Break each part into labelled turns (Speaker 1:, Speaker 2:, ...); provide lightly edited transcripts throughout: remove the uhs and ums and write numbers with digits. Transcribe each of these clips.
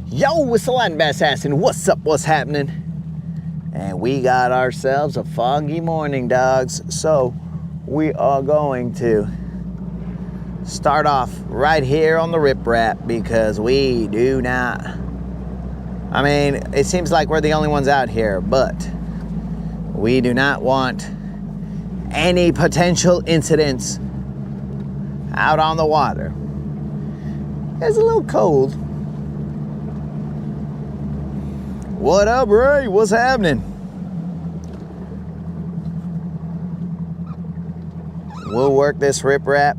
Speaker 1: Yo, it's the Latin Bass Assassin. What's up? What's happening? And we got ourselves a foggy morning, dogs. So we are going to start off right here on the riprap because we do not. I mean, it seems like we're the only ones out here, but we do not want any potential incidents out on the water. It's a little cold. What up, Ray? What's happening? We'll work this riprap.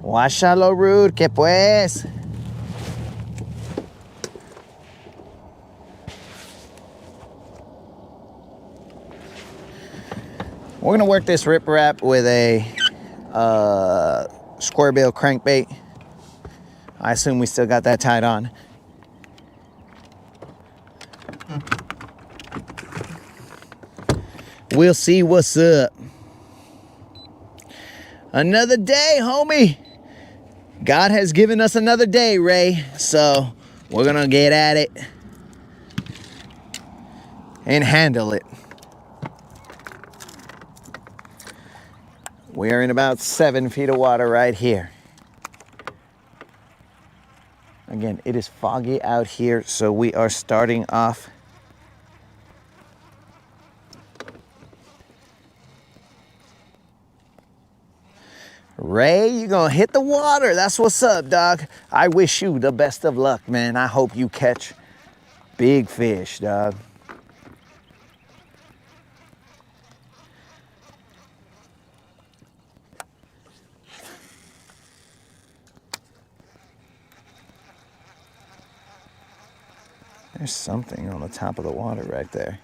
Speaker 1: Guáchalo, Rude, que pues. We're gonna work this riprap with a square bill crankbait. I assume we still got that tied on. We'll see what's up. Another day, homie. God has given us another day, Ray. So we're gonna get at it and handle it. We are in about 7 feet of water right here. Again, it is foggy out here, so we are starting off. Ray, you're gonna hit the water. That's what's up, dog. I wish you the best of luck, man. I hope you catch big fish, dog. There's something on the top of the water right there.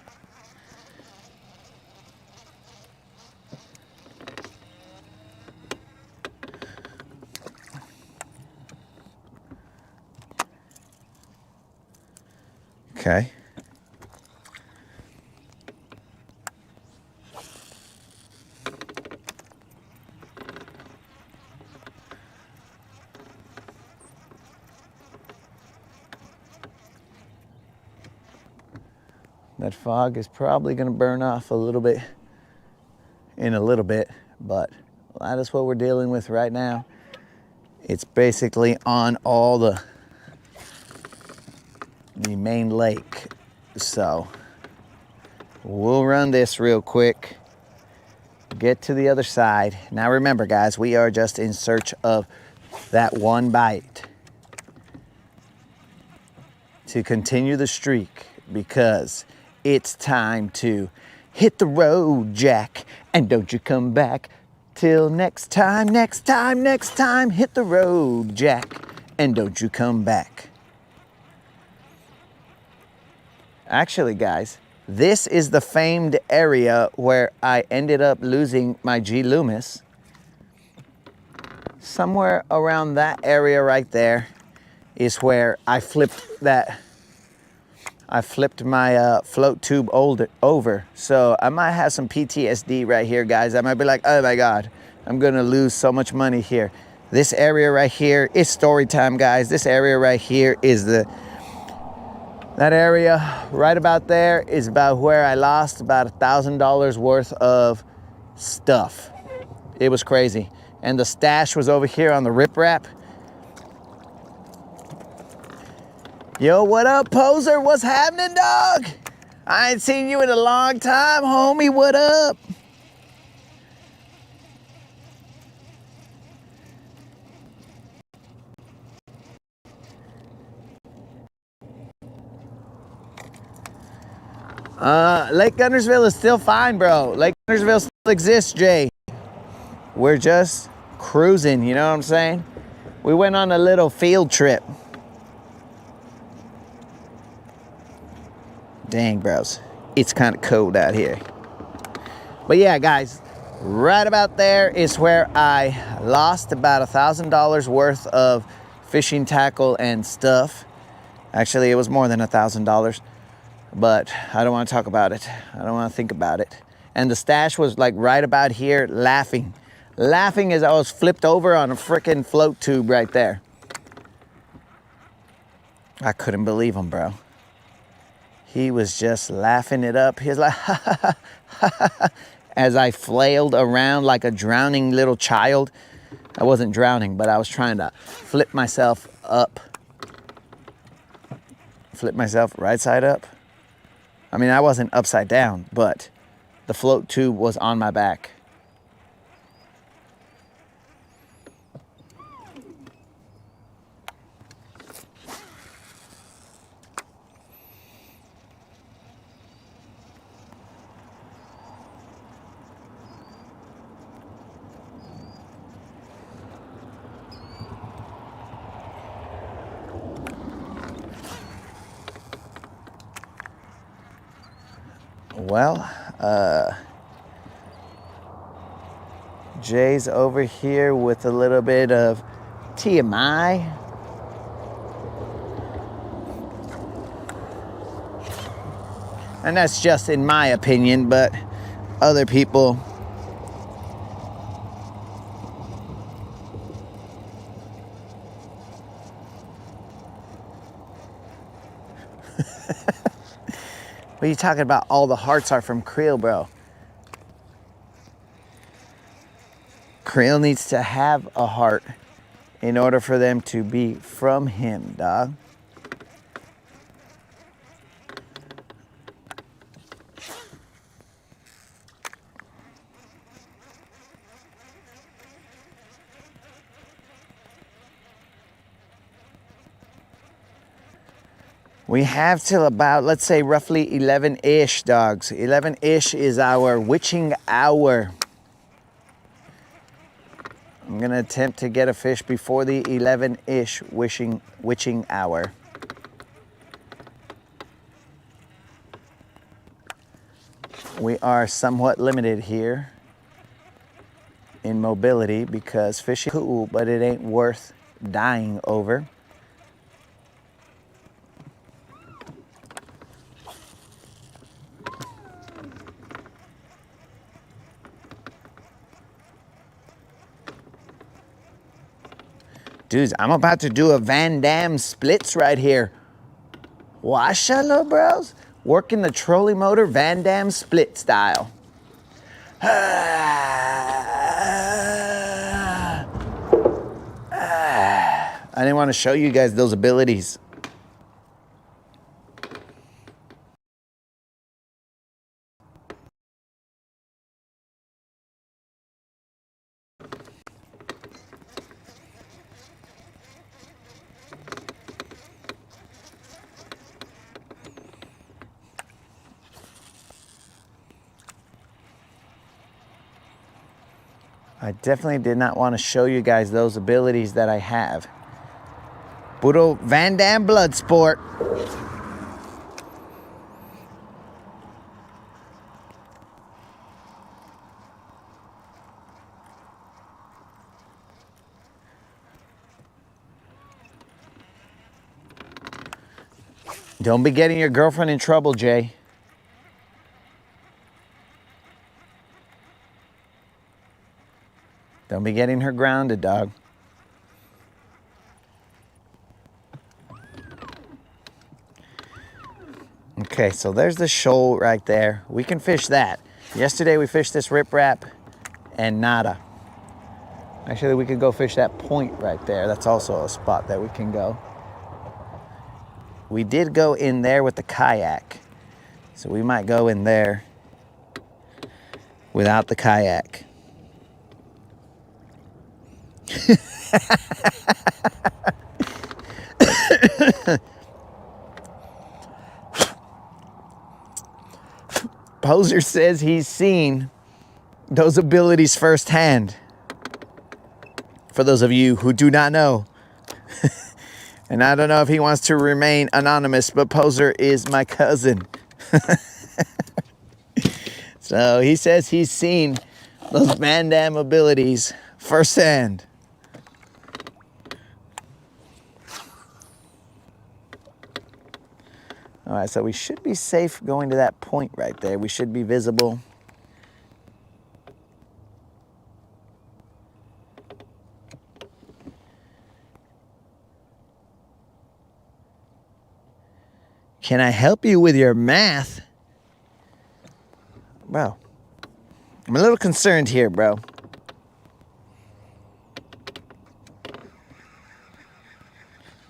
Speaker 1: Okay. That fog is probably going to burn off a little bit in a little bit, but that is what we're dealing with right now. It's basically on all the main lake. So we'll run this real quick, get to the other side. Now remember, guys, we are just in search of that one bite to continue the streak, because it's time to hit the road, Jack, and don't you come back till next time, next time, next time. Hit the road, Jack, and don't you come back. Actually, guys, this is the famed area where I ended up losing my G Loomis. Somewhere around that area right there is where I flipped that. I flipped my float tube over. So I might have some PTSD right here, guys. I might be like, oh my God, I'm gonna lose so much money here. This area right here is story time, guys. This area right here is that area right about there is about where I lost about $1,000 worth of stuff. It was crazy. And the stash was over here on the riprap. Yo, what up, poser? What's happening, dog? I ain't seen you in a long time, homie. What up? Lake Guntersville is still fine, bro. Lake Guntersville still exists, Jay. We're just cruising, you know what I'm saying? We went on a little field trip. Dang, bros. It's kind of cold out here. But yeah, guys, right about there is where I lost about $1,000 worth of fishing tackle and stuff. Actually, it was more than $1,000. But I don't want to talk about it. I don't want to think about it. And the stash was like right about here laughing. laughing as I was flipped over on a freaking float tube right there. I couldn't believe him, bro. He was just laughing it up. He was like, ha ha ha ha ha, as I flailed around like a drowning little child. I wasn't drowning, but I was trying to flip myself up. Flip myself right side up. I mean, I wasn't upside down, but the float tube was on my back. Well, Jay's over here with a little bit of TMI. And that's just in my opinion, but other people what are you talking about? All the hearts are from Creel, bro. Creel needs to have a heart in order for them to be from him, dog. We have till about, let's say, roughly 11-ish, dogs. 11-ish is our witching hour. I'm gonna attempt to get a fish before the 11-ish witching hour. We are somewhat limited here in mobility because fishing is cool, but it ain't worth dying over. Dudes, I'm about to do a Van Damme splits right here. Washa, little bros? Working the trolling motor Van Damme split style. I didn't want to show you guys those abilities. I definitely did not want to show you guys those abilities that I have. Puro Van Damme blood sport. Don't be getting your girlfriend in trouble, Jay. Don't be getting her grounded, dog. Okay, so there's the shoal right there. We can fish that. Yesterday we fished this riprap and nada. Actually, we could go fish that point right there. That's also a spot that we can go. We did go in there with the kayak. So we might go in there without the kayak. Poser says he's seen those abilities firsthand. For those of you who do not know. And I don't know if he wants to remain anonymous, but Poser is my cousin. So he says he's seen those Van Damme abilities firsthand. All right, so we should be safe going to that point right there. We should be visible. Can I help you with your math? Bro, I'm a little concerned here, bro.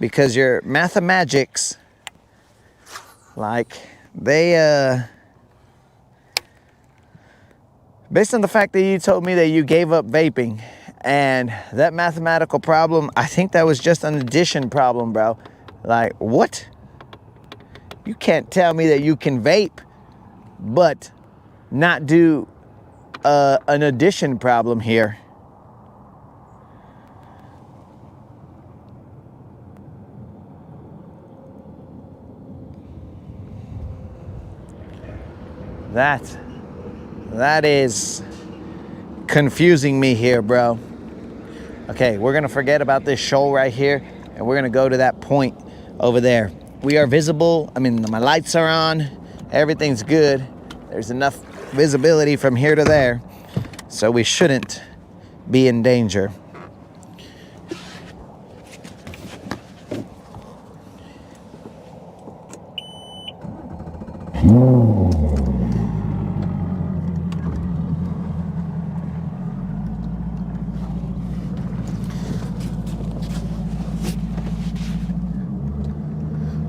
Speaker 1: Because your mathemagics, like, they, based on the fact that you told me that you gave up vaping, and that mathematical problem, I think that was just an addition problem, bro. Like, what? You can't tell me that you can vape, but not do an addition problem here. That is confusing me here, bro. Okay, we're gonna forget about this shoal right here, and we're gonna go to that point over there. We are visible. I mean, my lights are on. Everything's good. There's enough visibility from here to there, so we shouldn't be in danger.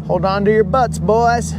Speaker 1: Hold on to your butts, boys.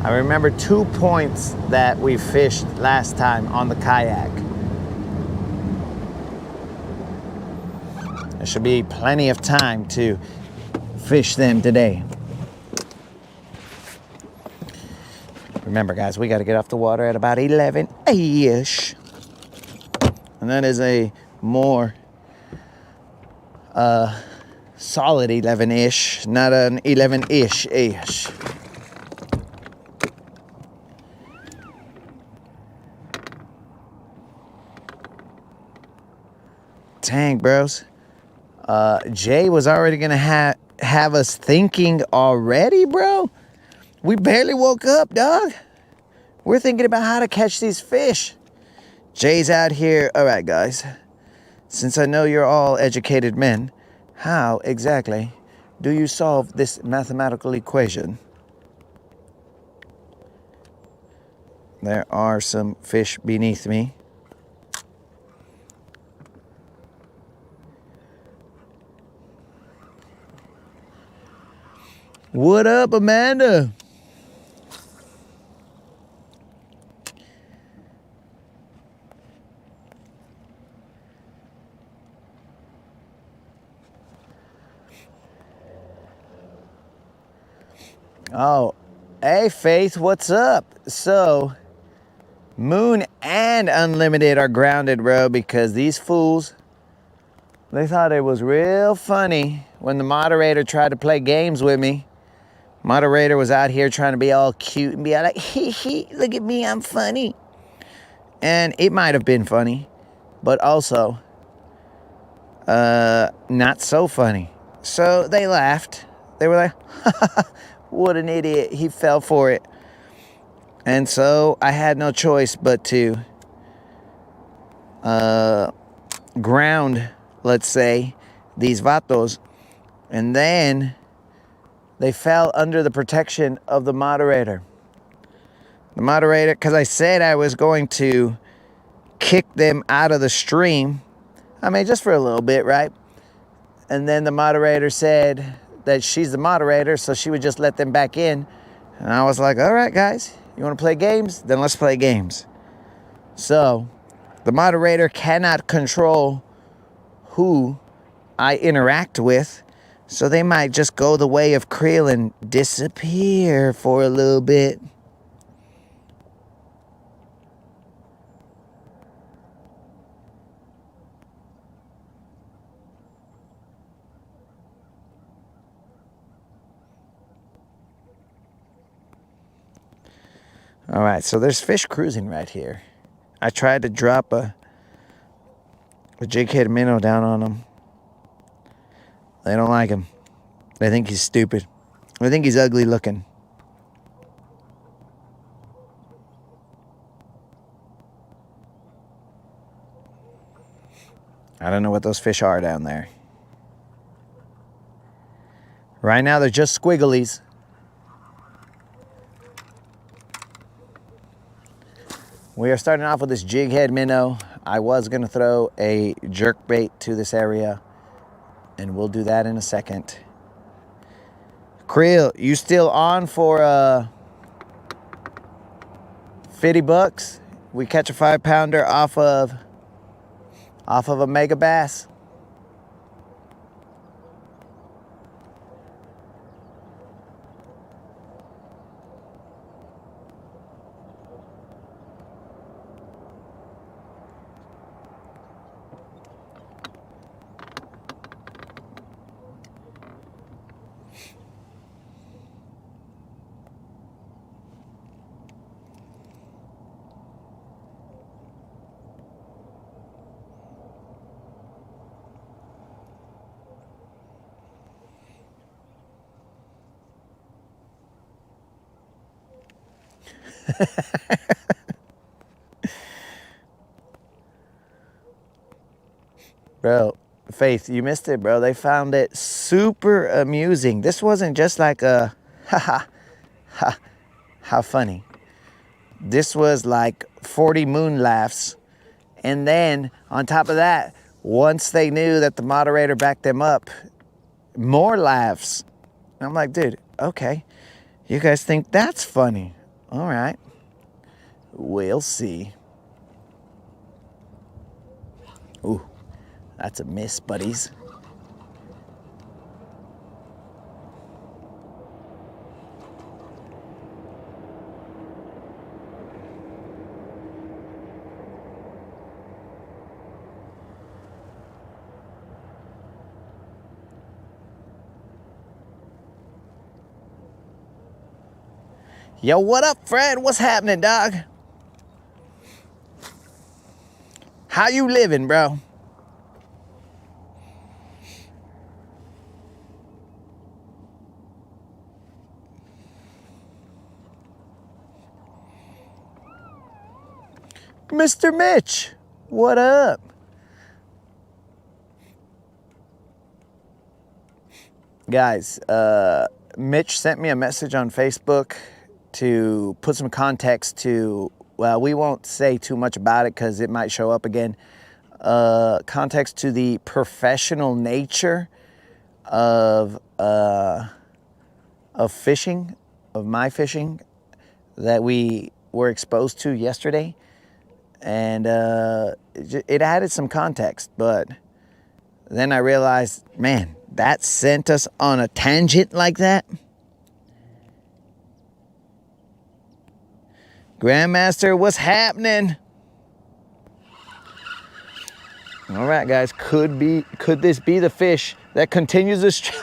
Speaker 1: I remember 2 points that we fished last time on the kayak. There should be plenty of time to fish them today. Remember, guys, we got to get off the water at about 11-ish. And that is a more solid 11-ish, not an 11-ish-ish. Dang, bros. Jay was already gonna have us thinking already, bro. We barely woke up, dog. We're thinking about how to catch these fish. Jay's out here. All right, guys. Since I know you're all educated men, how exactly do you solve this mathematical equation? There are some fish beneath me. What up, Amanda? Oh, hey, Faith, what's up? So, Moon and Unlimited are grounded, bro, because these fools, they thought it was real funny when the moderator tried to play games with me. Moderator was out here trying to be all cute and be all like, hee hee, look at me, I'm funny. And it might have been funny, but also not so funny. So they laughed. They were like, what an idiot, he fell for it. And so I had no choice but to ground, let's say, these vatos. And then they fell under the protection of the moderator. The moderator, because I said I was going to kick them out of the stream. I mean, just for a little bit, right? And then the moderator said that she's the moderator, so she would just let them back in. And I was like, all right, guys, you want to play games? Then let's play games. So the moderator cannot control who I interact with. So they might just go the way of Creel and disappear for a little bit. All right, so there's fish cruising right here. I tried to drop a jighead minnow down on them. They don't like him. They think he's stupid. They think he's ugly looking. I don't know what those fish are down there. Right now, they're just squigglies. We are starting off with this jighead minnow. I was going to throw a jerkbait to this area, and we'll do that in a second. Creel, you still on for 50 bucks? We catch a 5-pounder off of a mega bass. Bro, Faith, you missed it, bro. They found it super amusing. This wasn't just like a, how funny. This was like 40 moon laughs. And then on top of that, once they knew that the moderator backed them up, more laughs. I'm like, dude, okay. You guys think that's funny. All right. We'll see. Ooh, that's a miss, buddies. Yo, what up, Fred? What's happening, dog? How you living, bro? Mr. Mitch, what up? Guys, Mitch sent me a message on Facebook to put some context to, well, we won't say too much about it because it might show up again. Context to the professional nature of fishing, of my fishing that we were exposed to yesterday. And it added some context, but then I realized, man, that sent us on a tangent like that. Grandmaster, what's happening? All right, guys, could this be the fish that continues the streak?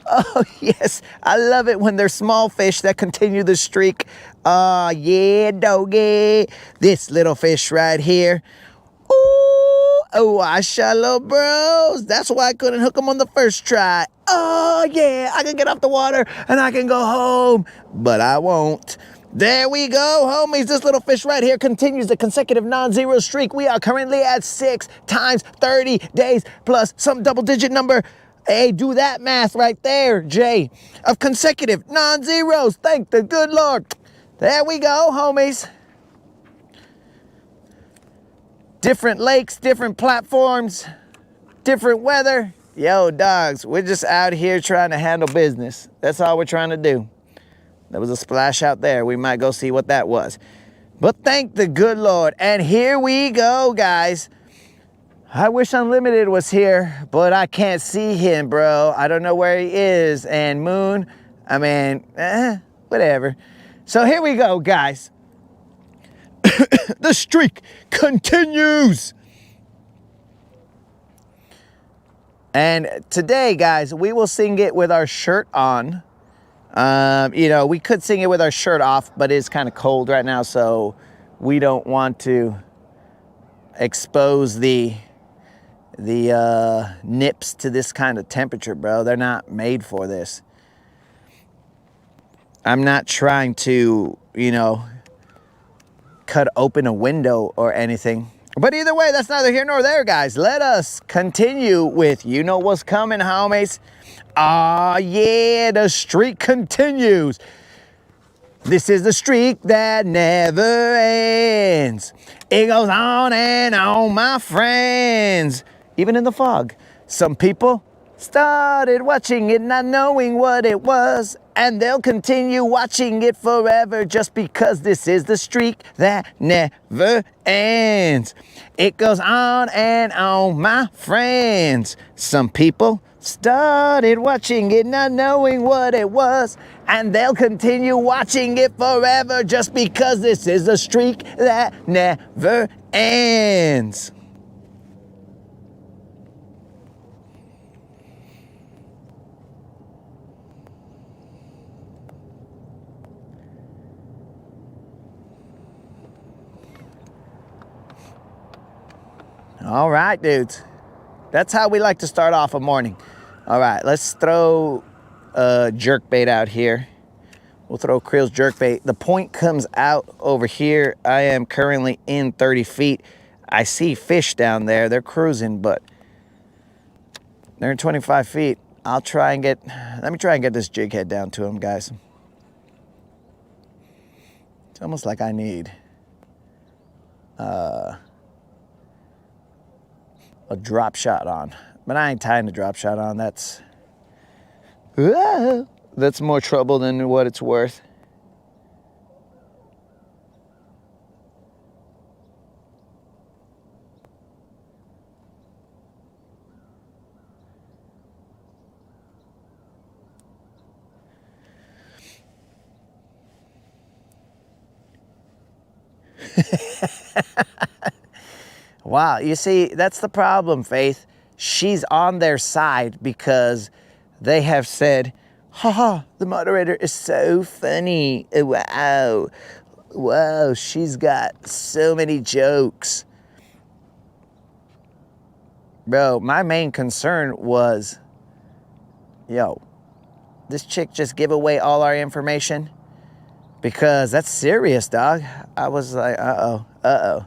Speaker 1: Oh, yes, I love it when there's small fish that continue the streak. Oh, yeah, doggy. This little fish right here. Oh, I shot little bros. That's why I couldn't hook them on the first try. Oh, yeah, I can get off the water and I can go home, but I won't. There we go, homies. This little fish right here continues the consecutive non-zero streak. We are currently at 6 times 30 days plus some double-digit number. Hey, do that math right there, Jay, of consecutive non-zeros. Thank the good Lord. There we go, homies. Different lakes, different platforms, different weather. Yo, dogs, we're just out here trying to handle business. That's all we're trying to do. There was a splash out there. We might go see what that was. But thank the good Lord. And here we go, guys. I wish Unlimited was here, but I can't see him, bro. I don't know where he is. And Moon, I mean, whatever. So here we go, guys. The streak continues. And today, guys, we will sing it with our shirt on. You know, we could sing it with our shirt off, but it's kind of cold right now, so we don't want to expose the nips to this kind of temperature, bro. They're not made for this. I'm not trying to, you know, cut open a window or anything. But either way, that's neither here nor there, guys. Let us continue with you know what's coming, homies. Ah, yeah, the streak continues. This is the streak that never ends. It goes on and on, my friends. Even in the fog, some people started watching it not knowing what it was, and they'll continue watching it forever just because this is the streak that never ends. It goes on and on, my friends. Some people started watching it not knowing what it was, and they'll continue watching it forever just because this is a streak that never ends. All right, dudes. That's how we like to start off a morning. All right, let's throw jerkbait out here. We'll throw Creel's jerkbait. The point comes out over here. I am currently in 30 feet. I see fish down there. They're cruising, but they're in 25 feet. Let me try and get this jig head down to them, guys. It's almost like I need a drop shot on, but I ain't tying the drop shot on. That's more trouble than what it's worth. Wow, you see, that's the problem, Faith. She's on their side because they have said, haha, the moderator is so funny. Wow. Wow, she's got so many jokes. Bro, my main concern was, yo, this chick just give away all our information? Because that's serious, dog. I was like, uh-oh.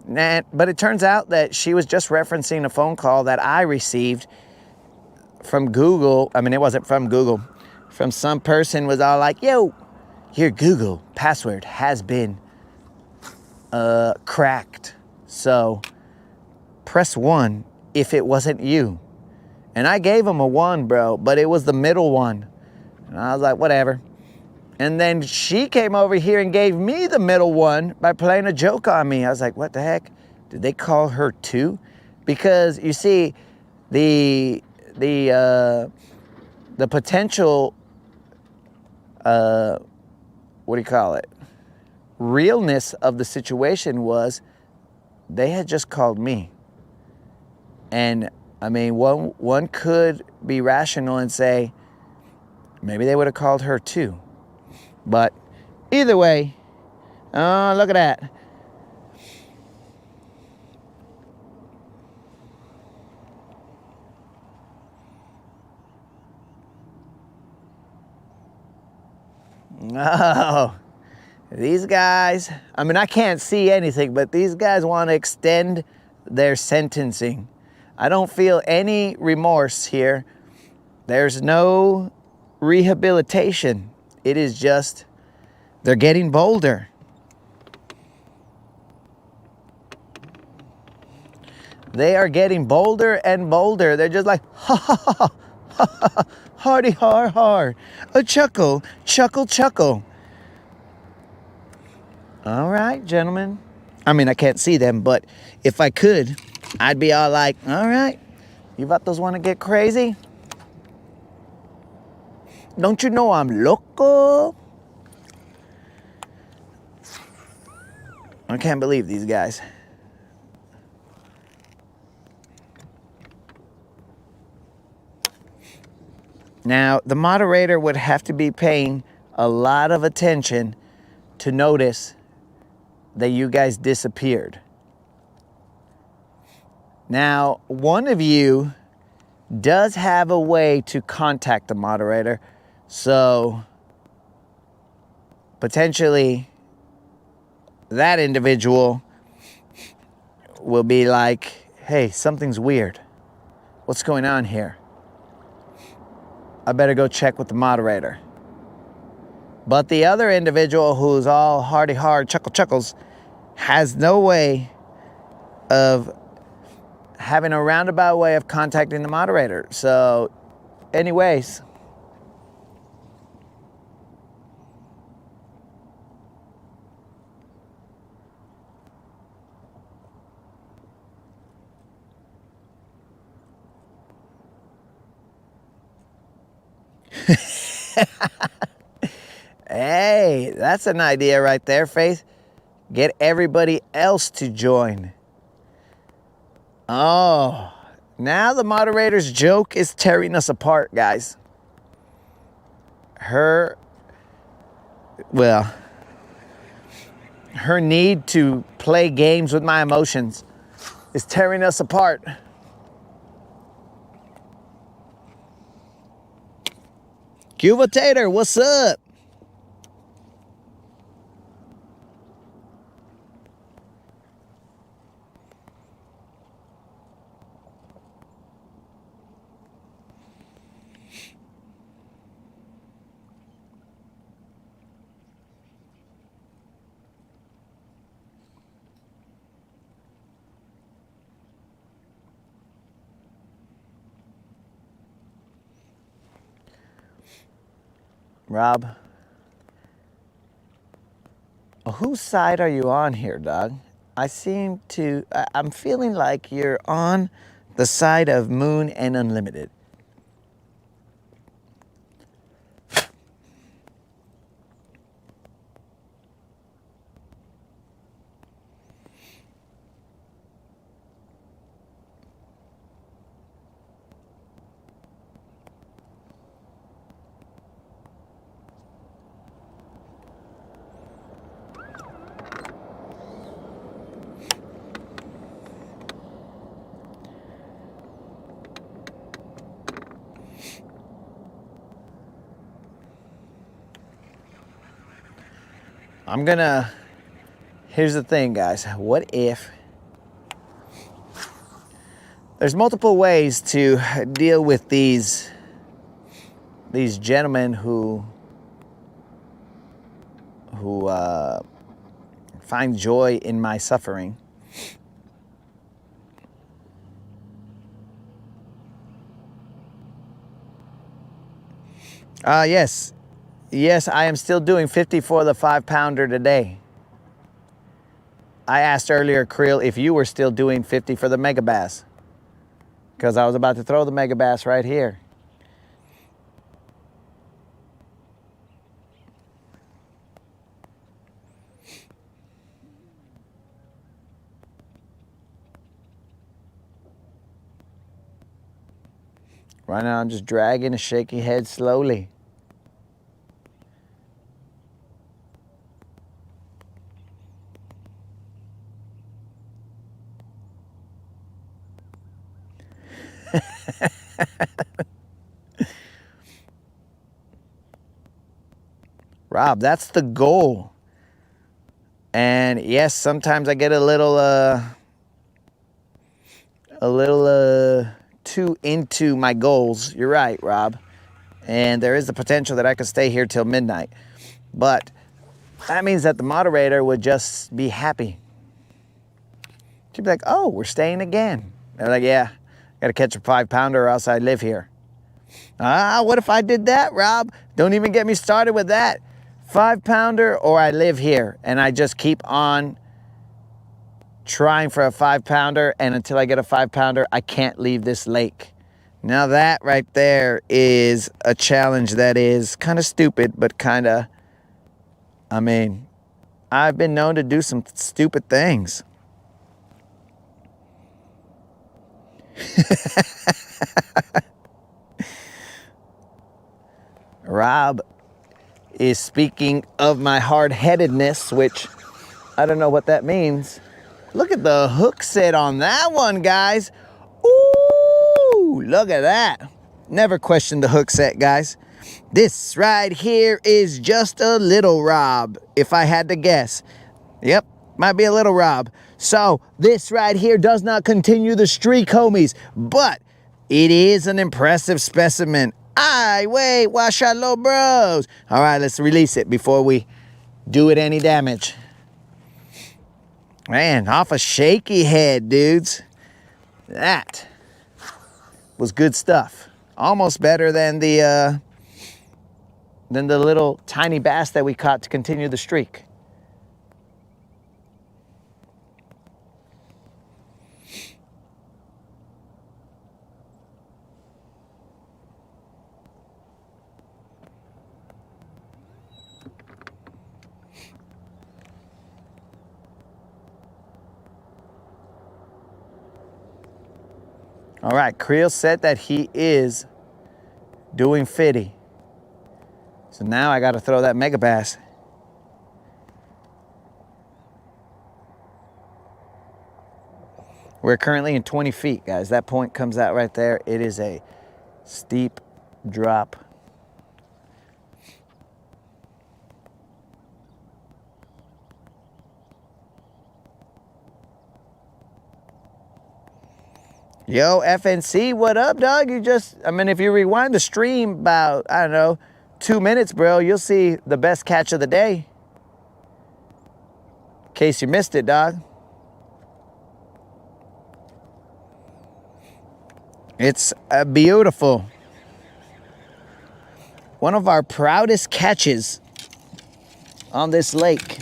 Speaker 1: But it turns out that she was just referencing a phone call that I received from Google. I mean, it wasn't from Google. From some person was all like, yo, your Google password has been cracked. So press 1 if it wasn't you. And I gave him a 1, bro, but it was the middle one. And I was like, whatever. And then she came over here and gave me the middle one by playing a joke on me. I was like, what the heck? Did they call her too? Because you see, the potential, what do you call it? Realness of the situation was they had just called me. And I mean, one could be rational and say, maybe they would have called her too. But either way, oh, look at that. Oh, these guys, I mean, I can't see anything, but these guys want to extend their sentencing. I don't feel any remorse here. There's no rehabilitation. It is just, they're getting bolder. They are getting bolder and bolder. They're just like, ha ha ha ha, ha ha ha, hardy har har, a chuckle, chuckle chuckle. All right, gentlemen. I mean, I can't see them, but if I could, I'd be all like, all right, you vatos want to get crazy? Don't you know I'm loco? I can't believe these guys. Now, the moderator would have to be paying a lot of attention to notice that you guys disappeared. Now, one of you does have a way to contact the moderator, so potentially that individual will be like, hey, something's weird. What's going on here? I better go check with the moderator. But the other individual, who's all hearty hard, chuckles, has no way of having a roundabout way of contacting the moderator. So, anyways. Hey, that's an idea right there, Faith. Get everybody else to join. Oh, now the moderator's joke is tearing us apart, guys. Her need to play games with my emotions is tearing us apart. Cuba Tater, what's up? Rob, whose side are you on here, dog? I'm feeling like you're on the side of Moon and Unlimited. Here's the thing, guys. What if there's multiple ways to deal with these gentlemen who find joy in my suffering. Yes, I am still doing 50 for the 5-pounder today. I asked earlier, Creel, if you were still doing 50 for the Megabass, because I was about to throw the Megabass right here. Right now I'm just dragging a shaky head slowly. Rob, that's the goal. And yes, sometimes I get a little too into my goals. You're right, Rob. And there is the potential that I could stay here till midnight. But that means that the moderator would just be happy. She'd be like, oh, we're staying again. They're like, yeah, gotta catch a 5-pounder or else I live here. What if I did that, Rob? Don't even get me started with that. 5-pounder or I live here. And I just keep on trying for a 5-pounder, and until I get a 5-pounder, I can't leave this lake. Now that right there is a challenge that is kind of stupid, but kind of, I mean, I've been known to do some stupid things. Rob is speaking of my hard-headedness, which I don't know what that means. Look at the hook set on that one, guys. Ooh, look at that. Never question the hook set, guys. This right here is just a little Rob, if I had to guess. Yep, might be a little Rob. So this right here does not continue the streak, homies, but it is an impressive specimen. Aye, wait, wash out low bros. All right, let's release it before we do it any damage. Man, off a shaky head, dudes. That was good stuff. Almost better than the little tiny bass that we caught to continue the streak. All right, Creel said that he is doing 50. So now I got to throw that Megabass. We're currently in 20 feet, guys. That point comes out right there. It is a steep drop. Yo, FNC, what up, dog? If you rewind the stream about, I don't know, 2 minutes, bro, you'll see the best catch of the day. In case you missed it, dog. It's beautiful. One of our proudest catches on this lake.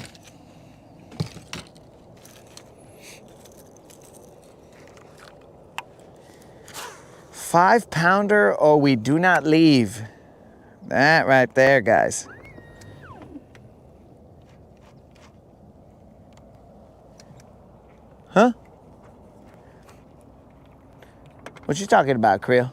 Speaker 1: $5-pounder or we do not leave. That right there, guys. Huh? What you talking about, Creel?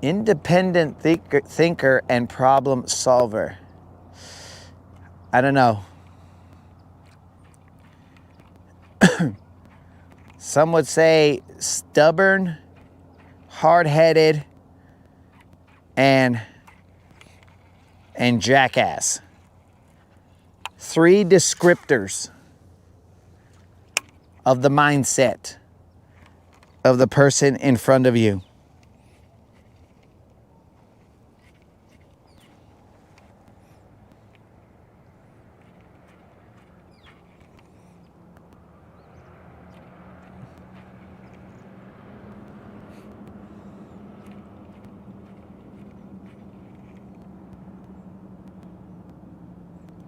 Speaker 1: Independent thinker and problem solver. I don't know. Some would say stubborn, hard-headed, and jackass. 3 descriptors of the mindset of the person in front of you.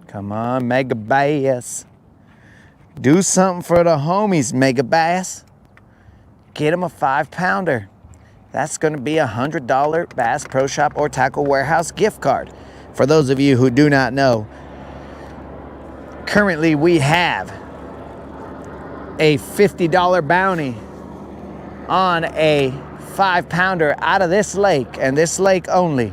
Speaker 1: Come on, Megabass. Do something for the homies, Megabass. Get them a 5-pounder. That's going to be a $100 Bass Pro Shop or Tackle Warehouse gift card. For those of you who do not know, currently we have a $50 bounty on a 5-pounder out of this lake, and this lake only.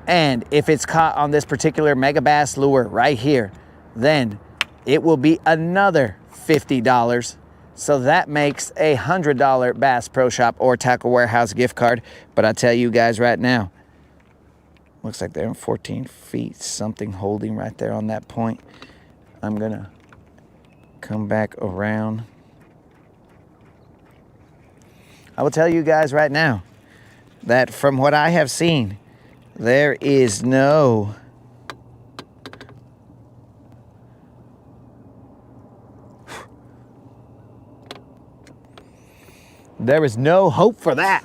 Speaker 1: And if it's caught on this particular Megabass lure right here, then it will be another $50. So that makes a $100 Bass Pro Shop or Tackle Warehouse gift card. But I tell you guys right now, looks like they're in 14 feet, something holding right there on that point. I'm gonna come back around. I will tell you guys right now that from what I have seen, there is no hope for that.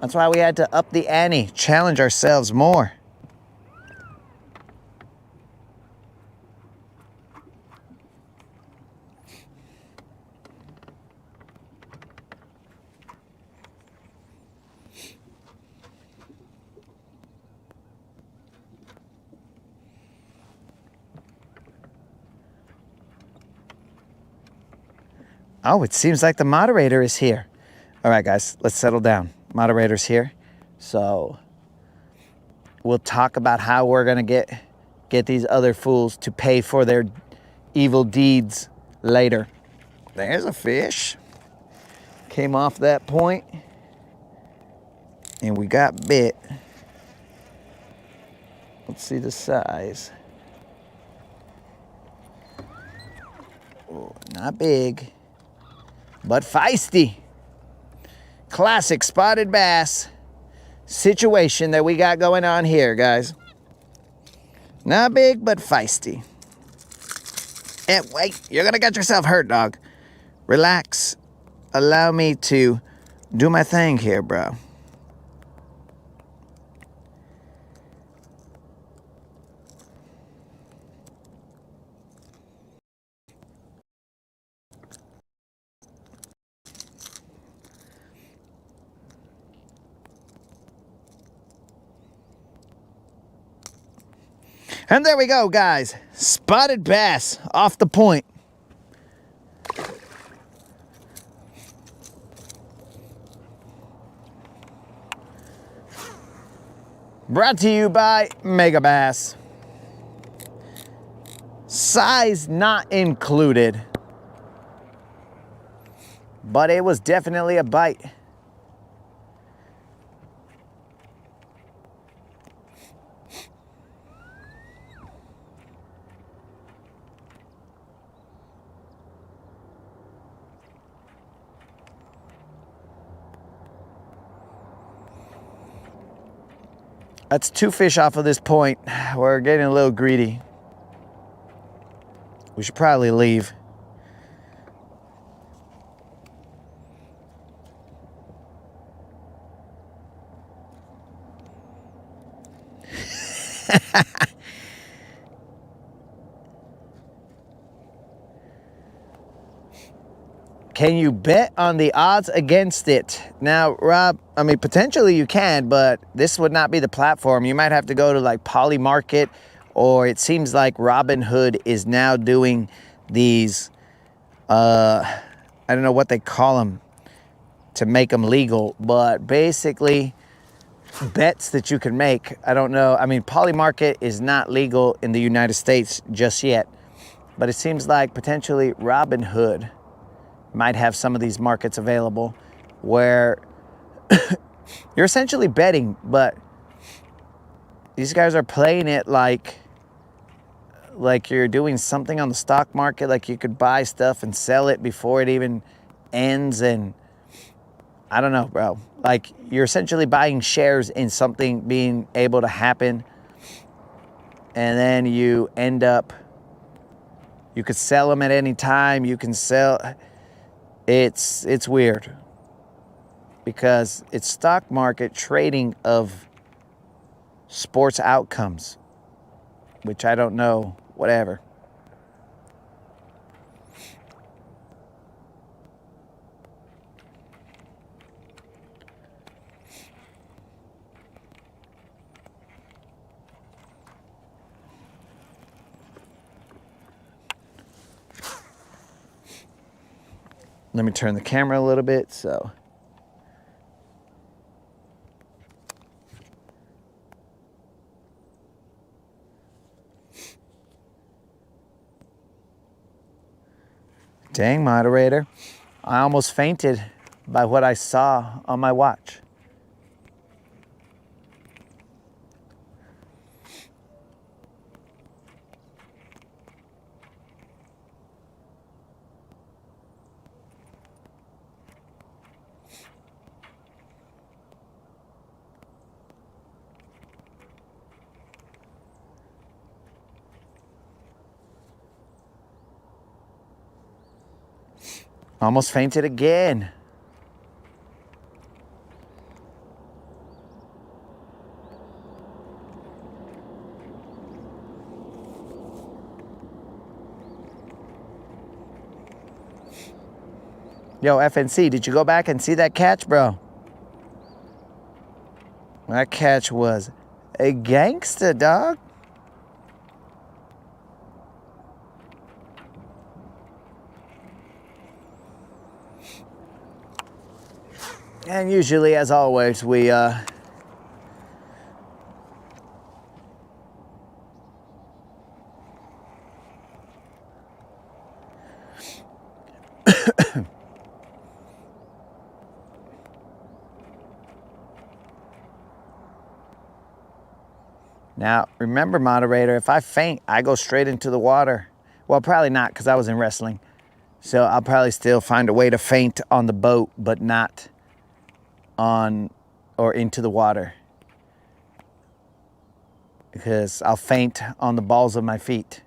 Speaker 1: That's why we had to up the ante, challenge ourselves more. Oh, it seems like the moderator is here. All right, guys, let's settle down. Moderator's here. So we'll talk about how we're going to get these other fools to pay for their evil deeds later. There's a fish. Came off that point and we got bit. Let's see the size. Oh, not big, but feisty. Classic spotted bass situation that we got going on here, guys. Not big, but feisty. And wait, you're gonna get yourself hurt, dog. Relax. Allow me to do my thing here, bro. And there we go, guys. Spotted bass off the point. Brought to you by Megabass. Size not included, but it was definitely a bite. That's 2 fish off of this point. We're getting a little greedy. We should probably leave. Can you bet on the odds against it? Now, Rob, I mean, potentially you can, but this would not be the platform. You might have to go to like Polymarket, or it seems like Robinhood is now doing these, I don't know what they call them to make them legal, but basically bets that you can make. I don't know. I mean, Polymarket is not legal in the United States just yet, but it seems like potentially Robinhood might have some of these markets available where you're essentially betting, but these guys are playing it like you're doing something on the stock market, like you could buy stuff and sell it before it even ends. And I don't know, bro. Like, you're essentially buying shares in something being able to happen, and then you end up, you could sell them at any time. You can sell. It's weird because it's stock market trading of sports outcomes, which I don't know, whatever. Let me turn the camera a little bit so. Dang, moderator. I almost fainted by what I saw on my watch. Almost fainted again. Yo, FNC, did you go back and see that catch, bro? That catch was a gangster, dog. And usually, as always, we now, remember, moderator, if I faint, I go straight into the water. Well, probably not, because I was in wrestling. So I'll probably still find a way to faint on the boat, but not on or into the water. Because I'll faint on the balls of my feet.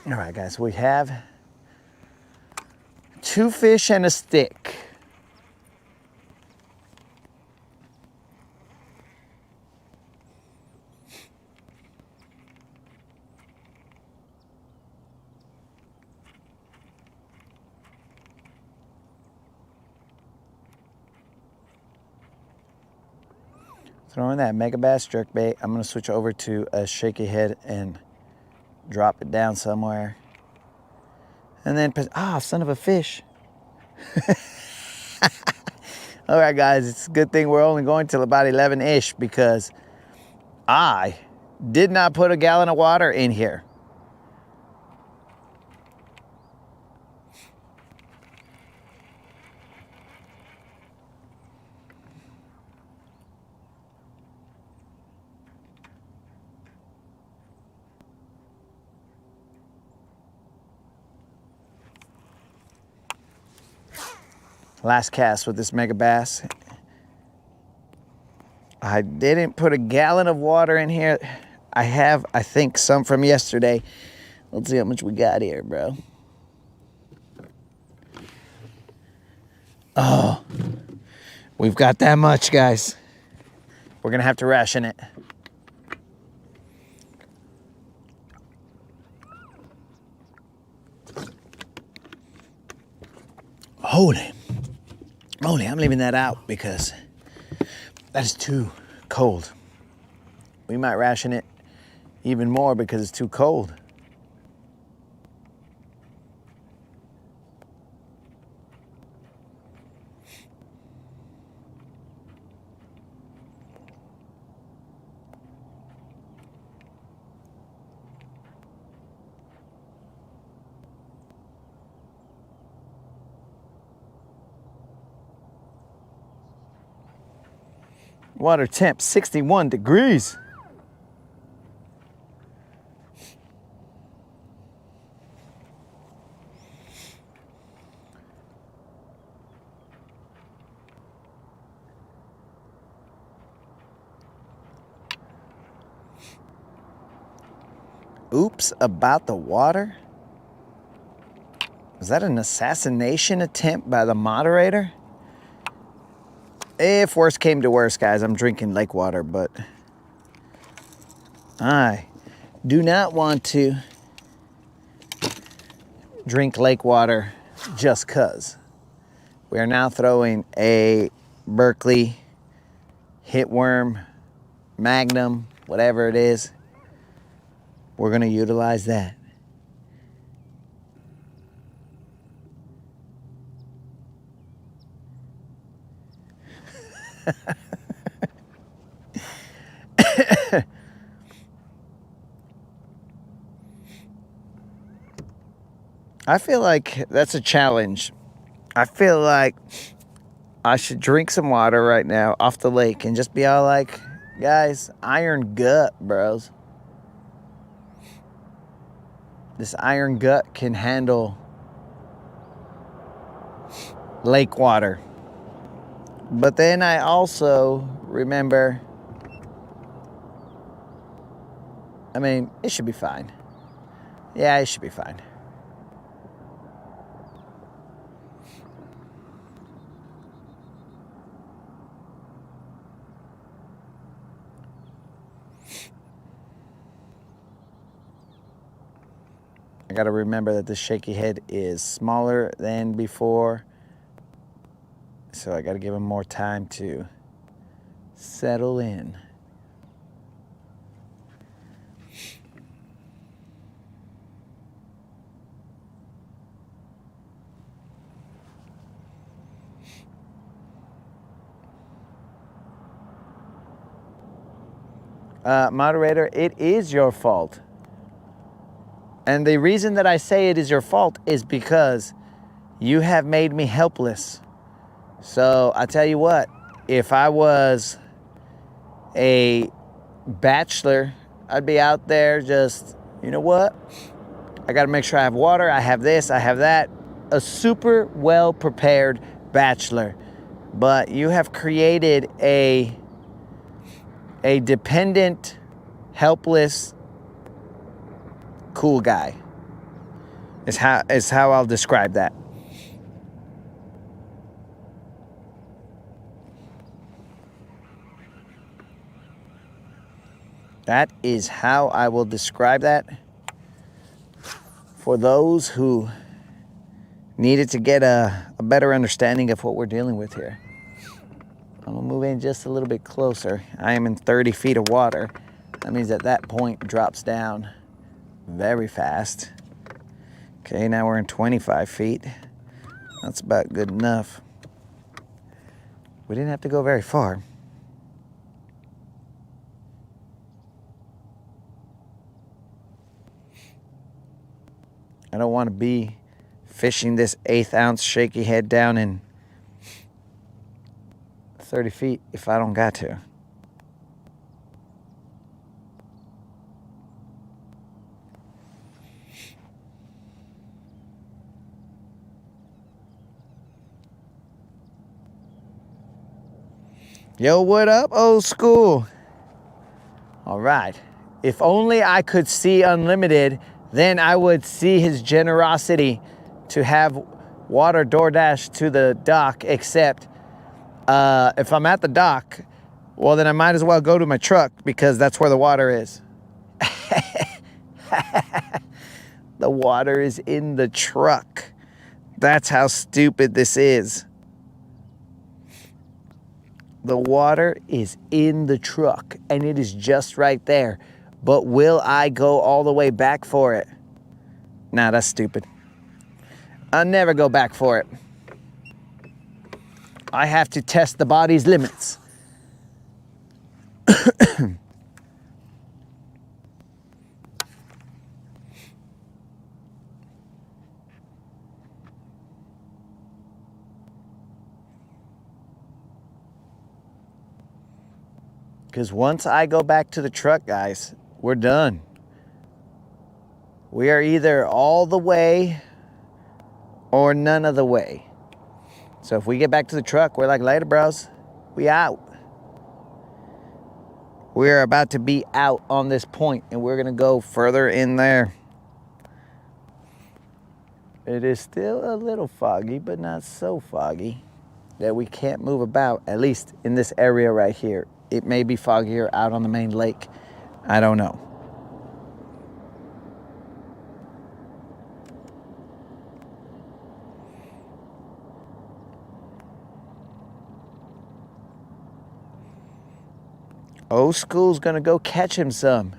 Speaker 1: All right, guys, we have 2 fish and a stick. Throwing that Megabass jerkbait. I'm gonna switch over to a shaky head and drop it down somewhere. And then, son of a fish. All right, guys, it's a good thing we're only going till about 11-ish because I did not put a gallon of water in here. Last cast with this Megabass. I didn't put a gallon of water in here. I have, I think, some from yesterday. Let's see how much we got here, bro. Oh, we've got that much, guys. We're gonna have to ration it. Holy, I'm leaving that out because that is too cold. We might ration it even more because it's too cold. Water temp 61 degrees. Oops, about the water? Was that an assassination attempt by the moderator? If worse came to worse, guys, I'm drinking lake water, but I do not want to drink lake water just 'cause. We are now throwing a Berkley Hitworm Magnum, whatever it is. We're gonna utilize that. I feel like that's a challenge. I feel like I should drink some water right now off the lake and just be all like, guys, iron gut, bros. This iron gut can handle lake water. But then I also remember, I mean, it should be fine. Yeah, it should be fine. got to remember that this shaky head is smaller than before. So I got to give him more time to settle in. Moderator, it is your fault. And the reason that I say it is your fault is because you have made me helpless. So I tell you what, if I was a bachelor, I'd be out there just, you know what? I got to make sure I have water, I have this, I have that. A super well prepared bachelor. But you have created a dependent, helpless, cool guy. Is how I'll describe that. That is how I will describe that for those who needed to get a better understanding of what we're dealing with here. I'm gonna move in just a little bit closer. I am in 30 feet of water. That means that that point drops down very fast. Okay, now we're in 25 feet. That's about good enough. We didn't have to go very far. I don't want to be fishing this 1/8 ounce shaky head down in 30 feet if I don't got to. Yo, what up, old school? All right. If only I could see Unlimited, then I would see his generosity to have water DoorDash to the dock, except if I'm at the dock, well, then I might as well go to my truck because that's where the water is. The water is in the truck. That's how stupid this is. The water is in the truck and it is just right there. But will I go all the way back for it? Nah, that's stupid. I'll never go back for it. I have to test the body's limits. Because once I go back to the truck, guys, we're done. We are either all the way or none of the way. So if we get back to the truck, we're like, later, bros. We out. We're about to be out on this point, and we're going to go further in there. It is still a little foggy, but not so foggy that we can't move about, at least in this area right here. It may be foggier out on the main lake. I don't know. Old School's gonna go catch him some.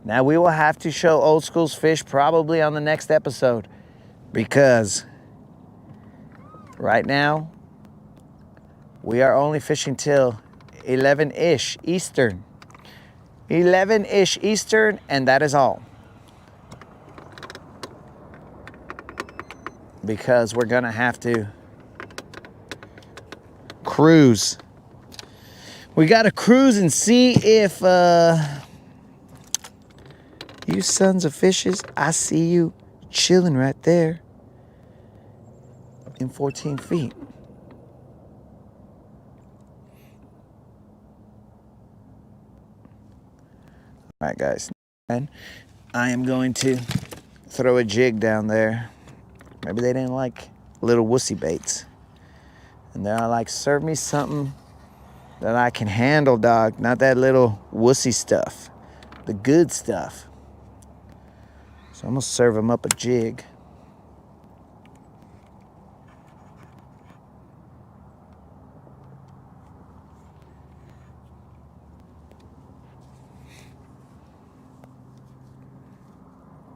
Speaker 1: Now we will have to show Old School's fish probably on the next episode because right now we are only fishing till 11-ish Eastern. 11-ish Eastern, and that is all. Because we're gonna have to cruise. We gotta cruise and see if you sons of fishes, I see you chilling right there in 14 feet. All right, guys, and I am going to throw a jig down there. Maybe they didn't like little wussy baits. And they're like, serve me something that I can handle, dog. Not that little wussy stuff. The good stuff. So I'm gonna serve him up a jig.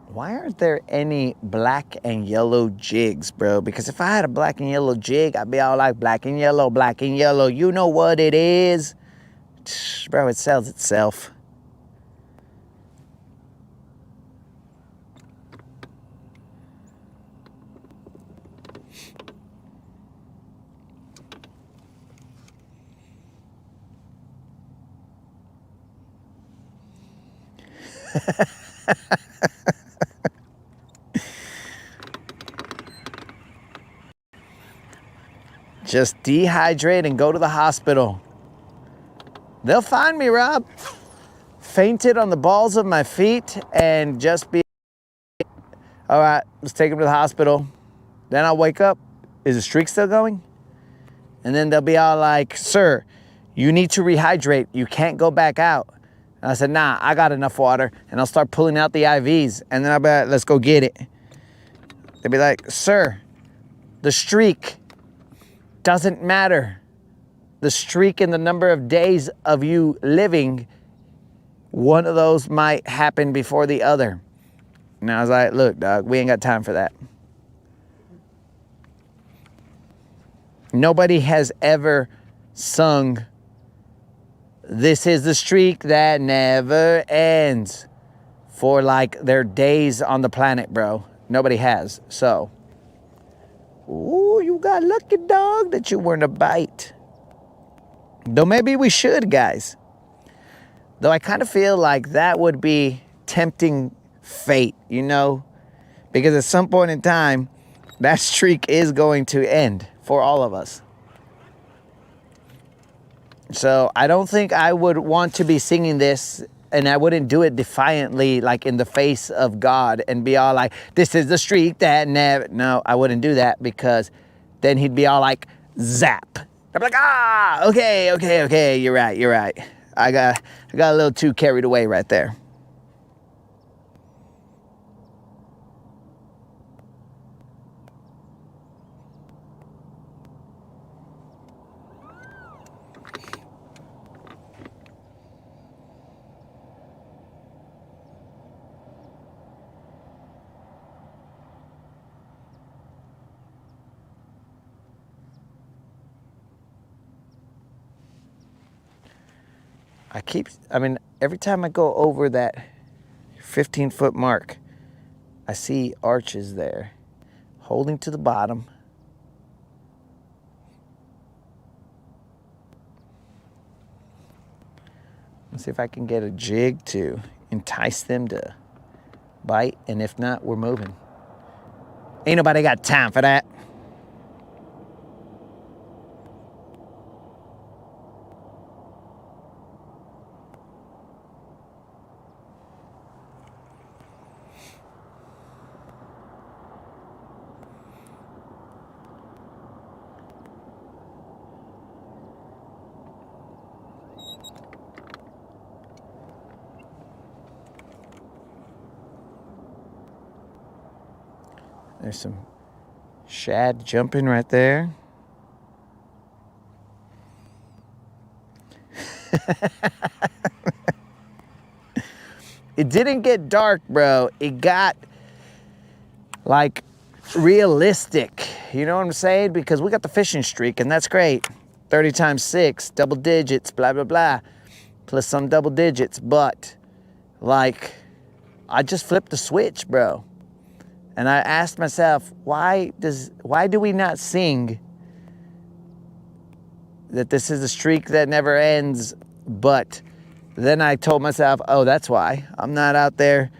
Speaker 1: Why aren't there any black and yellow jigs, bro? Because if I had a black and yellow jig, I'd be all like, black and yellow, black and yellow. You know what it is? Bro, it sells itself. Just dehydrate and go to the hospital. They'll find me, Rob. Fainted on the balls of my feet and just be, all right, let's take him to the hospital. Then I'll wake up. Is the streak still going? And then they'll be all like, sir, you need to rehydrate. You can't go back out. And I said, nah, I got enough water. And I'll start pulling out the IVs. And then I'll be like, let's go get it. They'll be like, sir, the streak doesn't matter. The streak and the number of days of you living, one of those might happen before the other. And I was like, look, dog, we ain't got time for that. Nobody has ever sung, "This is the streak that never ends," for like their days on the planet, bro. Nobody has. So, ooh, you got lucky, dog, that you weren't a bite. Though maybe we should, guys. Though I kind of feel like that would be tempting fate, you know? Because at some point in time, that streak is going to end for all of us. So I don't think I would want to be singing this, and I wouldn't do it defiantly, like in the face of God, and be all like, this is the streak that never... No, I wouldn't do that, because then he'd be all like, zap. I'm like, okay, you're right. I got a little too carried away right there. Every time I go over that 15-foot mark, I see arches there, holding to the bottom. Let's see if I can get a jig to entice them to bite, and if not, we're moving. Ain't nobody got time for that. There's some shad jumping right there. It didn't get dark, bro. It got like realistic. You know what I'm saying? Because we got the fishing streak, and that's great. 30 times 6, double digits, blah, blah, blah. Plus some double digits. But like, I just flipped the switch, bro. And I asked myself, why do we not sing that this is a streak that never ends? But then I told myself, oh, that's why. I'm not out there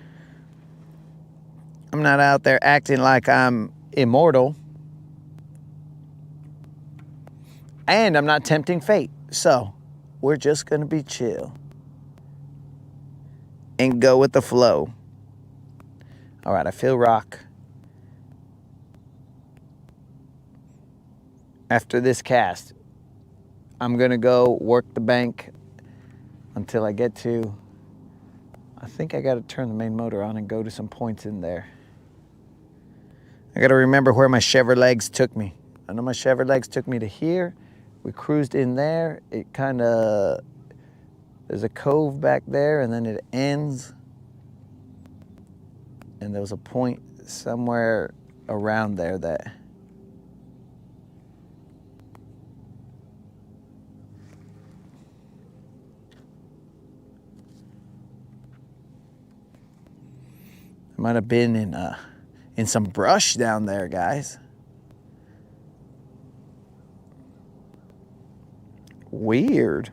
Speaker 1: acting like I'm immortal. And I'm not tempting fate. So we're just going to be chill and go with the flow. All right, I feel rock. After this cast, I'm gonna go work the bank until I get to I think I got to turn the main motor on and go to some points in there. I got to remember where my Chevrolegs took me. I know my Chevrolegs took me to here. We cruised in there. It kind of, there's a cove back there and then it ends. And there was a point somewhere around there that might have been in some brush down there, guys. Weird.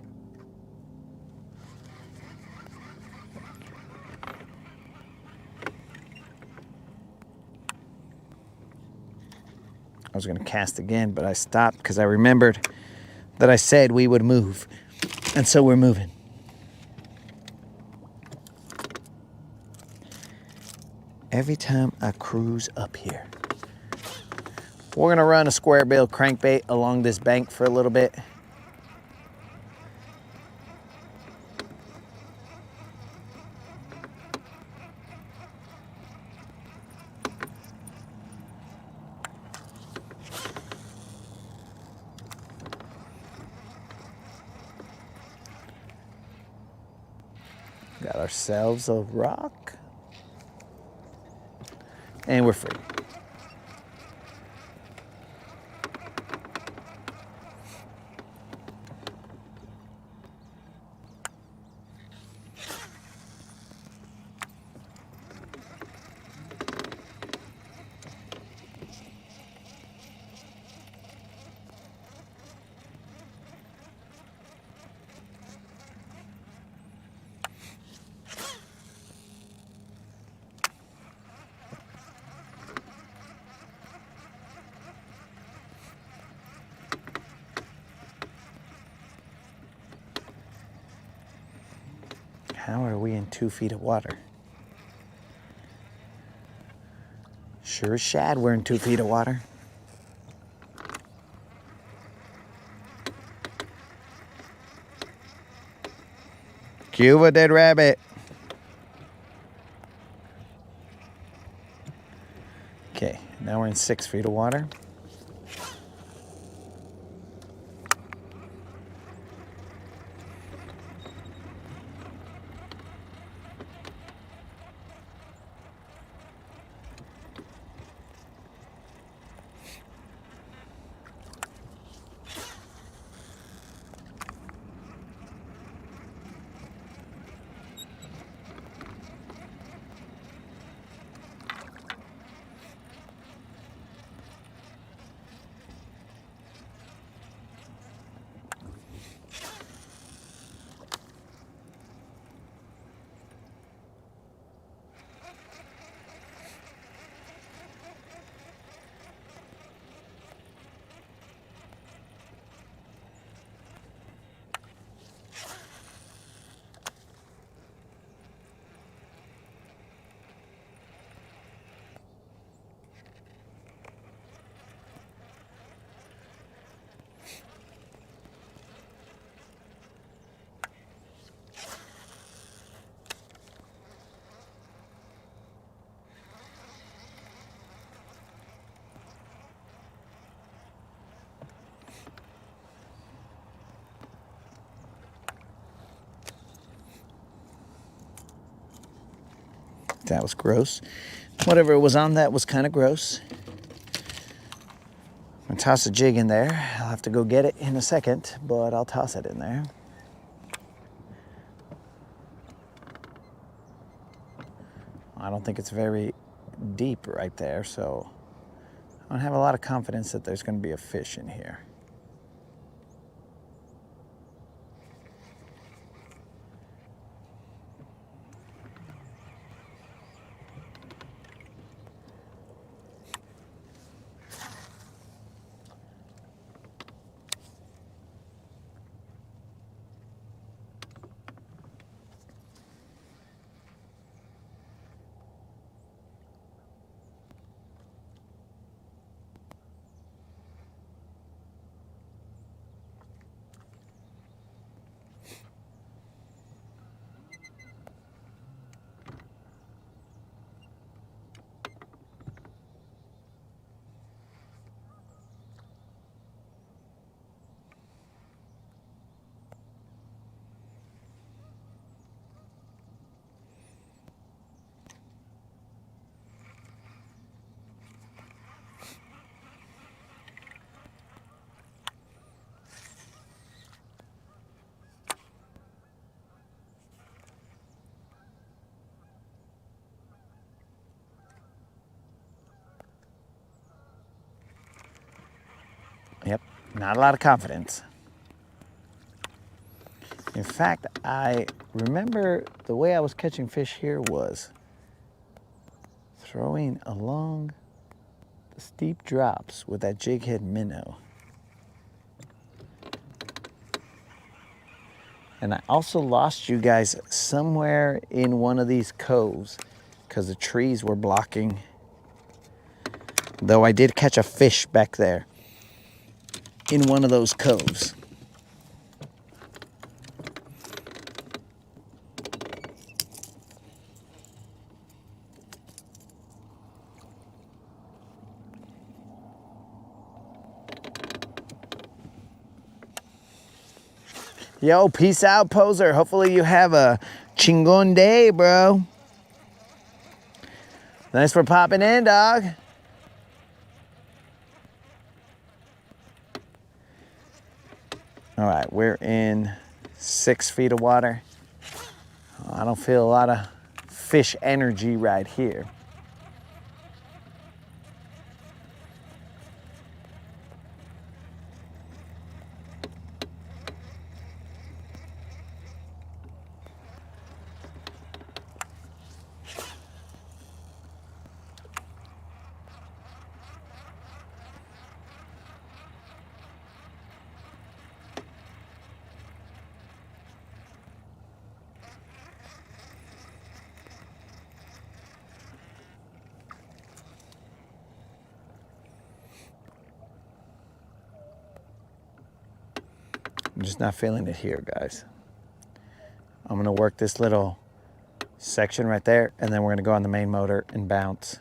Speaker 1: I was gonna cast again, but I stopped because I remembered that I said we would move. And so we're moving. Every time I cruise up here. We're gonna run a square bill crankbait along this bank for a little bit. Got ourselves a rock. And we're free. How are we in 2 feet of water? Sure as shad we're in 2 feet of water. Cuba dead rabbit. Okay, now we're in 6 feet of water. That was gross. Whatever was on that was kind of gross. I'm gonna toss a jig in there. I'll have to go get it in a second, but I'll toss it in there. I don't think it's very deep right there, so I don't have a lot of confidence that there's gonna be a fish in here. Yep, not a lot of confidence. In fact, I remember the way I was catching fish here was throwing along the steep drops with that jig head minnow. And I also lost you guys somewhere in one of these coves because the trees were blocking. Though I did catch a fish back there in one of those coves. Yo, peace out, poser. Hopefully you have a chingon day, bro. Thanks for popping in, dog. All right, we're in 6 feet of water. I don't feel a lot of fish energy right here. I'm just not feeling it here, guys. I'm gonna work this little section right there, and then we're gonna go on the main motor and bounce.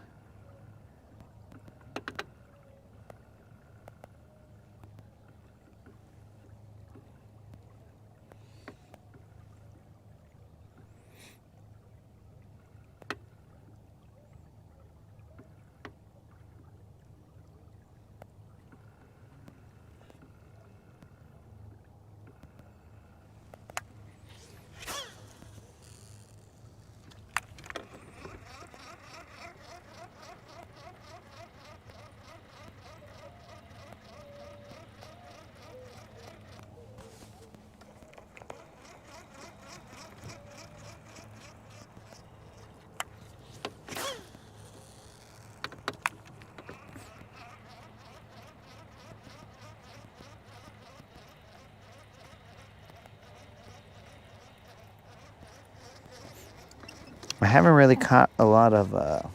Speaker 1: I haven't really caught a lot of, what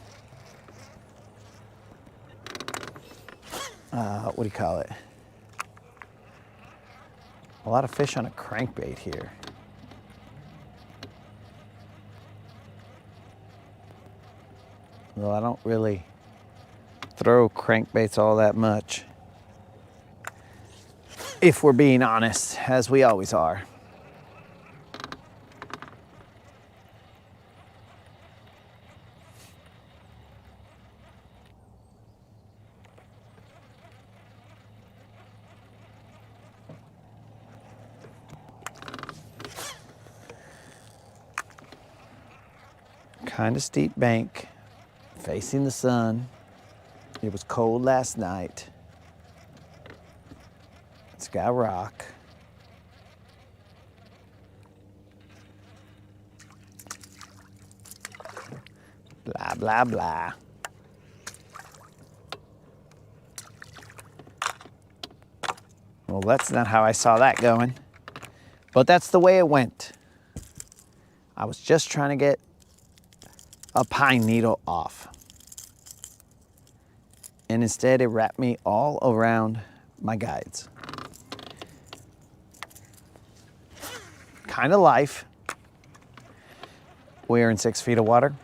Speaker 1: do you call it? A lot of fish on a crankbait here. Well, I don't really throw crankbaits all that much, if we're being honest, as we always are. Kind of steep bank, facing the sun. It was cold last night. It's got rock. Blah, blah, blah. Well, that's not how I saw that going, but that's the way it went. I was just trying to get a pine needle off. And instead it wrapped me all around my guides. Kind of life. We are in 6 feet of water.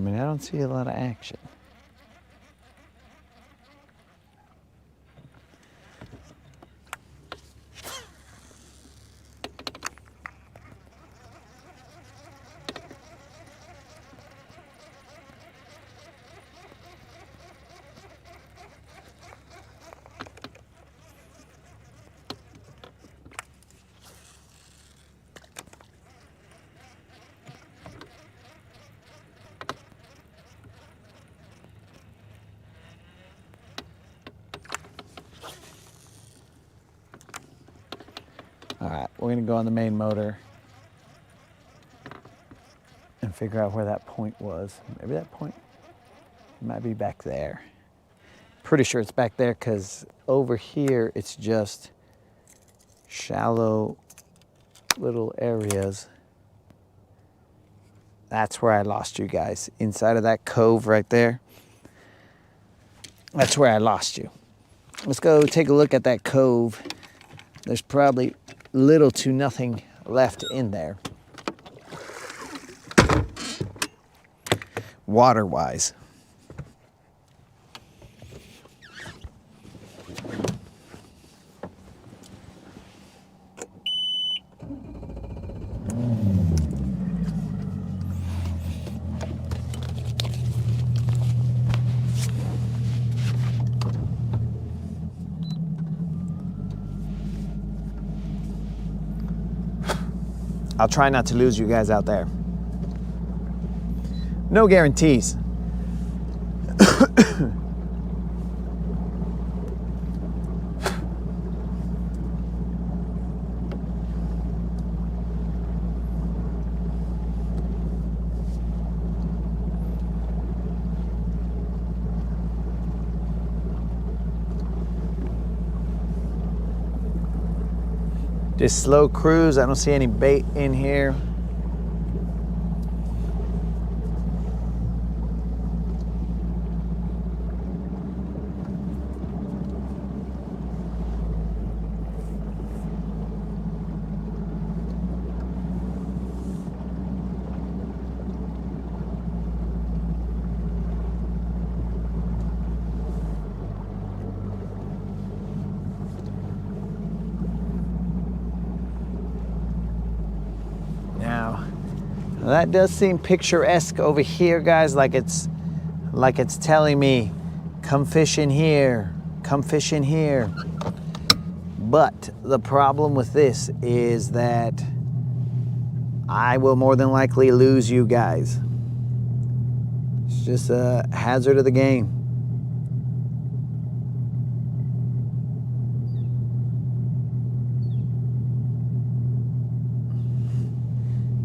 Speaker 1: mean, I don't see a lot of action. All right, we're gonna go on the main motor and figure out where that point was. Maybe that point might be back there. Pretty sure it's back there because over here it's just shallow little areas. That's where I lost you guys. Inside of that cove right there. That's where I lost you. Let's go take a look at that cove. There's probably little to nothing left in there. Water-wise. I'll try not to lose you guys out there. No guarantees. Just slow cruise. I don't see any bait in here. Now, that does seem picturesque over here, guys, like it's telling me, come fish in here, come fish in here. But the problem with this is that I will more than likely lose you guys. It's just a hazard of the game.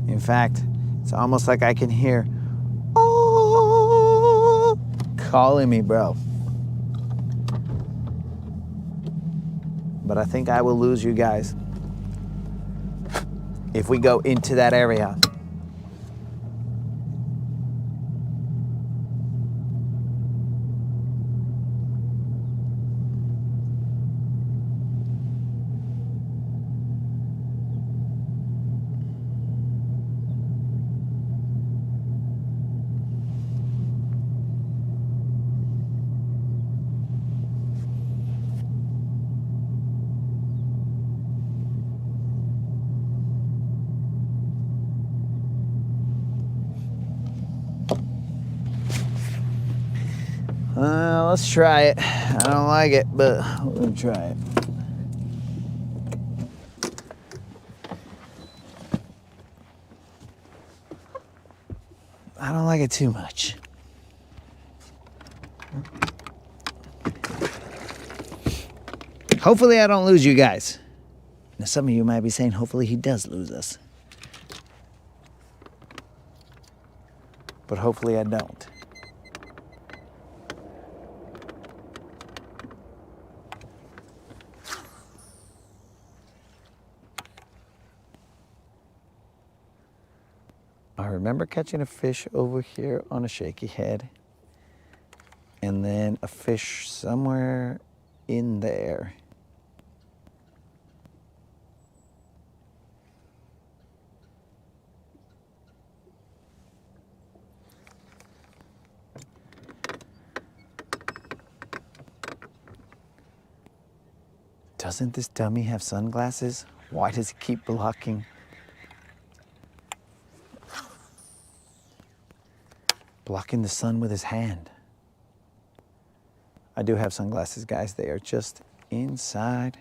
Speaker 1: In fact, it's almost like I can hear, oh, calling me, bro. But I think I will lose you guys if we go into that area. Let's try it. I don't like it, but we're gonna try it. I don't like it too much. Hopefully I don't lose you guys. Now some of you might be saying, hopefully he does lose us. But hopefully I don't. I remember catching a fish over here on a shaky head, and then a fish somewhere in there. Doesn't this dummy have sunglasses? Why does he keep blocking? Blocking the sun with his hand. I do have sunglasses, guys. They are just inside.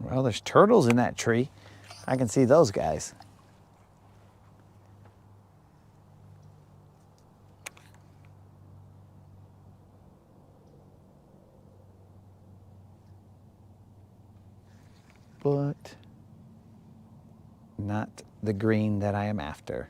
Speaker 1: Well, there's turtles in that tree. I can see those guys. But not the green that I am after.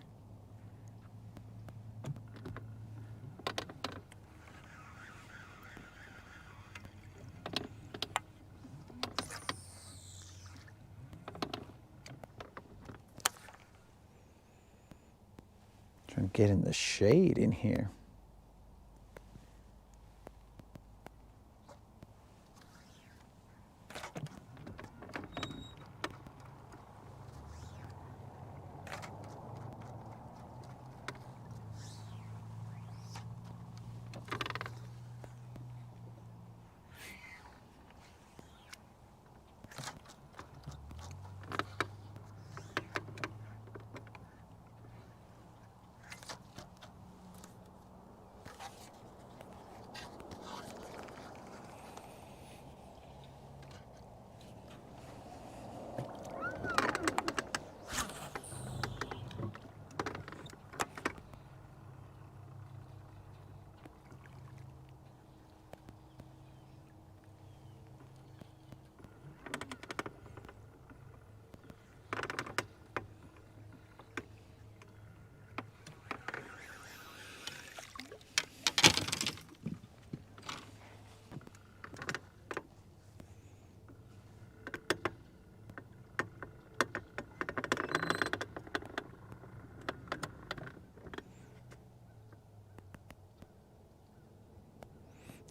Speaker 1: Trying to get in the shade in here.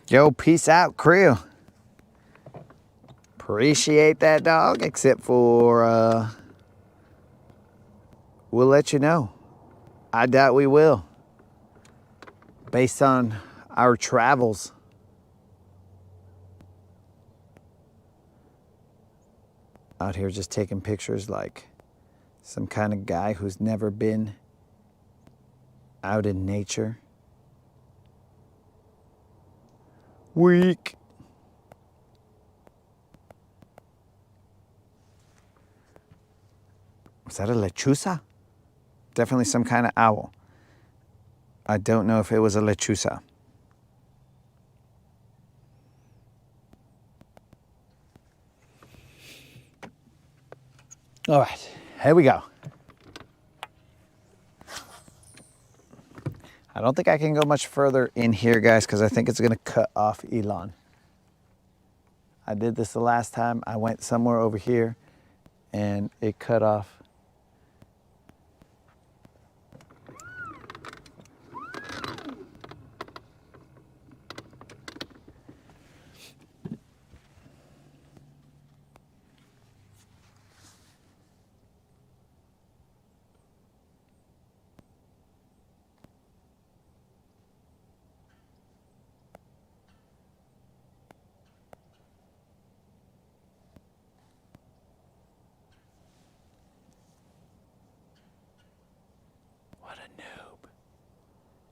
Speaker 1: Yo, peace out, crew. Appreciate that, dog, except for, we'll let you know. I doubt we will. Based on our travels. Out here just taking pictures like some kind of guy who's never been out in nature. Weak. Was that a lechuza? Definitely some kind of owl. I don't know if it was a lechuza. All right, here we go. I don't think I can go much further in here, guys, because I think it's going to cut off Elon. I did this the last time. I went somewhere over here, and it cut off.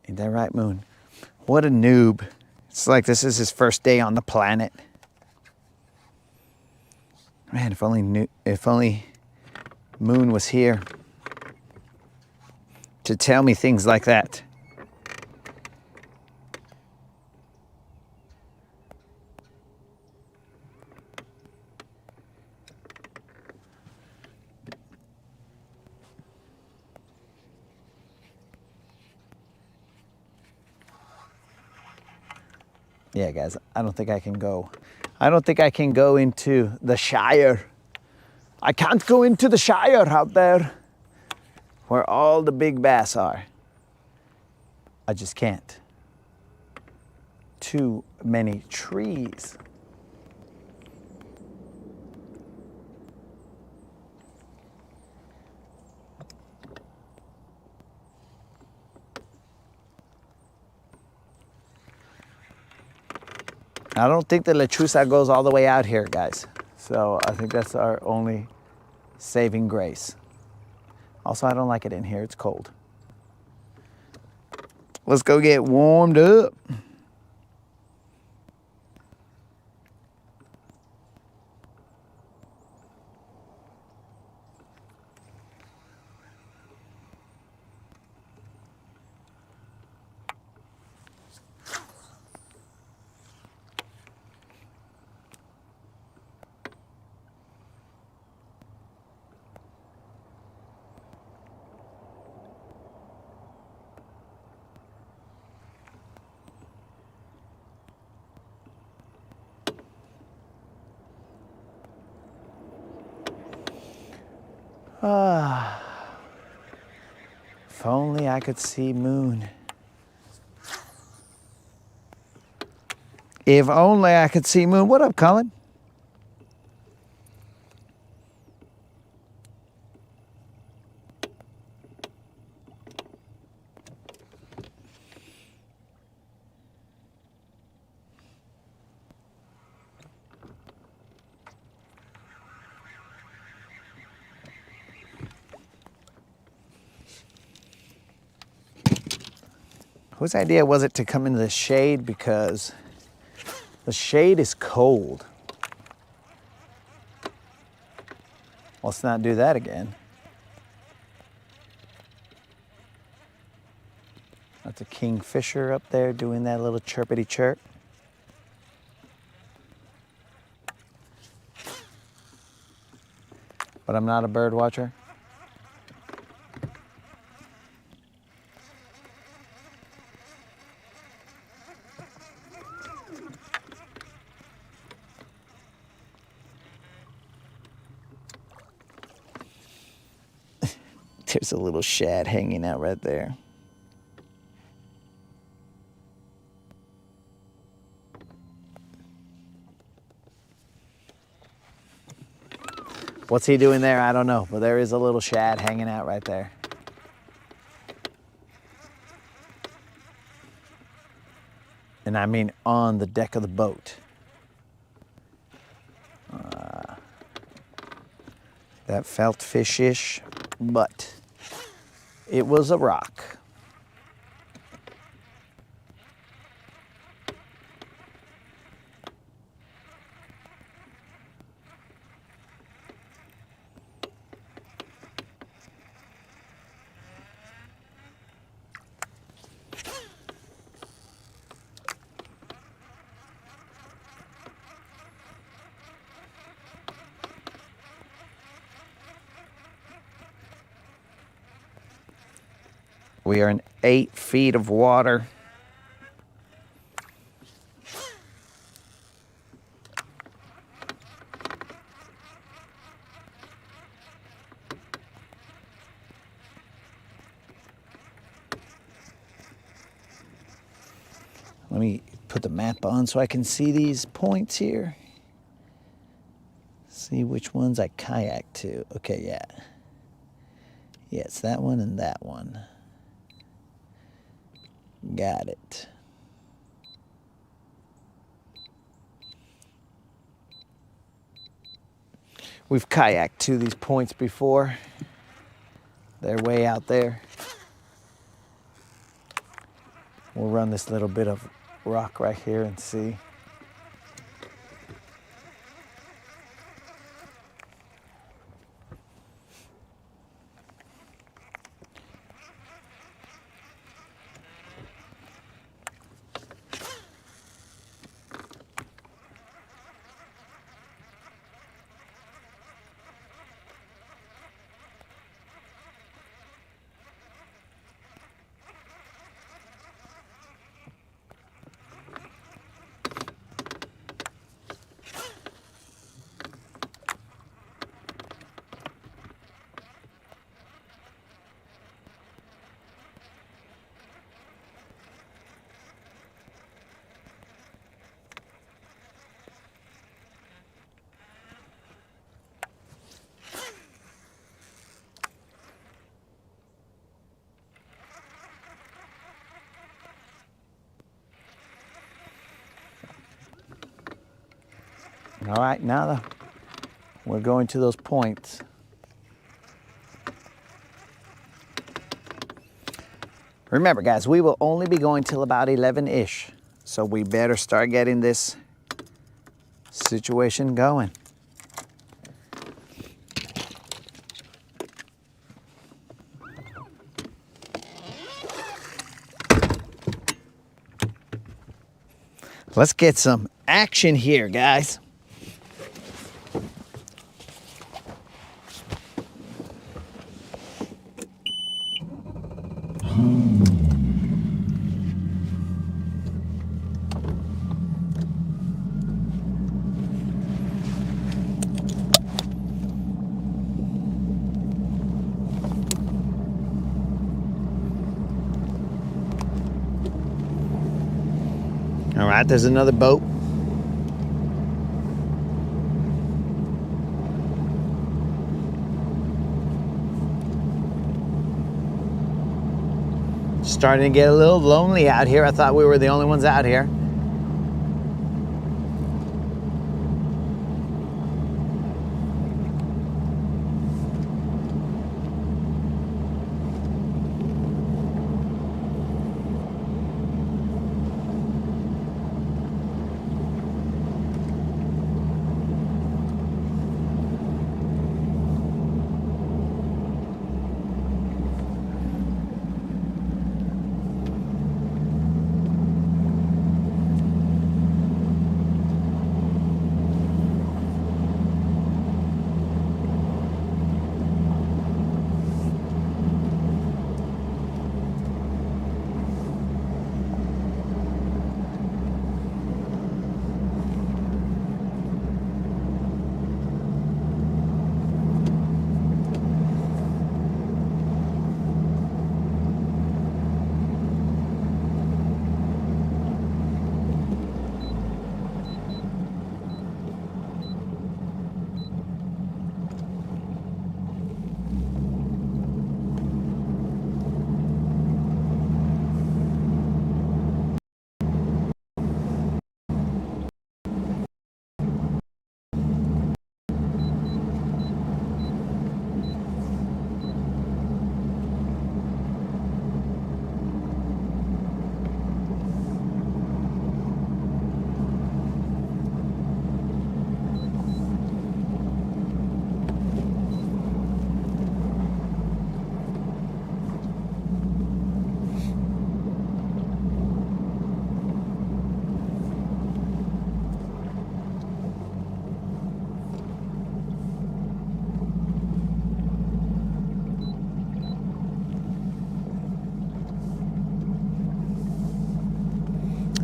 Speaker 1: Ain't that right, Moon? What a noob. It's like this is his first day on the planet. Man, if only Moon was here to tell me things like that. Yeah, guys, I don't think I can go. I don't think I can go into the Shire. I can't go into the Shire out there where all the big bass are. I just can't. Too many trees. I don't think the lechuza goes all the way out here, guys. So I think that's our only saving grace. Also, I don't like it in here. It's cold. Let's go get warmed up. If only I could see moon. If only I could see moon. What up, Colin? Whose idea was it to come into the shade? Because the shade is cold. Let's not do that again. That's a kingfisher up there doing that little chirpity chirp. But I'm not a bird watcher. There's a little shad hanging out right there. What's he doing there? I don't know, but there is a little shad hanging out right there. And I mean on the deck of the boat. That felt fishish, but it was a rock. We are in 8 feet of water. Let me put the map on so I can see these points here. See which ones I kayak to. Okay, yeah. Yeah, it's that one and that one. Got it. We've kayaked to these points before. They're way out there. We'll run this little bit of rock right here and see. All right, now we're going to those points. Remember, guys, we will only be going till about 11-ish. So we better start getting this situation going. Let's get some action here, guys. All right, there's another boat. Starting to get a little lonely out here. I thought we were the only ones out here.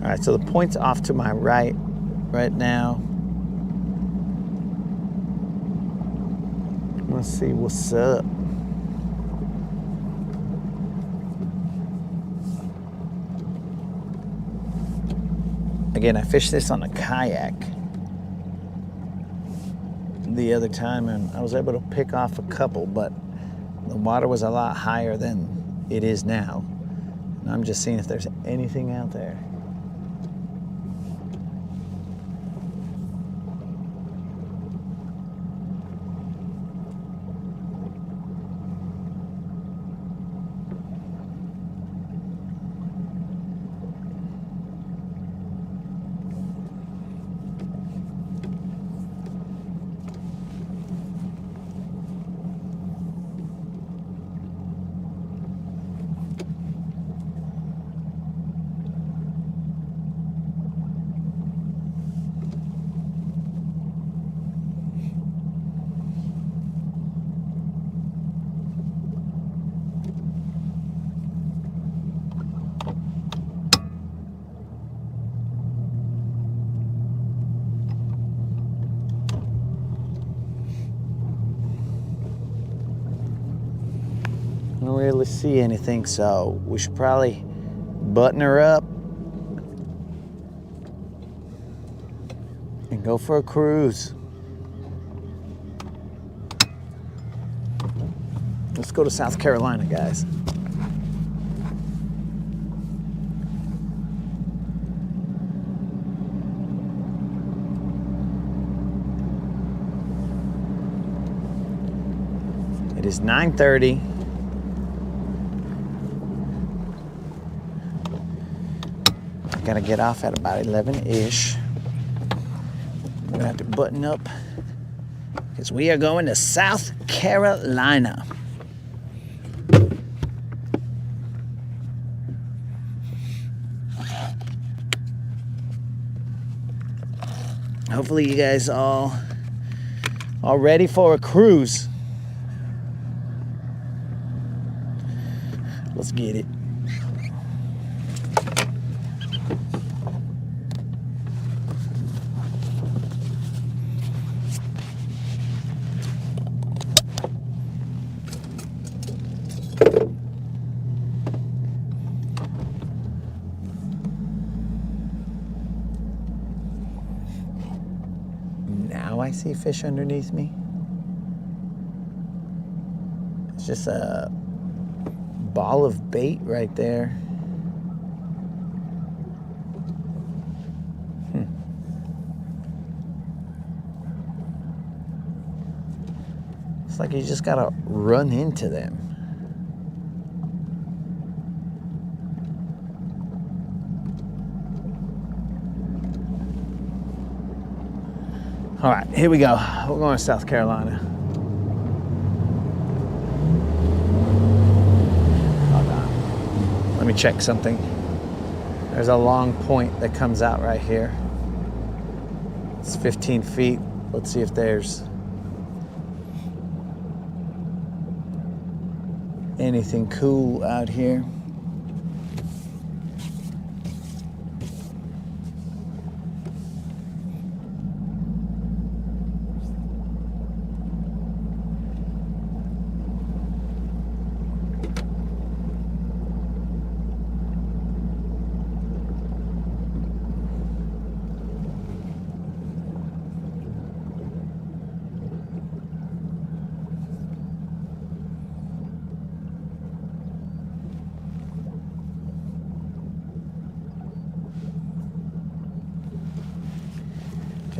Speaker 1: All right, so the point's off to my right now. Let's see what's up. Again, I fished this on a kayak the other time and I was able to pick off a couple, but the water was a lot higher than it is now. And I'm just seeing if there's anything out there. I don't really see anything, so we should probably button her up and go for a cruise. Let's go to South Carolina, guys. It is 9:30. I gotta get off at about 11-ish. I'm gonna have to button up because we are going to South Carolina. Hopefully you guys all ready for a cruise. Let's get it. Now I see fish underneath me. It's just a ball of bait right there. It's like you just gotta run into them. All right, here we go. We're going to South Carolina. Hold on. Let me check something. There's a long point that comes out right here. It's 15 feet. Let's see if there's anything cool out here.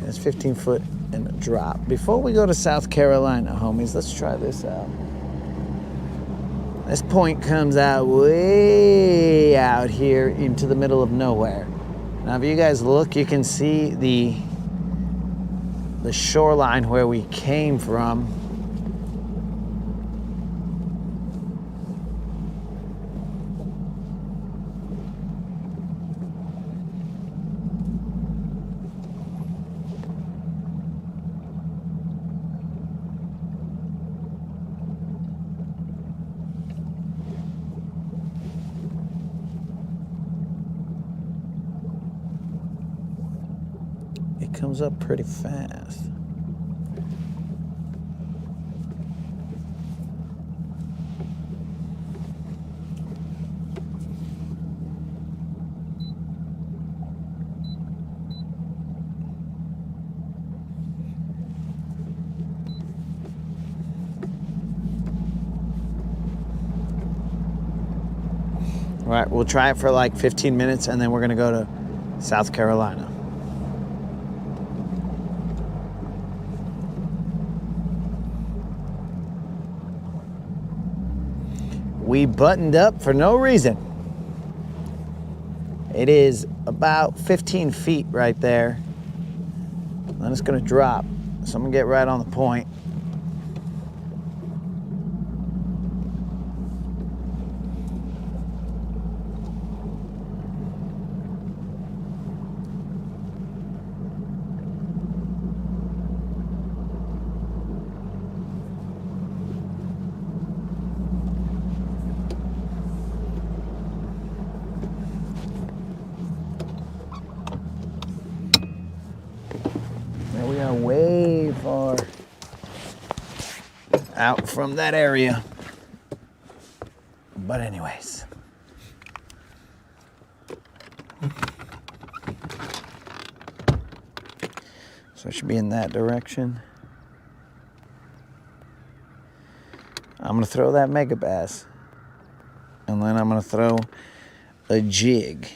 Speaker 1: It's 15 foot and a drop. Before we go to South Carolina, homies, let's try this out. This point comes out way out here into the middle of nowhere. Now, if you guys look, you can see the shoreline where we came from. It comes up pretty fast. All right, we'll try it for like 15 minutes and then we're gonna go to South Carolina. We buttoned up for no reason. It is about 15 feet right there. Then it's gonna drop. So I'm gonna get right on the point. We are way far out from that area. But anyways. So it should be in that direction. I'm gonna throw that Megabass. And then I'm gonna throw a jig.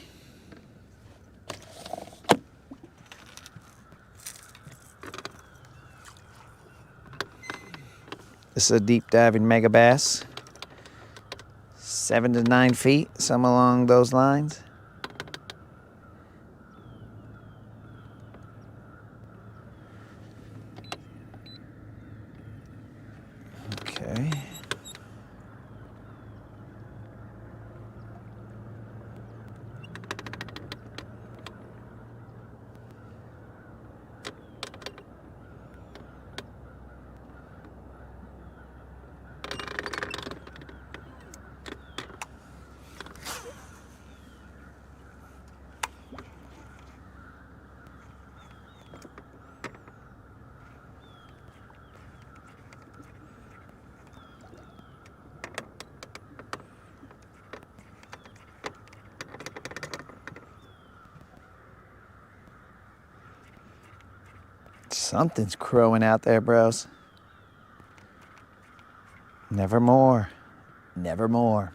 Speaker 1: This is a deep diving megabass. 7 to 9 feet, some along those lines. Okay. Something's crowing out there, bros. Nevermore. Nevermore.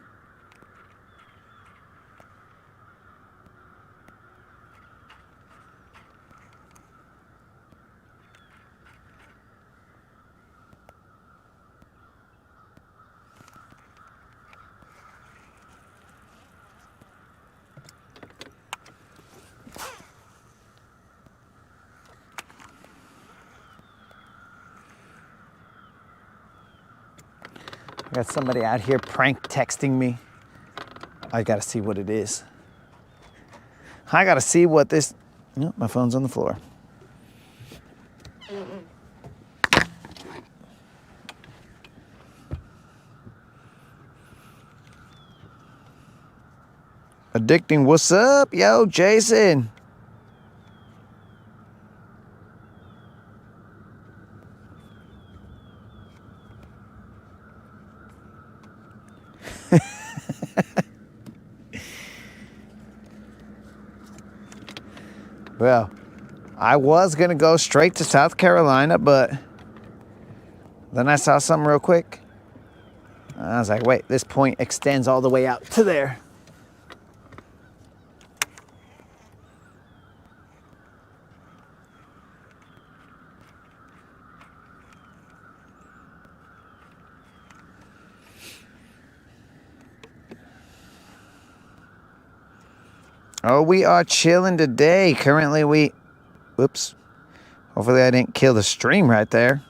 Speaker 1: I got somebody out here prank texting me. I gotta see what it is. I gotta see what this... No, my phone's on the floor. Addicting, what's up? Yo, Jason. Well, I was gonna go straight to South Carolina, but then I saw something real quick. I was like, wait, this point extends all the way out to there. Oh, we are chilling today. Currently whoops. Hopefully I didn't kill the stream right there.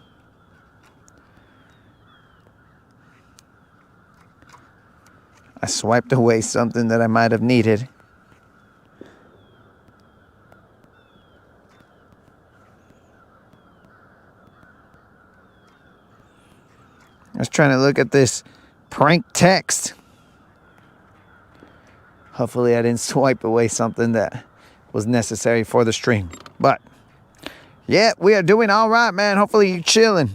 Speaker 1: I swiped away something that I might have needed. I was trying to look at this prank text. Hopefully I didn't swipe away something that was necessary for the stream. But, yeah, we are doing all right, man. Hopefully you're chilling.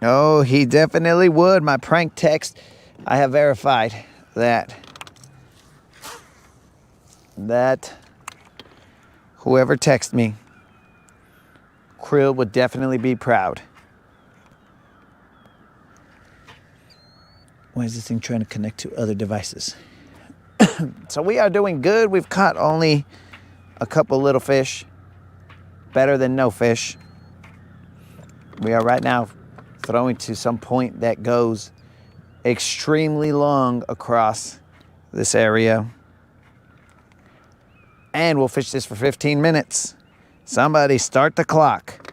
Speaker 1: Oh, he definitely would. My prank text, I have verified that whoever texted me, Krill would definitely be proud. Why is this thing trying to connect to other devices? So we are doing good. We've caught only a couple little fish. Better than no fish. We are right now throwing to some point that goes extremely long across this area. And we'll fish this for 15 minutes. Somebody start the clock.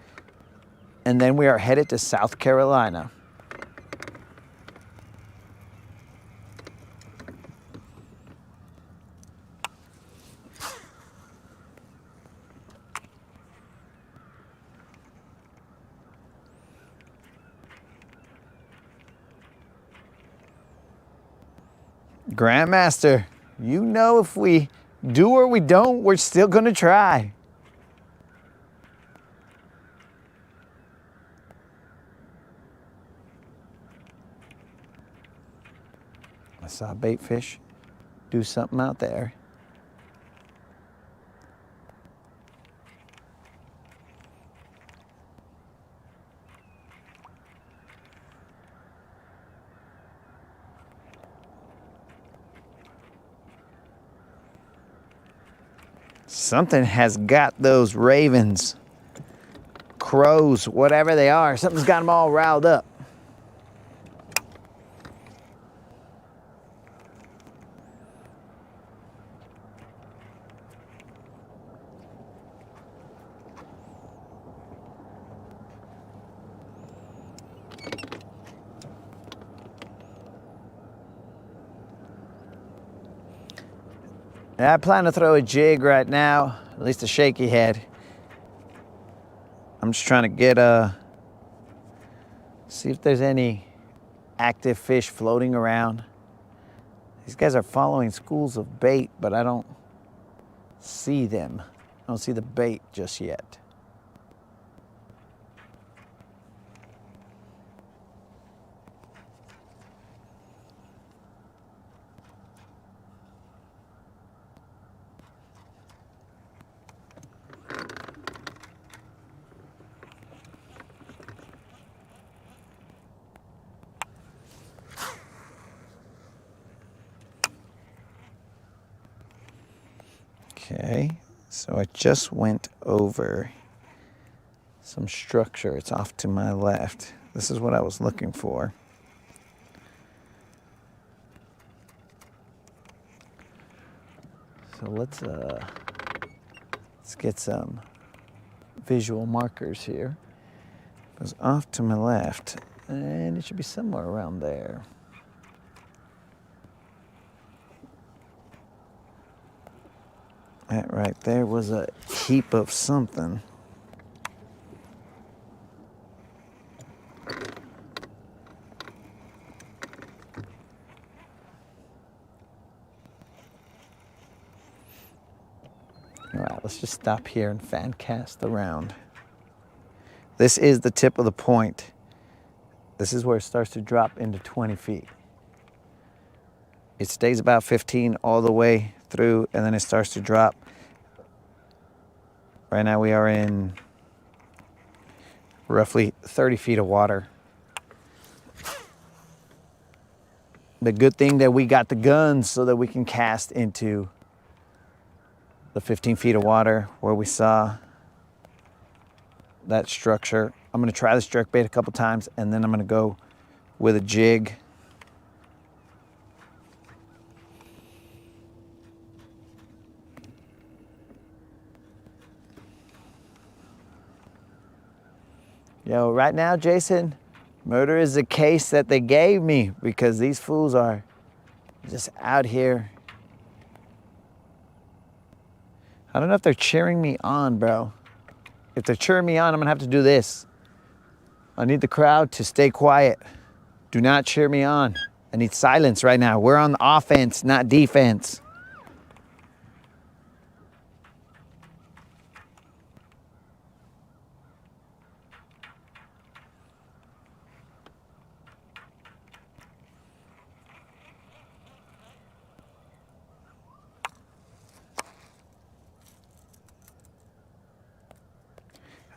Speaker 1: And then we are headed to South Carolina. Grandmaster, you know if we do or we don't, we're still gonna try. I saw a bait fish do something out there. Something has got those ravens, crows, whatever they are. Something's got them all riled up. I plan to throw a jig right now, at least a shaky head. I'm just trying to get see if there's any active fish floating around. These guys are following schools of bait, but I don't see them. I don't see the bait just yet. Okay, so I just went over some structure. It's off to my left. This is what I was looking for. So let's get some visual markers here. It goes off to my left, and it should be somewhere around there. That right there was a heap of something. All right, let's just stop here and fan cast around. This is the tip of the point. This is where it starts to drop into 20 feet. It stays about 15 all the way through, and then it starts to drop. Right now we are in roughly 30 feet of water. The good thing that we got the guns so that we can cast into the 15 feet of water where we saw that structure. I'm gonna try this jerkbait a couple times, and then I'm gonna go with a jig. Yo, right now, Jason, murder is the case that they gave me because these fools are just out here. I don't know if they're cheering me on, bro. If they're cheering me on, I'm gonna have to do this. I need the crowd to stay quiet. Do not cheer me on. I need silence right now. We're on the offense, not defense.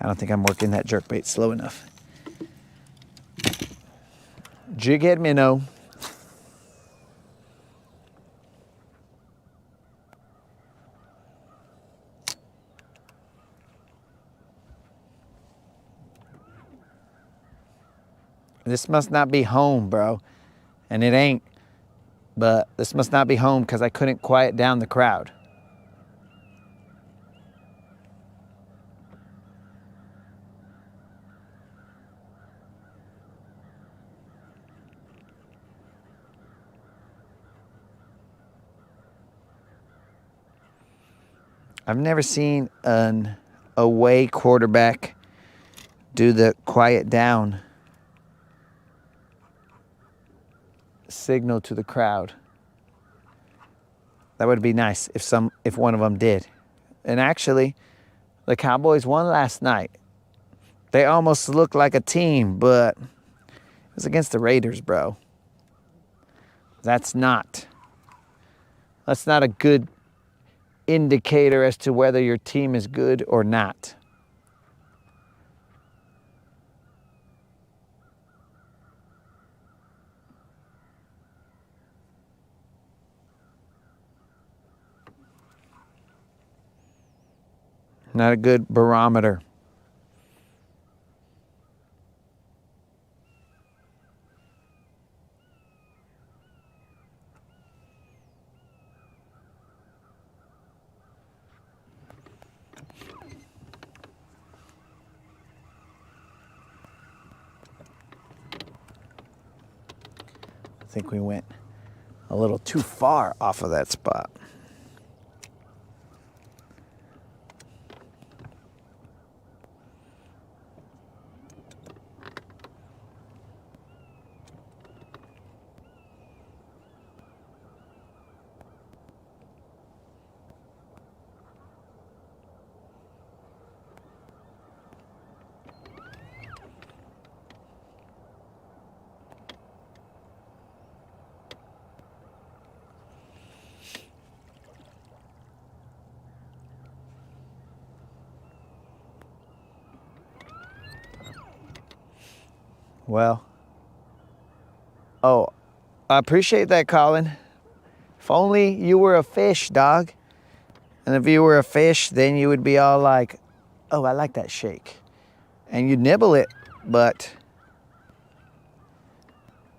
Speaker 1: I don't think I'm working that jerkbait slow enough. Jig head minnow. This must not be home, bro. And it ain't. But this must not be home because I couldn't quiet down the crowd. I've never seen an away quarterback do the quiet down signal to the crowd. That would be nice if one of them did. And actually, the Cowboys won last night. They almost looked like a team, but it was against the Raiders, bro. That's not a good indicator as to whether your team is good or not. Not a good barometer. I think we went a little too far off of that spot. Well, oh, I appreciate that, Colin. If only you were a fish, dog. And if you were a fish, then you would be all like, oh, I like that shake. And you'd nibble it, but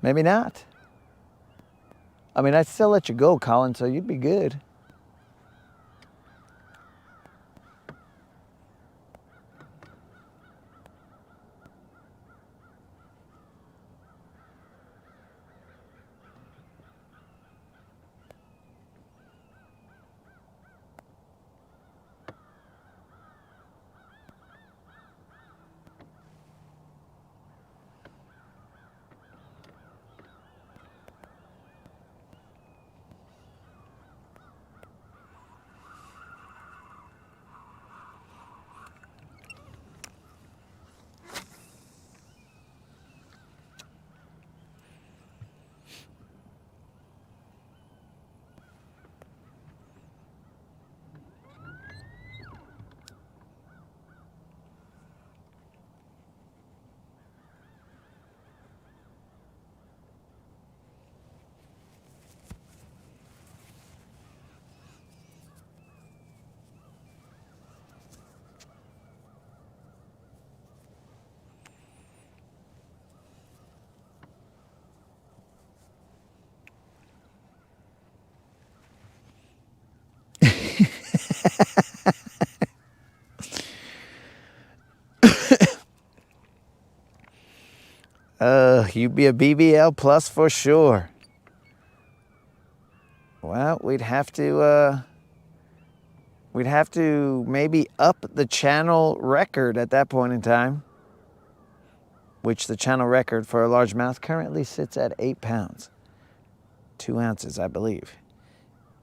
Speaker 1: maybe not. I mean, I'd still let you go, Colin, so you'd be good. You'd be a BBL plus for sure. Well, we'd have to maybe up the channel record at that point in time, which the channel record for a largemouth currently sits at 8 pounds, 2 ounces, I believe.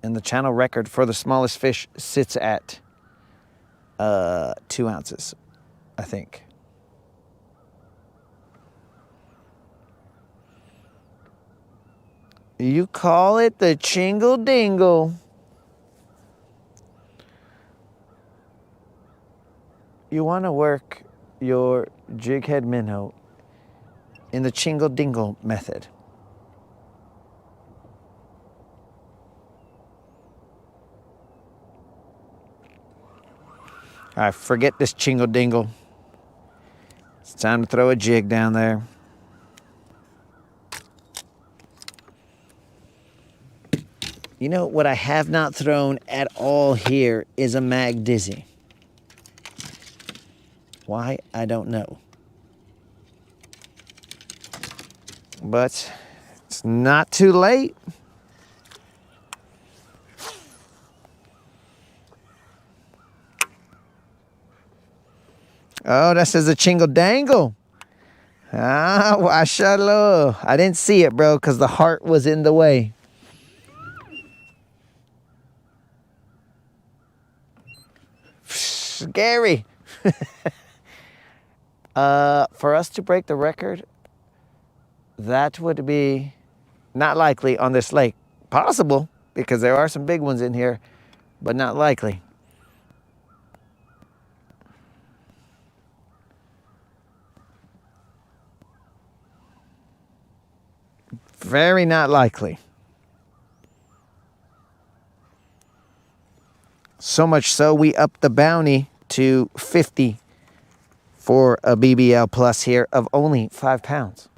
Speaker 1: And the channel record for the smallest fish sits at 2 ounces, I think. You call it the Chingle Dingle. You want to work your jig head minnow in the Chingle Dingle method. All right, forget this Chingle Dingle. It's time to throw a jig down there. You know, what I have not thrown at all here is a Mag Dizzy. Why, I don't know. But it's not too late. Oh, that says a Chingle Dangle. Ah, washallah. I didn't see it, bro, because the heart was in the way. Scary. For us to break the record, that would be not likely on this lake. Possible, because there are some big ones in here, but not likely. Very not likely. So much so, we upped the bounty to 50 for a BBL Plus here of only 5 pounds.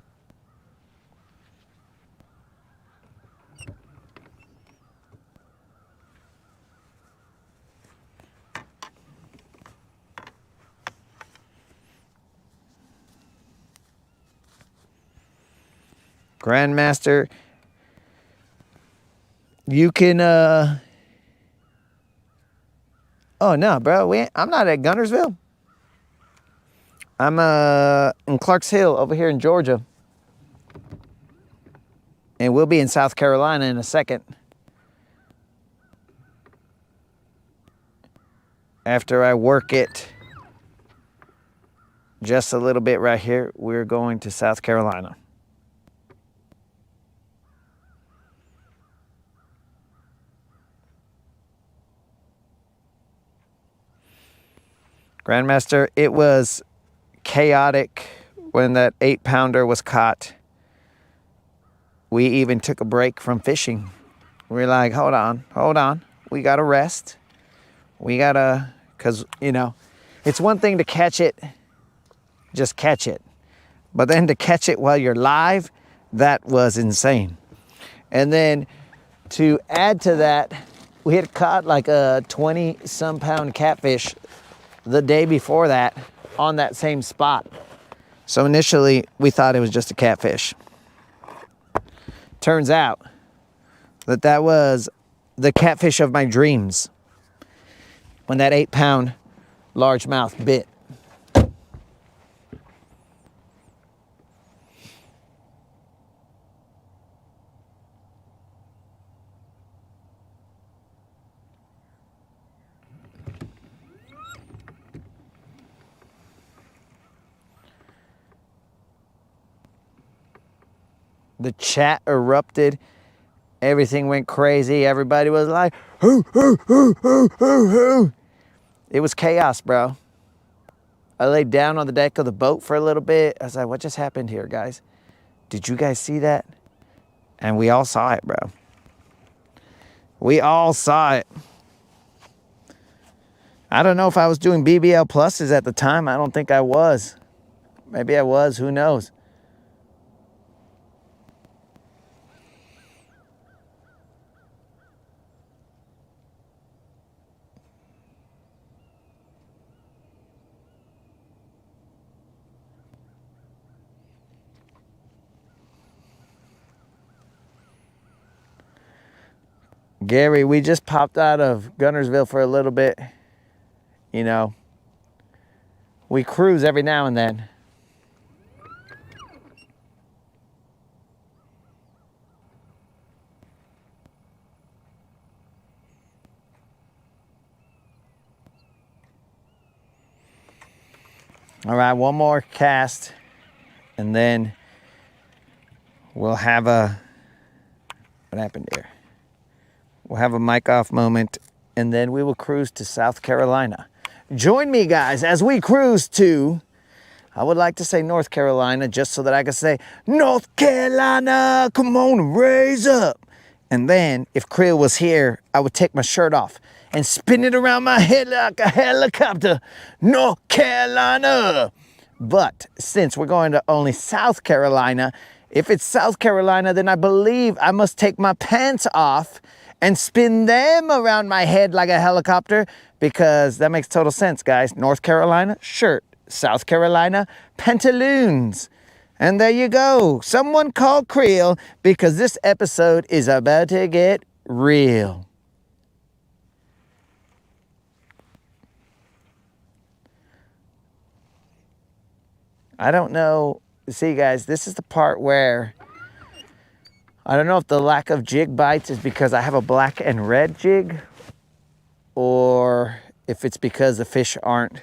Speaker 1: Grandmaster, you can, oh no, bro, I'm not at Guntersville. I'm in Clarks Hill over here in Georgia. And we'll be in South Carolina in a second. After I work it just a little bit right here, we're going to South Carolina. Grandmaster, it was chaotic when that 8-pounder was caught. We even took a break from fishing. We're like, hold on. We got to rest. We got to, because, you know, it's one thing to catch it, just catch it. But then to catch it while you're live, that was insane. And then to add to that, we had caught like a 20-some pound catfish the day before that on that same spot. So initially, we thought it was just a catfish. Turns out that that was the catfish of my dreams when that 8-pound largemouth bit. The chat erupted. Everything went crazy. Everybody was like, hoo, hoo, hoo, hoo, hoo, hoo. It was chaos, bro. I laid down on the deck of the boat for a little bit. I was like, what just happened here, guys? Did you guys see that? And we all saw it, bro. We all saw it. I don't know if I was doing BBL pluses at the time. I don't think I was. Maybe I was. Who knows? Gary, we just popped out of Guntersville for a little bit. You know, we cruise every now and then. All right, one more cast, and then we'll have a, what happened here? We'll have a mic off moment, and then we will cruise to South Carolina. Join me, guys, as we cruise to, I would like to say North Carolina, just so that I can say, North Carolina, come on, raise up. And then, if Creel was here, I would take my shirt off and spin it around my head like a helicopter. North Carolina. But since we're going to only South Carolina, if it's South Carolina, then I believe I must take my pants off and spin them around my head like a helicopter, because that makes total sense, guys. North Carolina, shirt. South Carolina, pantaloons. And there you go. Someone call Creel, because this episode is about to get real. I don't know. See, guys, this is the part where I don't know if the lack of jig bites is because I have a black and red jig, or if it's because the fish aren't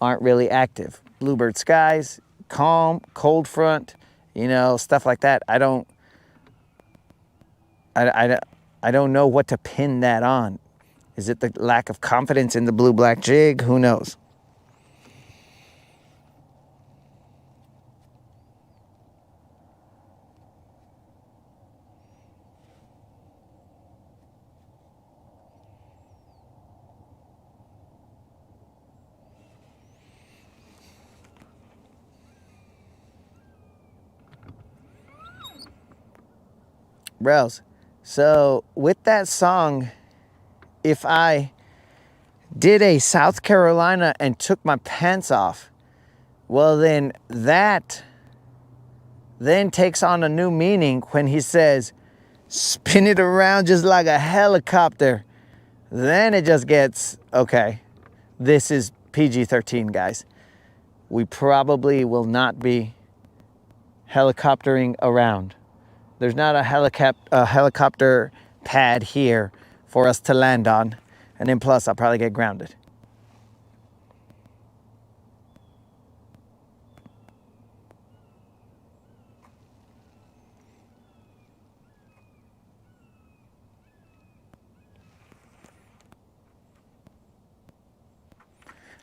Speaker 1: really active. Bluebird skies, calm, cold front, you know, stuff like that. I don't know what to pin that on. Is it the lack of confidence in the blue-black jig? Who knows? Bros, so with that song, if I did a South Carolina and took my pants off, well then that then takes on a new meaning when he says, spin it around just like a helicopter. Then it just gets, okay, this is PG-13, guys. We probably will not be helicoptering around. There's not a helicopter pad here for us to land on. And then plus, I'll probably get grounded.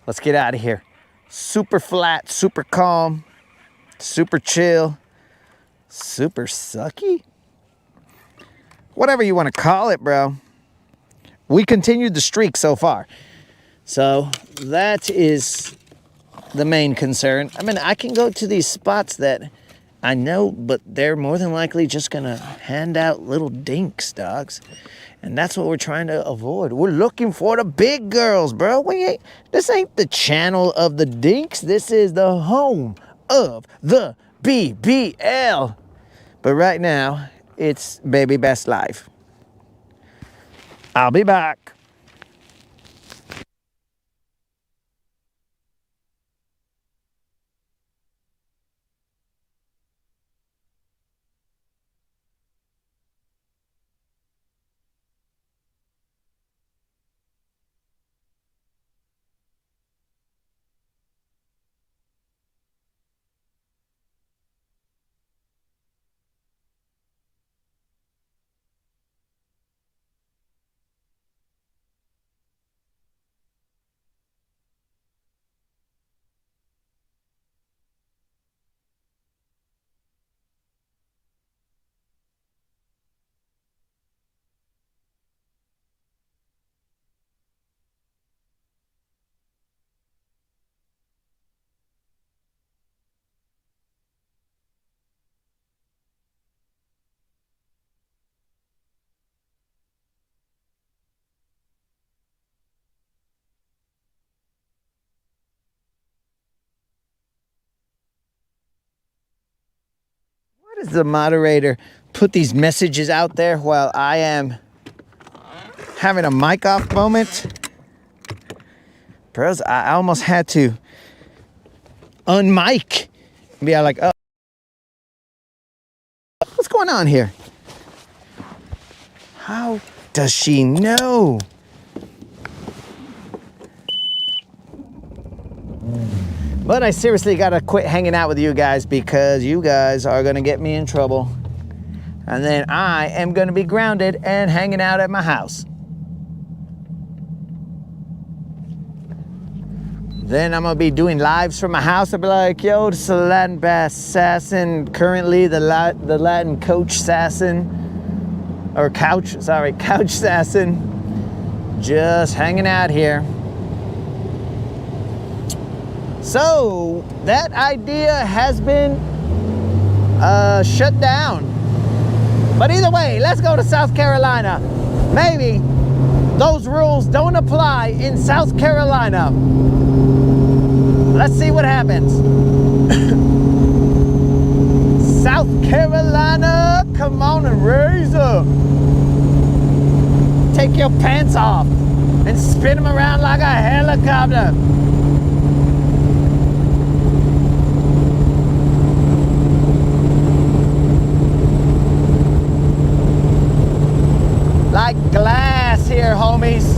Speaker 1: Let's get out of here. Super flat, super calm, super chill, super sucky. Whatever you want to call it, bro. We continued the streak so far. So that is the main concern. I mean, I can go to these spots that I know, but they're more than likely just gonna hand out little dinks, dogs. And that's what we're trying to avoid. We're looking for the big girls, bro. This ain't the channel of the dinks. This is the home of the BBL. But right now, it's Baby Best Life. I'll be back. Why does the moderator put these messages out there while I am having a mic off moment? Bros, I almost had to unmic and be like, oh, what's going on here? How does she know? But I seriously gotta quit hanging out with you guys because you guys are gonna get me in trouble. And then I am gonna be grounded and hanging out at my house. Then I'm gonna be doing lives from my house. I'll be like, yo, this is a Latin bass assassin. Currently the Latin coach assassin, or couch assassin. Just hanging out here. So that idea has been shut down. But either way, let's go to South Carolina. Maybe those rules don't apply in South Carolina. Let's see what happens. South Carolina, come on and raise up. Take your pants off and spin them around like a helicopter. Like glass here, homies.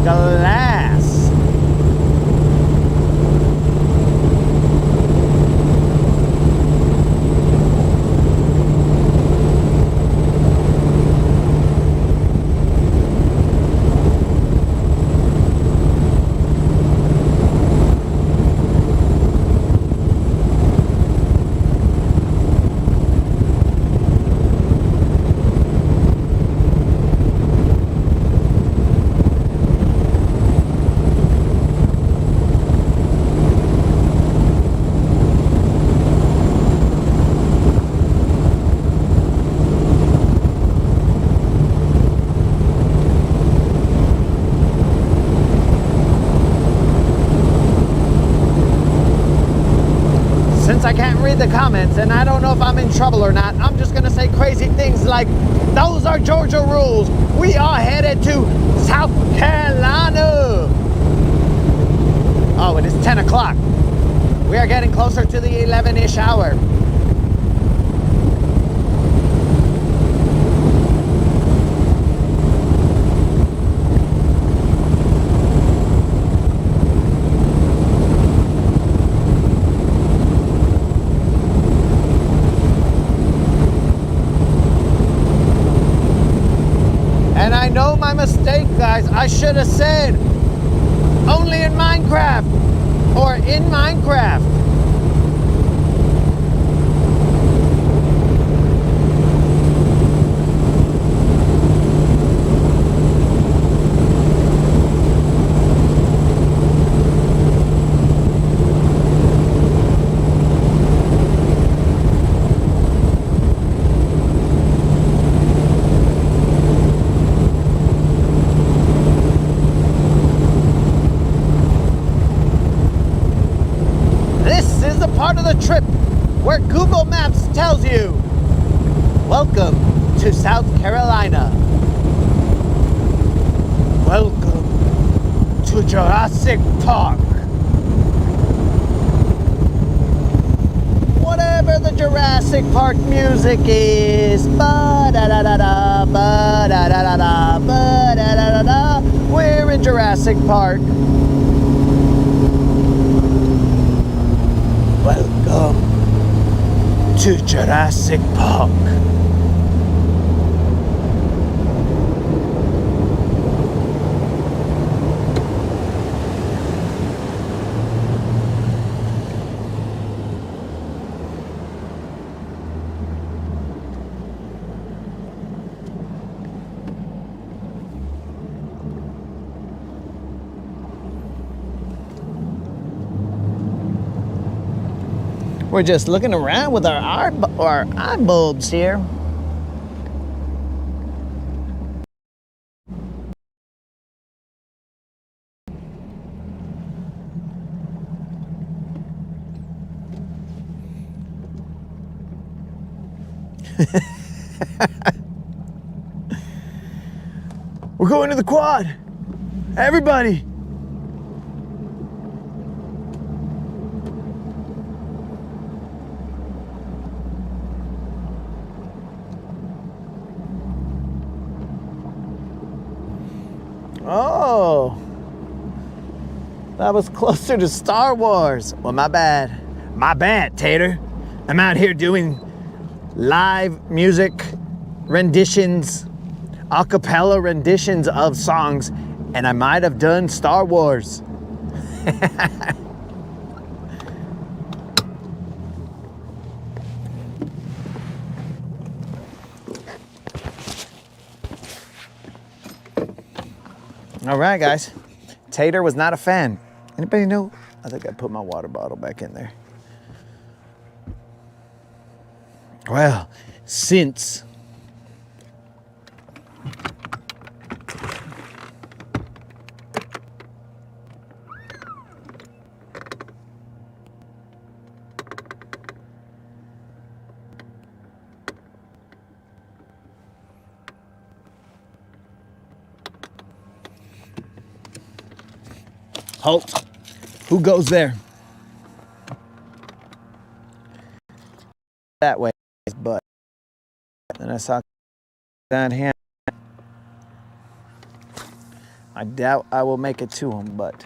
Speaker 1: Glass. I can't read the comments, and I don't know if I'm in trouble or not. I'm just gonna say crazy things like, those are Georgia rules. We are headed to South Carolina. Oh, it is 10 o'clock. We are getting closer to the 11-ish hour. And I know my mistake, guys. I should have said only in Minecraft or in Minecraft. Part of the trip where Google Maps tells you, welcome to South Carolina. Welcome to Jurassic Park. Whatever the Jurassic Park music is, ba-da-da-da-da, ba-da-da-da-da, ba-da-da-da-da, we're in Jurassic Park. Welcome to Jurassic Park. We're just looking around with our eye bulbs here. We're going to the quad. Everybody. Oh, that was closer to Star Wars. Well, my bad. My bad, Tater. I'm out here doing live music renditions, a cappella renditions of songs, and I might have done Star Wars. All right, guys. Tater was not a fan. Anybody know? I think I put my water bottle back in there. Well, since halt. Who goes there? That way, but then I saw down here. I doubt I will make it to him, but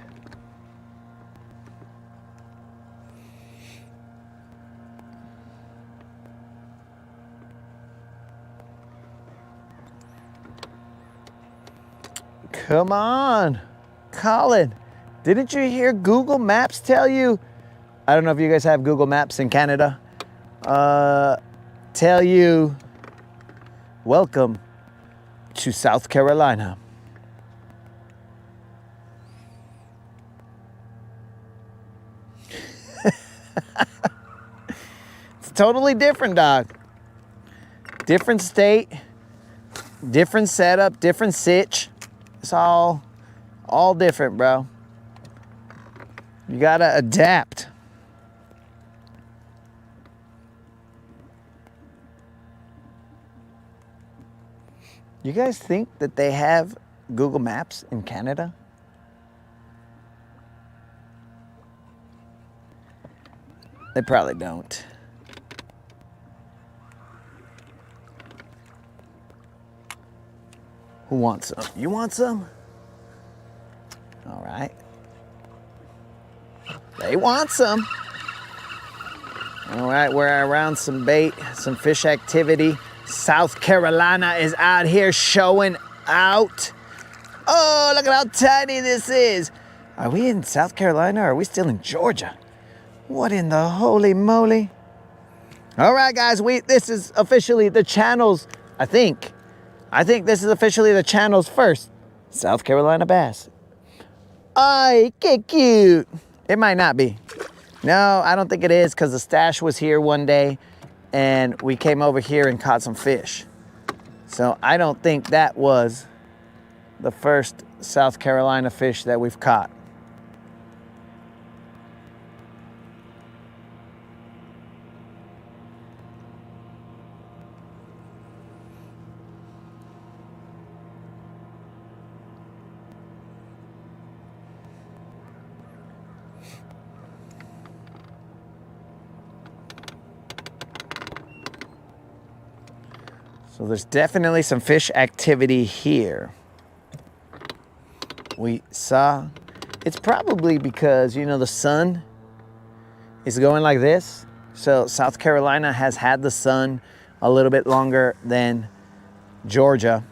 Speaker 1: come on, Colin. Didn't you hear Google Maps tell you? I don't know if you guys have Google Maps in Canada. Tell you, welcome to South Carolina. It's totally different, dog. Different state, different setup, different sitch. It's all different, bro. You gotta adapt. You guys think that they have Google Maps in Canada? They probably don't. Who wants some? You want some? All right. They want some. All right, we're around some bait, some fish activity. South Carolina is out here showing out. Oh, look at how tiny this is. Are we in South Carolina or are we still in Georgia? What in the holy moly? All right, guys, this is officially the channel's, I think this is officially the channel's first South Carolina bass. Ay, que cute. It might not be. No, I don't think it is because the stash was here one day and we came over here and caught some fish. So I don't think that was the first South Carolina fish that we've caught. So there's definitely some fish activity here. We saw, it's probably because, you know, the sun is going like this. So South Carolina has had the sun a little bit longer than Georgia.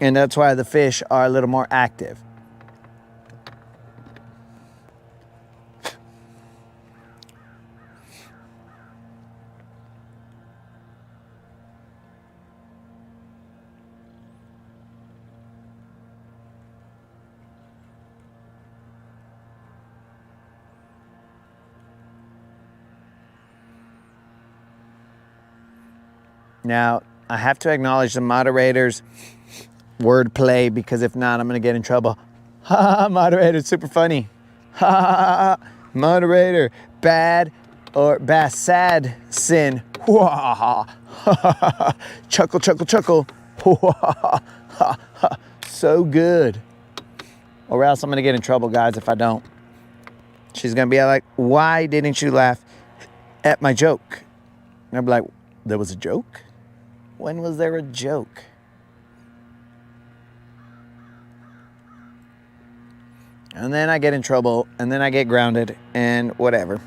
Speaker 1: And that's why the fish are a little more active. Now, I have to acknowledge the moderator's wordplay because if not, I'm going to get in trouble. Ha ha, moderator, super funny. Ha ha ha, moderator, bad or sad sin. Ha ha, chuckle, chuckle, chuckle. Ha ha, so good. Or else I'm going to get in trouble, guys, if I don't. She's going to be like, why didn't you laugh at my joke? And I'll be like, there was a joke? When was there a joke? And then I get in trouble, and then I get grounded, and whatever.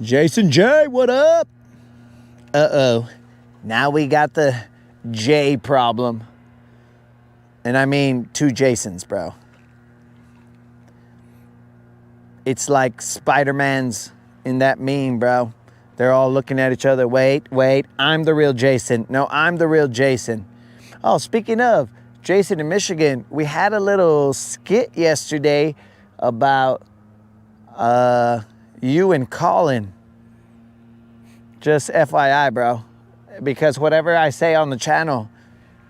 Speaker 1: Jason J, what up? Uh-oh. Now we got the J problem. And I mean 2 Jasons, bro. It's like Spider-Man's in that meme, bro. They're all looking at each other. Wait, I'm the real Jason. No, I'm the real Jason. Oh, speaking of Jason in Michigan, we had a little skit yesterday about you and Colin. Just FYI, bro. Because whatever I say on the channel,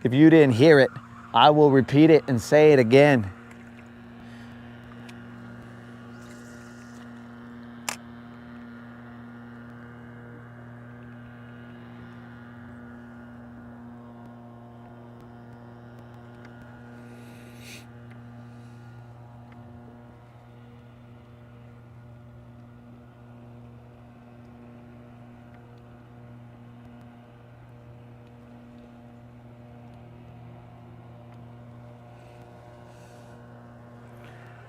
Speaker 1: if you didn't hear it, I will repeat it and say it again.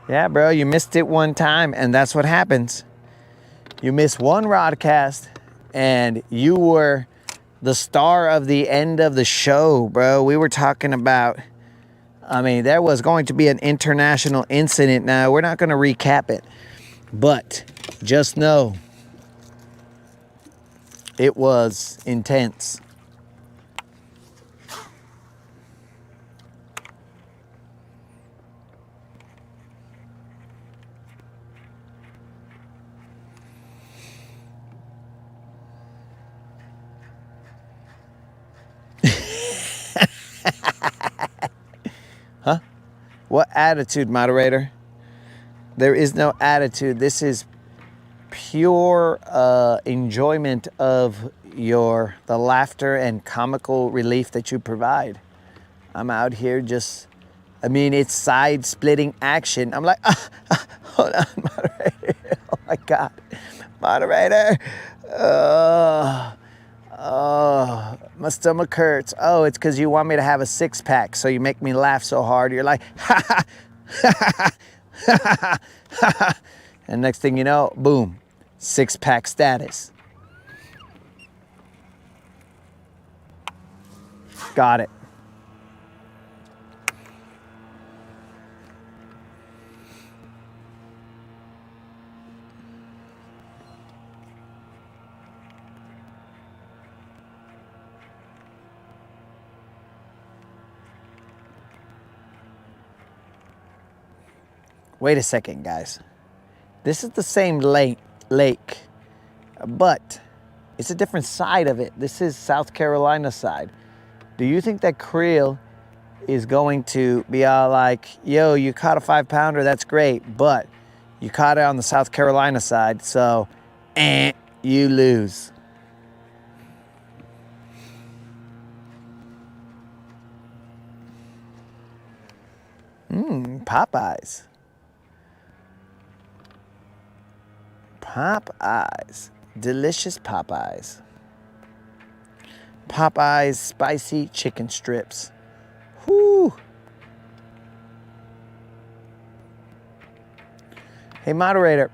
Speaker 1: Yeah, bro, you missed it one time, and that's what happens. You miss one rodcast, and you were the star of the end of the show, bro. We were talking about, I mean, there was going to be an international incident. Now, we're not going to recap it, but just know it was intense. Huh? What attitude, moderator? There is no attitude. This is pure enjoyment of the laughter and comical relief that you provide. I'm out here just, I mean, it's side-splitting action. I'm like, hold on, moderator. Oh my God, moderator. Oh, my stomach hurts. Oh, it's because you want me to have a six-pack, so you make me laugh so hard. You're like, ha ha, ha ha, ha ha, ha ha. And next thing you know, boom, six-pack status. Got it. Wait a second, guys. This is the same lake, but it's a different side of it. This is South Carolina side. Do you think that Creel is going to be all like, yo, you caught a 5-pounder, that's great, but you caught it on the South Carolina side, so you lose. Popeyes. Popeyes. Delicious Popeyes. Popeyes spicy chicken strips. Whoo. Hey, moderator,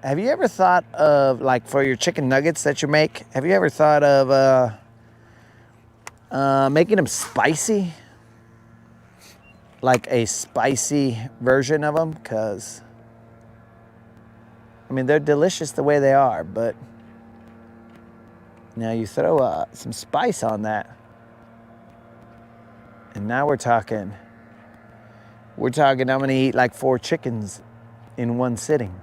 Speaker 1: have you ever thought of, like, for your chicken nuggets that you make, have you ever thought of making them spicy? Like a spicy version of them? Because, I mean, they're delicious the way they are, but now you throw some spice on that, and now we're talking I'm gonna eat like 4 chickens in one sitting.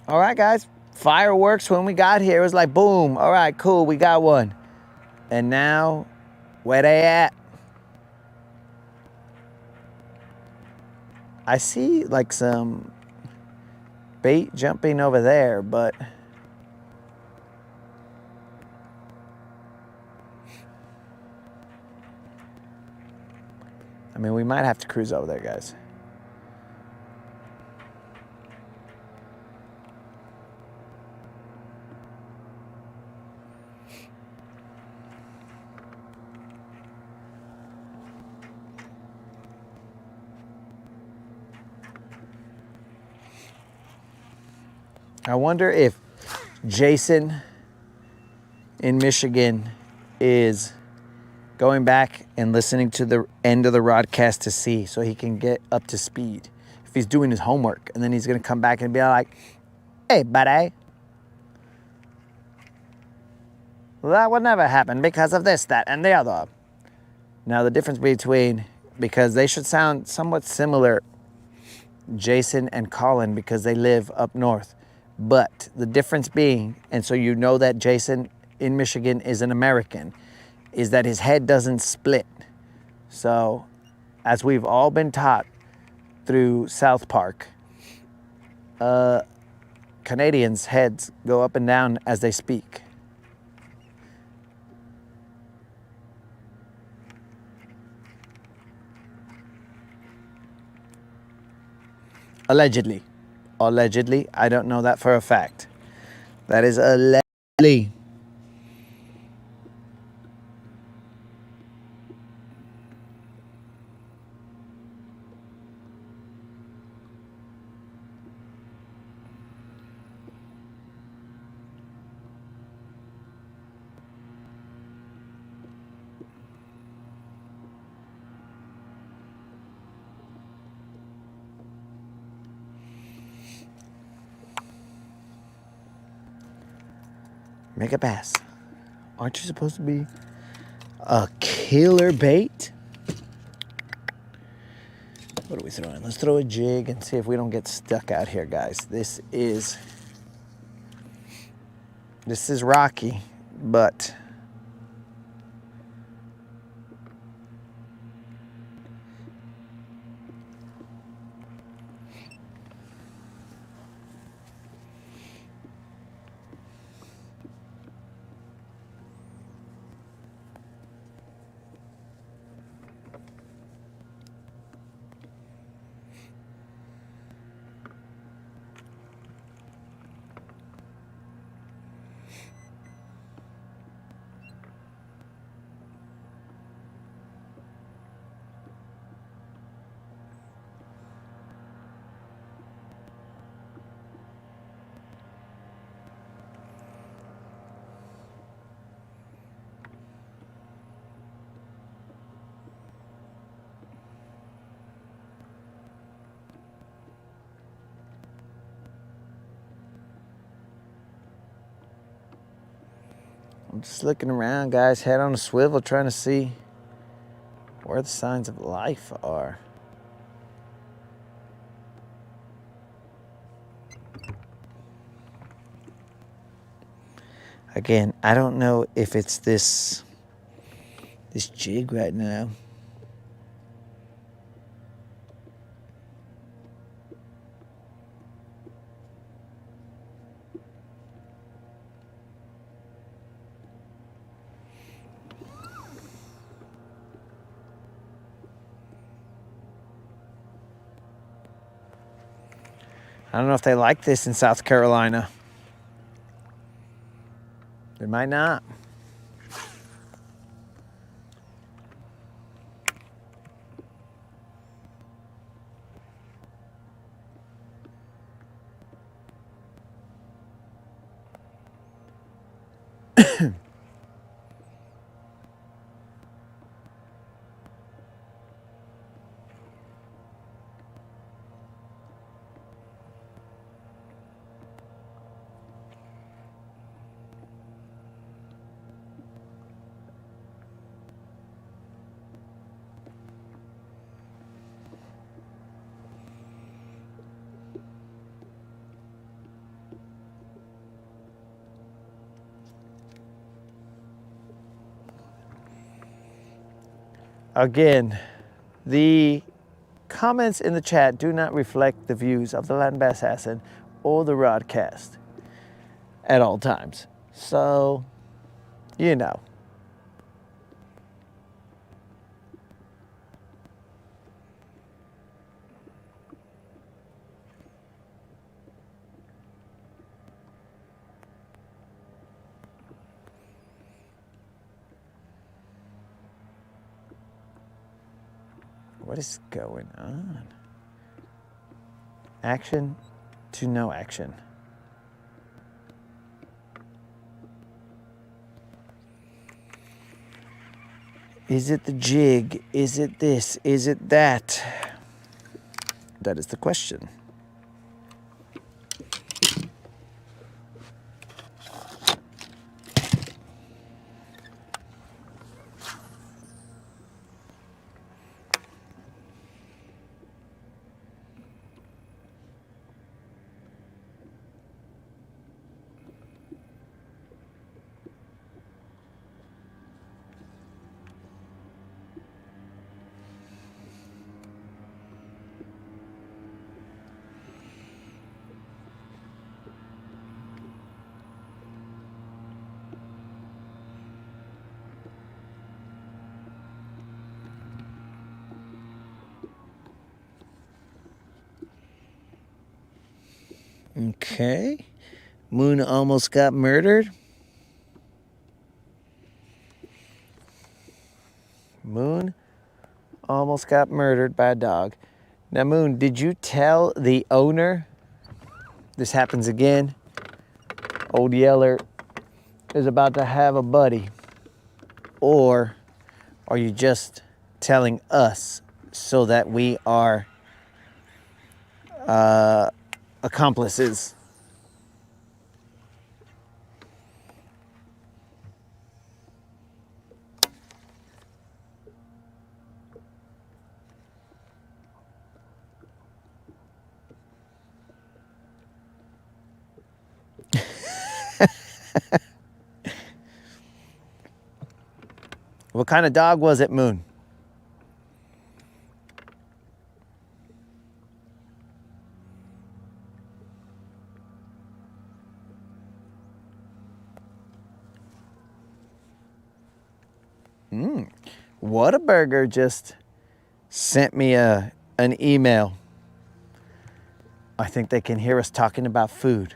Speaker 1: All right, guys, fireworks when we got here. It was like, boom, all right, cool, we got one. And now, where they at? I see like some bait jumping over there, but I mean, we might have to cruise over there, guys. I wonder if Jason in Michigan is going back and listening to the end of the rodcast to see, so he can get up to speed. If he's doing his homework, and then he's gonna come back and be like, hey, buddy, that would never happen because of this, that, and the other. Now the difference between, because they should sound somewhat similar, Jason and Colin, because they live up north. But the difference being, and so you know that Jason in Michigan is an American, is that his head doesn't split. So, as we've all been taught through South Park, Canadians' heads go up and down as they speak. Allegedly. Allegedly. I don't know that for a fact. That is allegedly. Make a bass. Aren't you supposed to be a killer bait? What are we throwing? Let's throw a jig and see if we don't get stuck out here, guys. This is rocky, but I'm just looking around, guys, head on a swivel, trying to see where the signs of life are. Again, I don't know if it's this jig right now. I don't know if they like this in South Carolina. They might not. Again, the comments in the chat do not reflect the views of the Latin Bass Assassin or the Rodcast at all times. So, you know. What is going on? Action to no action. Is it the jig? Is it this? Is it that? That is the question. Okay. Moon almost got murdered. Moon almost got murdered by a dog. Now, Moon, did you tell the owner this happens again? Old Yeller is about to have a buddy. Or are you just telling us so that we are accomplices? What kind of dog was it, Moon? Whataburger just sent me an email. I think they can hear us talking about food.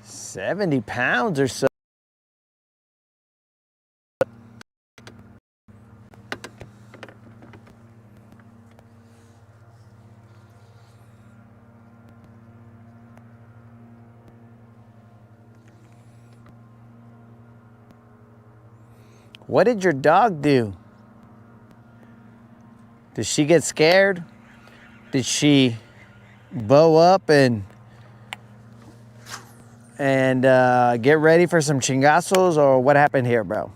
Speaker 1: £70 or so. What did your dog do? Did she get scared? Did she bow up and get ready for some chingazos, or what happened here, bro?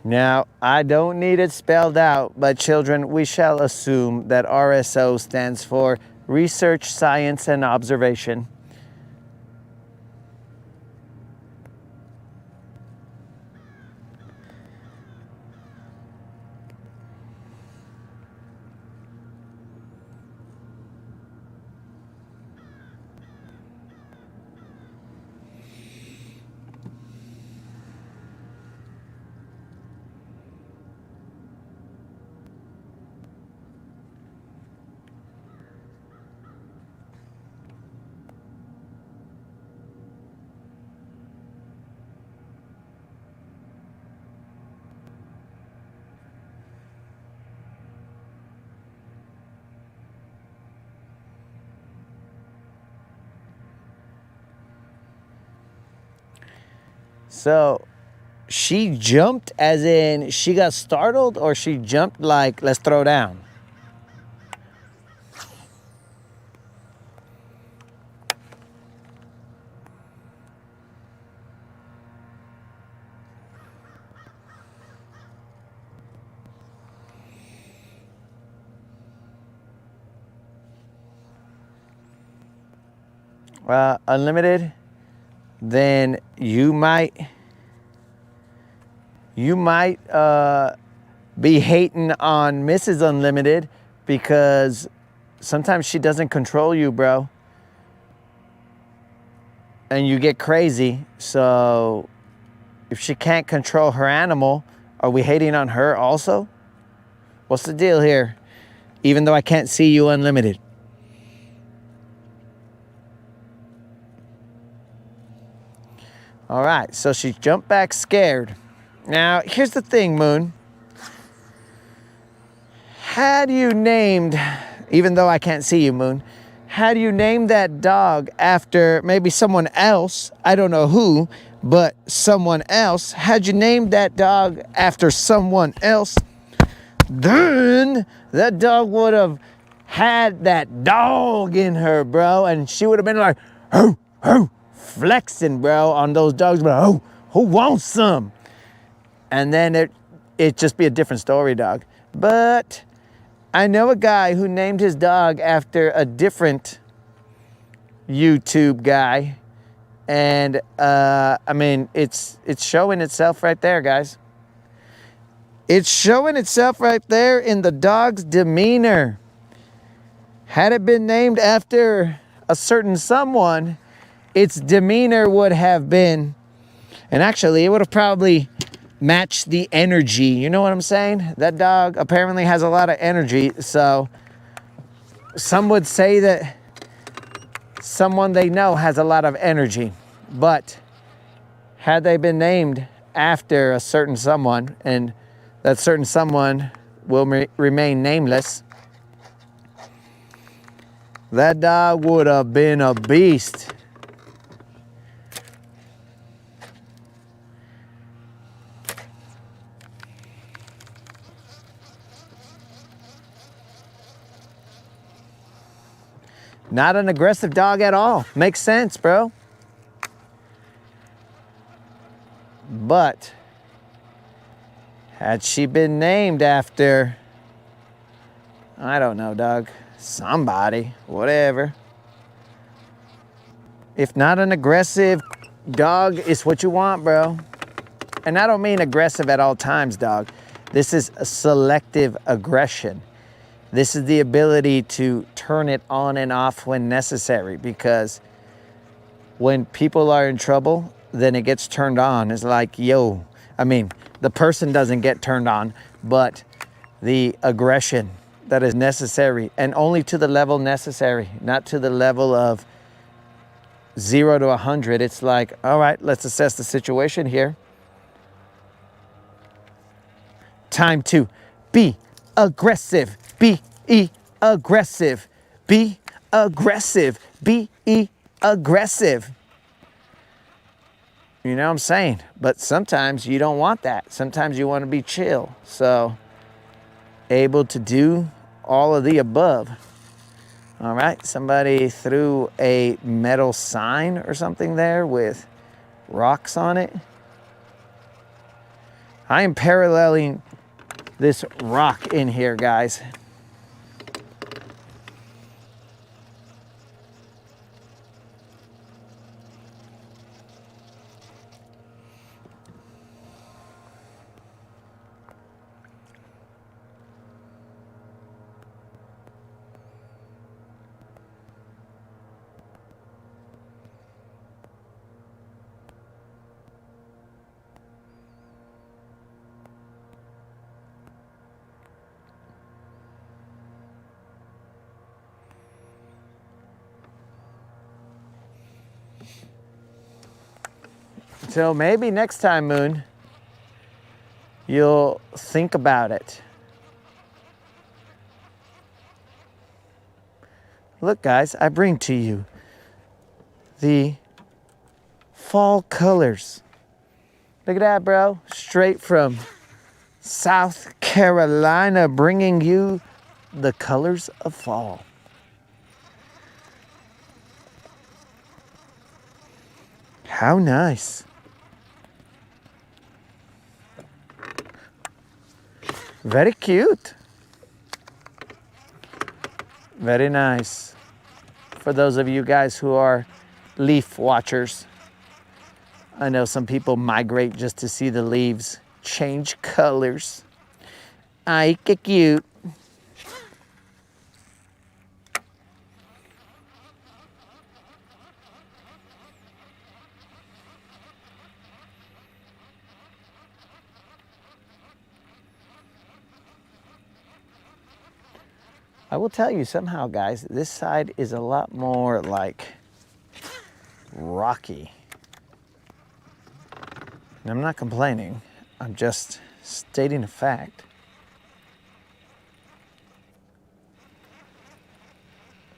Speaker 1: Now, I don't need it spelled out, but children, we shall assume that RSO stands for Research, Science, and Observation. So she jumped as in she got startled, or she jumped like, let's throw down? Unlimited, then you might be hating on Mrs. Unlimited because sometimes she doesn't control you, bro. And you get crazy. So if she can't control her animal, are we hating on her also? What's the deal here? Even though I can't see you, Unlimited. All right, so she jumped back scared. Now, here's the thing, Moon. Had you named, even though I can't see you, Moon, had you named that dog after maybe someone else, I don't know who, but someone else, had you named that dog after someone else, then that dog would have had that dog in her, bro, and she would have been like, oh, oh, flexing, bro, on those dogs, but oh, who wants some? And then it'd just be a different story, dog. But I know a guy who named his dog after a different YouTube guy, and I mean, it's showing itself right there, guys. It's showing itself right there in the dog's demeanor. Had it been named after a certain someone, its demeanor would have been, and actually it would have probably matched the energy. You know what I'm saying? That dog apparently has a lot of energy, so some would say that someone they know has a lot of energy. But had they been named after a certain someone, and that certain someone will remain nameless, that dog would have been a beast. Not an aggressive dog at all. Makes sense, bro. But had she been named after, I don't know, dog, somebody, whatever. If not an aggressive dog is what you want, bro. And I don't mean aggressive at all times, dog. This is a selective aggression. This is the ability to turn it on and off when necessary, because when people are in trouble, then it gets turned on. It's like, yo, I mean, the person doesn't get turned on, but the aggression that is necessary, and only to the level necessary, not to the level of 0 to 100. It's like, all right, let's assess the situation here. Time to be aggressive. Be aggressive. Be aggressive. Be aggressive. You know what I'm saying? But sometimes you don't want that. Sometimes you want to be chill. So, able to do all of the above. All right, somebody threw a metal sign or something there with rocks on it. I am paralleling this rock in here, guys. So maybe next time, Moon, you'll think about it. Look, guys, I bring to you the fall colors. Look at that, bro. Straight from South Carolina, bringing you the colors of fall. How nice. Very cute. Very nice. For those of you guys who are leaf watchers, I know some people migrate just to see the leaves change colors. Ay, que cute. I will tell you somehow, guys, this side is a lot more like rocky. And I'm not complaining. I'm just stating a fact.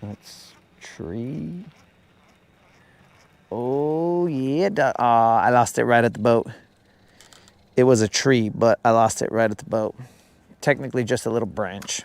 Speaker 1: Let's tree. Oh, yeah. I lost it right at the boat. It was a tree, but I lost it right at the boat. Technically just a little branch.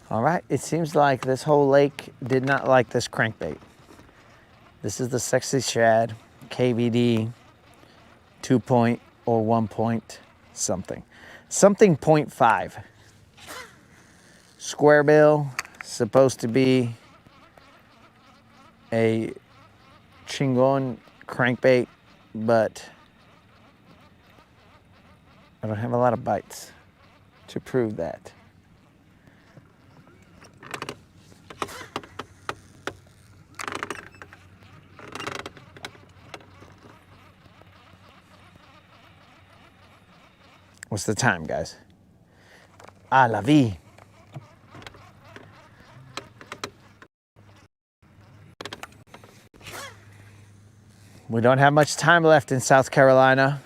Speaker 1: All right, it seems like this whole lake did not like this crankbait. This is the Sexy Shad KVD 2 point or 1 point something. Something 0.5. Square bill, supposed to be a chingon crankbait, but I don't have a lot of bites to prove that. What's the time, guys? Ah, la vie. We don't have much time left in South Carolina.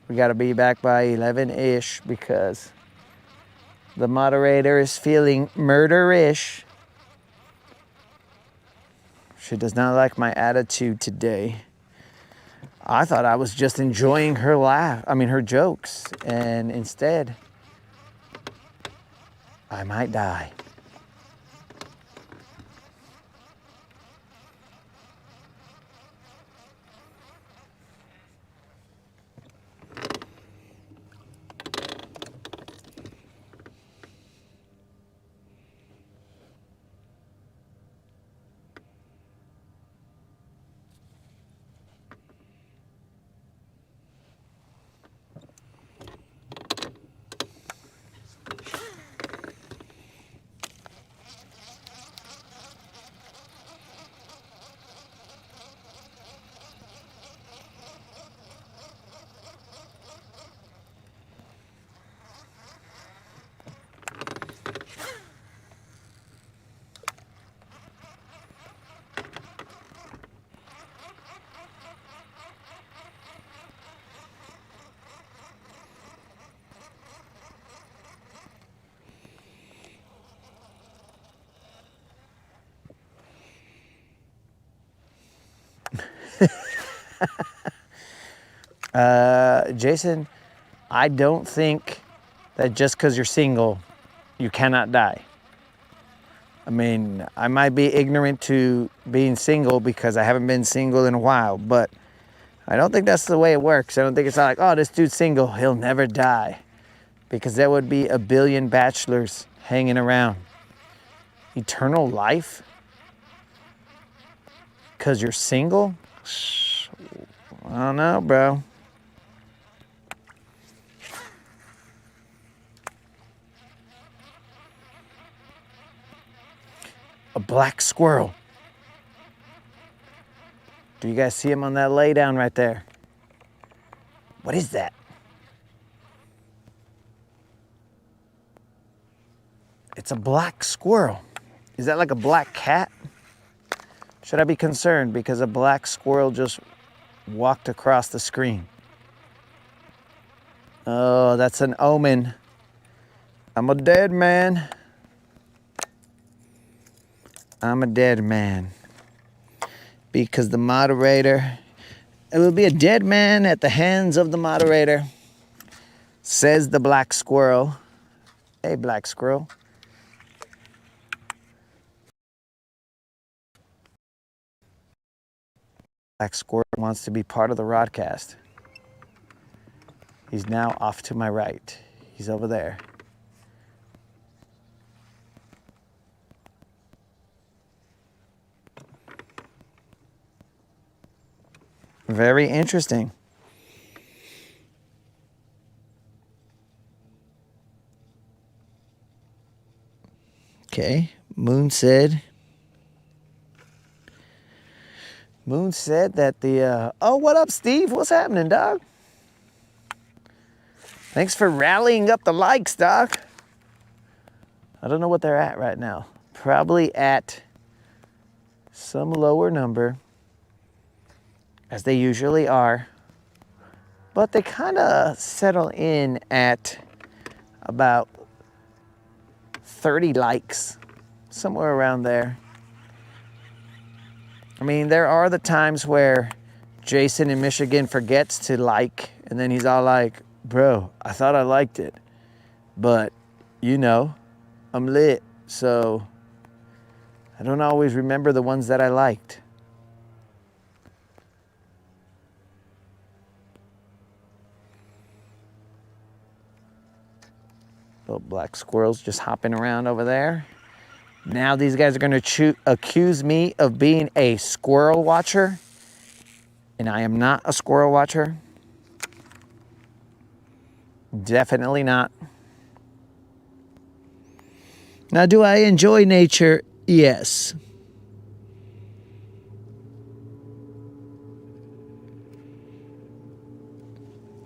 Speaker 1: We got to be back by 11-ish because the moderator is feeling murder-ish. She does not like my attitude today. I thought I was just enjoying her her jokes, and instead, I might die. Jason, I don't think that just because you're single, you cannot die. I mean, I might be ignorant to being single because I haven't been single in a while, but I don't think that's the way it works. I don't think it's like, oh, this dude's single, he'll never die. Because there would be a billion bachelors hanging around. Eternal life? Because you're single? I don't know, bro. A black squirrel. Do you guys see him on that lay down right there? What is that? It's a black squirrel. Is that like a black cat? Should I be concerned because a black squirrel just walked across the screen? Oh, that's an omen. I'm a dead man. I'm a dead man. Because the moderator, it will be a dead man at the hands of the moderator, says the black squirrel. Hey, black squirrel. Black squirrel wants to be part of the rodcast. He's now off to my right. He's over there. Very interesting. Okay, Moon said that the, oh, what up, Steve? What's happening, dog? Thanks for rallying up the likes, doc. I don't know what they're at right now. Probably at some lower number, as they usually are. But they kind of settle in at about 30 likes, somewhere around there. I mean, there are the times where Jason in Michigan forgets to like, and then he's all like, bro, I thought I liked it, but you know, I'm lit, so I don't always remember the ones that I liked. Little black squirrels just hopping around over there. Now these guys are gonna accuse me of being a squirrel watcher, and I am not a squirrel watcher. Definitely not. Now, do I enjoy nature? Yes.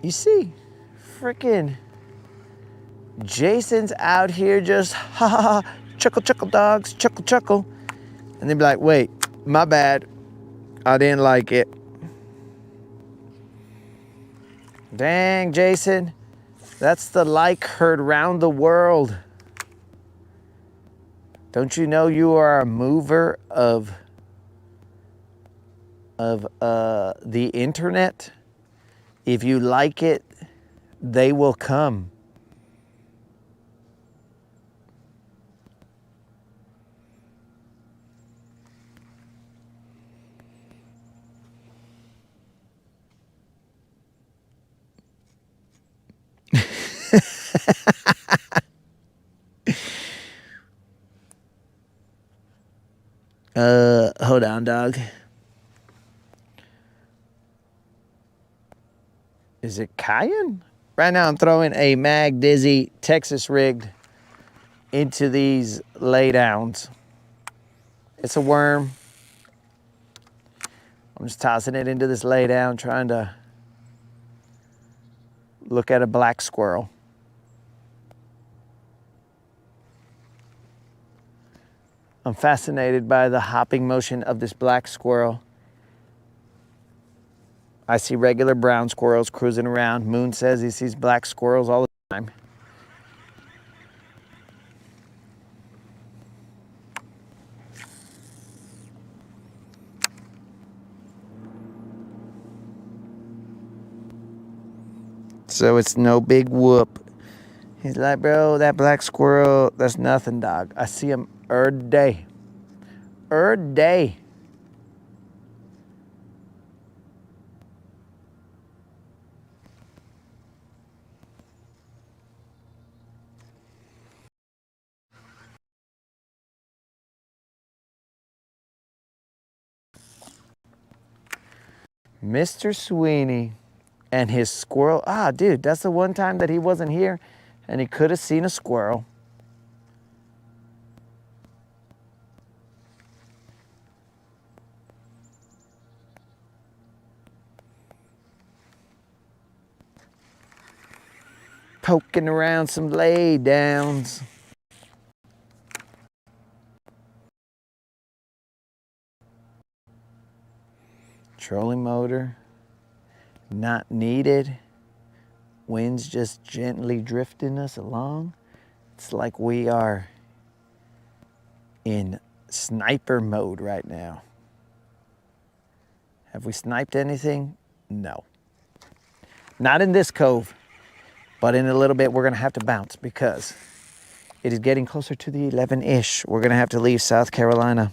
Speaker 1: You see, freaking Jason's out here just ha ha ha, chuckle chuckle dogs, chuckle chuckle. And they'd be like, wait, my bad, I didn't like it. Dang, Jason, that's the like heard round the world. Don't you know you are a mover of the internet? If you like it, they will come. Hold on, dog. Is it Cayenne? Right now I'm throwing a Mag Dizzy Texas rigged into these laydowns. It's a worm. I'm just tossing it into this laydown, trying to look at a black squirrel. I'm fascinated by the hopping motion of this black squirrel. I see regular brown squirrels cruising around. Moon says he sees black squirrels all the time. So it's no big whoop. He's like, bro, that black squirrel, that's nothing, dog. I see him every day. Every day. Mr. Sweeney and his squirrel. Ah, dude, that's the one time that he wasn't here and he could have seen a squirrel. Poking around some lay downs. Trolling motor, not needed. Wind's just gently drifting us along. It's like we are in sniper mode right now. Have we sniped anything? No. Not in this cove, but in a little bit we're gonna have to bounce because it is getting closer to the 11-ish. We're gonna have to leave South Carolina.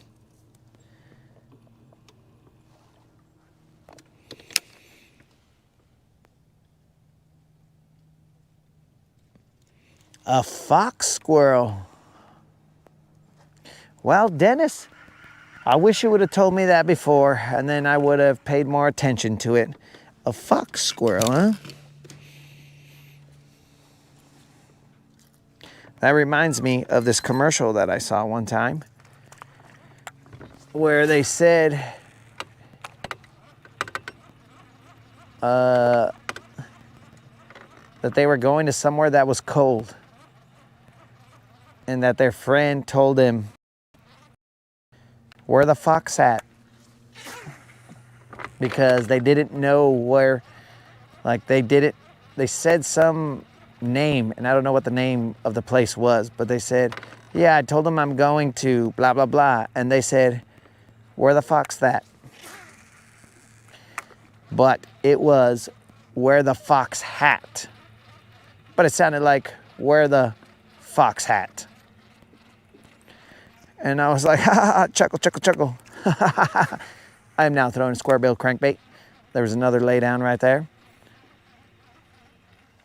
Speaker 1: A fox squirrel. Well, Dennis, I wish you would have told me that before, and then I would have paid more attention to it. A fox squirrel, huh? That reminds me of this commercial that I saw one time where they said that they were going to somewhere that was cold and that their friend told him, "Where the fox at?" Because they didn't know where, like they said some name, and I don't know what the name of the place was, but they said, "Yeah, I told them I'm going to blah, blah, blah." And they said, "Where the fox that?" But it was "Where the fox hat." But it sounded like "Where the fox hat." And I was like, ha ha ha, chuckle, chuckle, chuckle. I am now throwing a square bill crankbait. There was another lay down right there.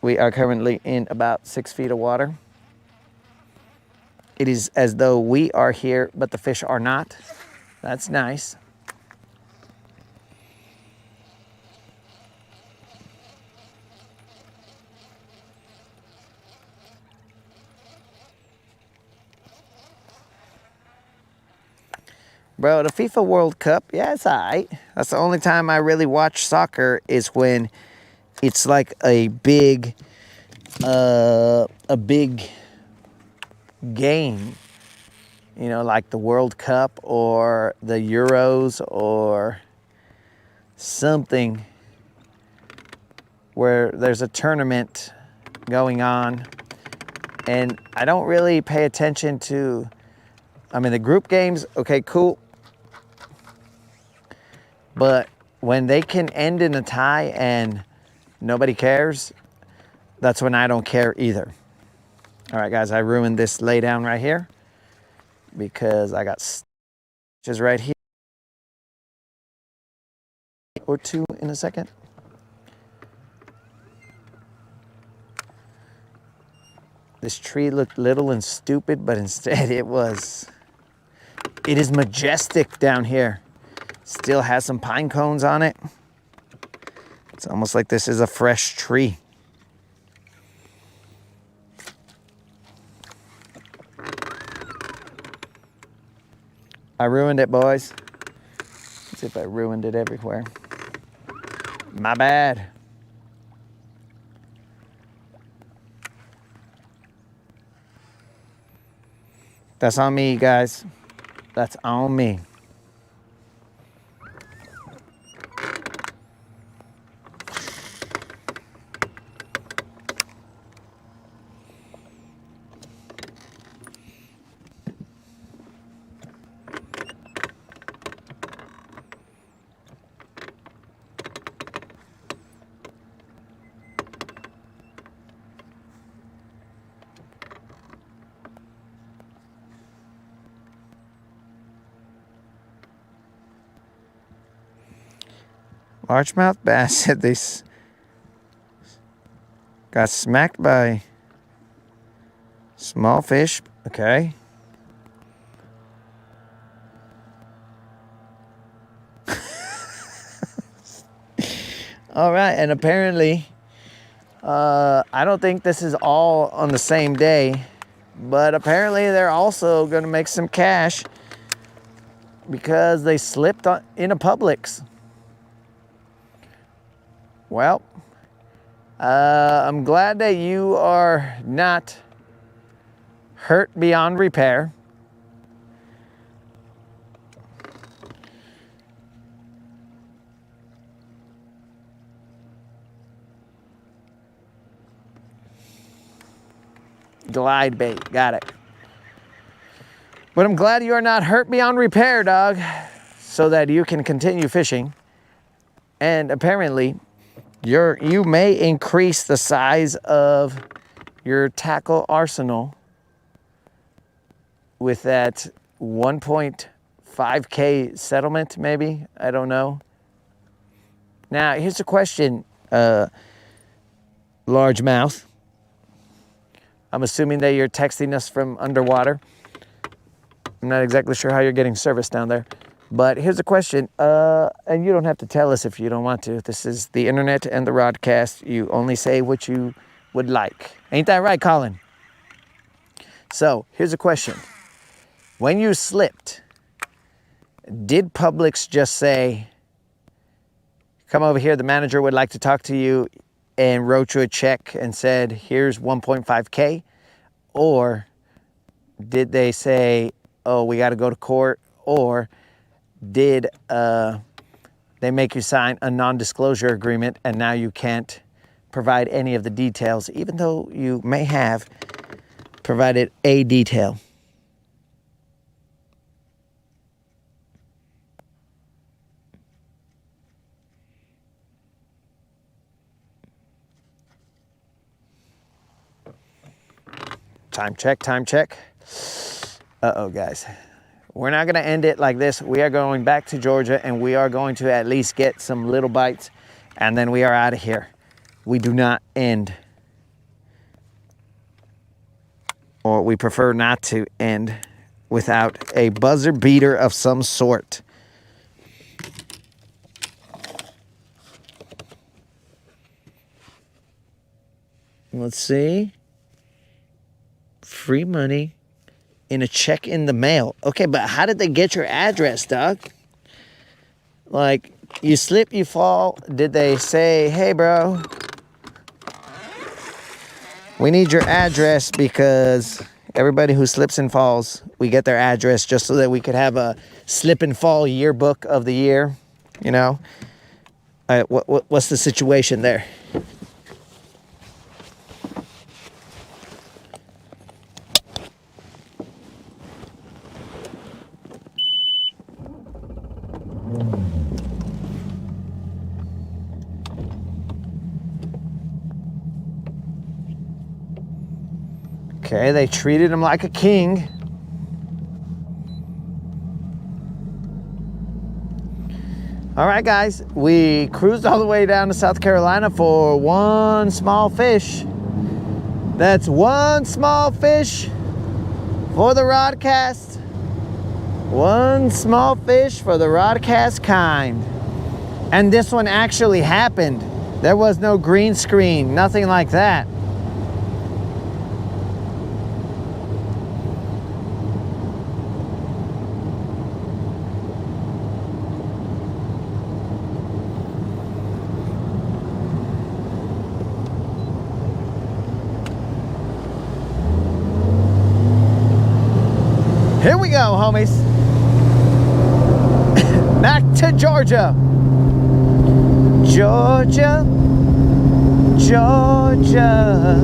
Speaker 1: We are currently in about 6 feet of water. It is as though we are here, but the fish are not. That's nice. Bro, the FIFA World Cup, yeah, it's all right. That's the only time I really watch soccer is when it's like a big game. You know, like the World Cup or the Euros or something where there's a tournament going on. And I don't really pay attention to, I mean, the group games, okay, cool. But when they can end in a tie and nobody cares, that's when I don't care either. All right, guys, I ruined this lay down right here because I got stitches right here or two in a second. This tree looked little and stupid, but instead it is majestic down here. Still has some pine cones on it. It's almost like this is a fresh tree. I ruined it, boys. Let's see if I ruined it everywhere. My bad. That's on me, guys. That's on me. Largemouth bass said they got smacked by small fish. Okay. All right, and apparently, I don't think this is all on the same day, but apparently they're also going to make some cash because they slipped in a Publix. Well, I'm glad that you are not hurt beyond repair. Glide bait, got it. But I'm glad you are not hurt beyond repair, dog, so that you can continue fishing. And apparently, you may increase the size of your tackle arsenal with that 1.5K settlement, maybe. I don't know. Now, here's a question, largemouth. I'm assuming that you're texting us from underwater. I'm not exactly sure how you're getting service down there. But here's a question, and you don't have to tell us if you don't want to. This is the internet and the Rodcast. You only say what you would like. Ain't that right, Colin? So here's a question. When you slipped, did Publix just say, come over here, the manager would like to talk to you, and wrote you a check and said, here's 1.5K? Or did they say, oh, we got to go to court? Or did they make you sign a non-disclosure agreement and now you can't provide any of the details, even though you may have provided a detail? Time check, time check. Uh-oh, guys. We're not gonna end it like this. We are going back to Georgia and we are going to at least get some little bites and then we are out of here. We do not end, or we prefer not to end, without a buzzer beater of some sort. Let's see. Free money in a check in the mail. Okay, but how did they get your address, dog? Like, you slip, you fall. Did they say, hey, bro, we need your address because everybody who slips and falls, we get their address just so that we could have a slip and fall yearbook of the year, you know? What's the situation there? Okay, they treated him like a king. All right, guys, we cruised all the way down to South Carolina for one small fish. That's one small fish for the Rodcast. One small fish for the Rodcast kind. And this one actually happened. There was no green screen, nothing like that. Here we go, homies. Back to Georgia. Georgia, Georgia.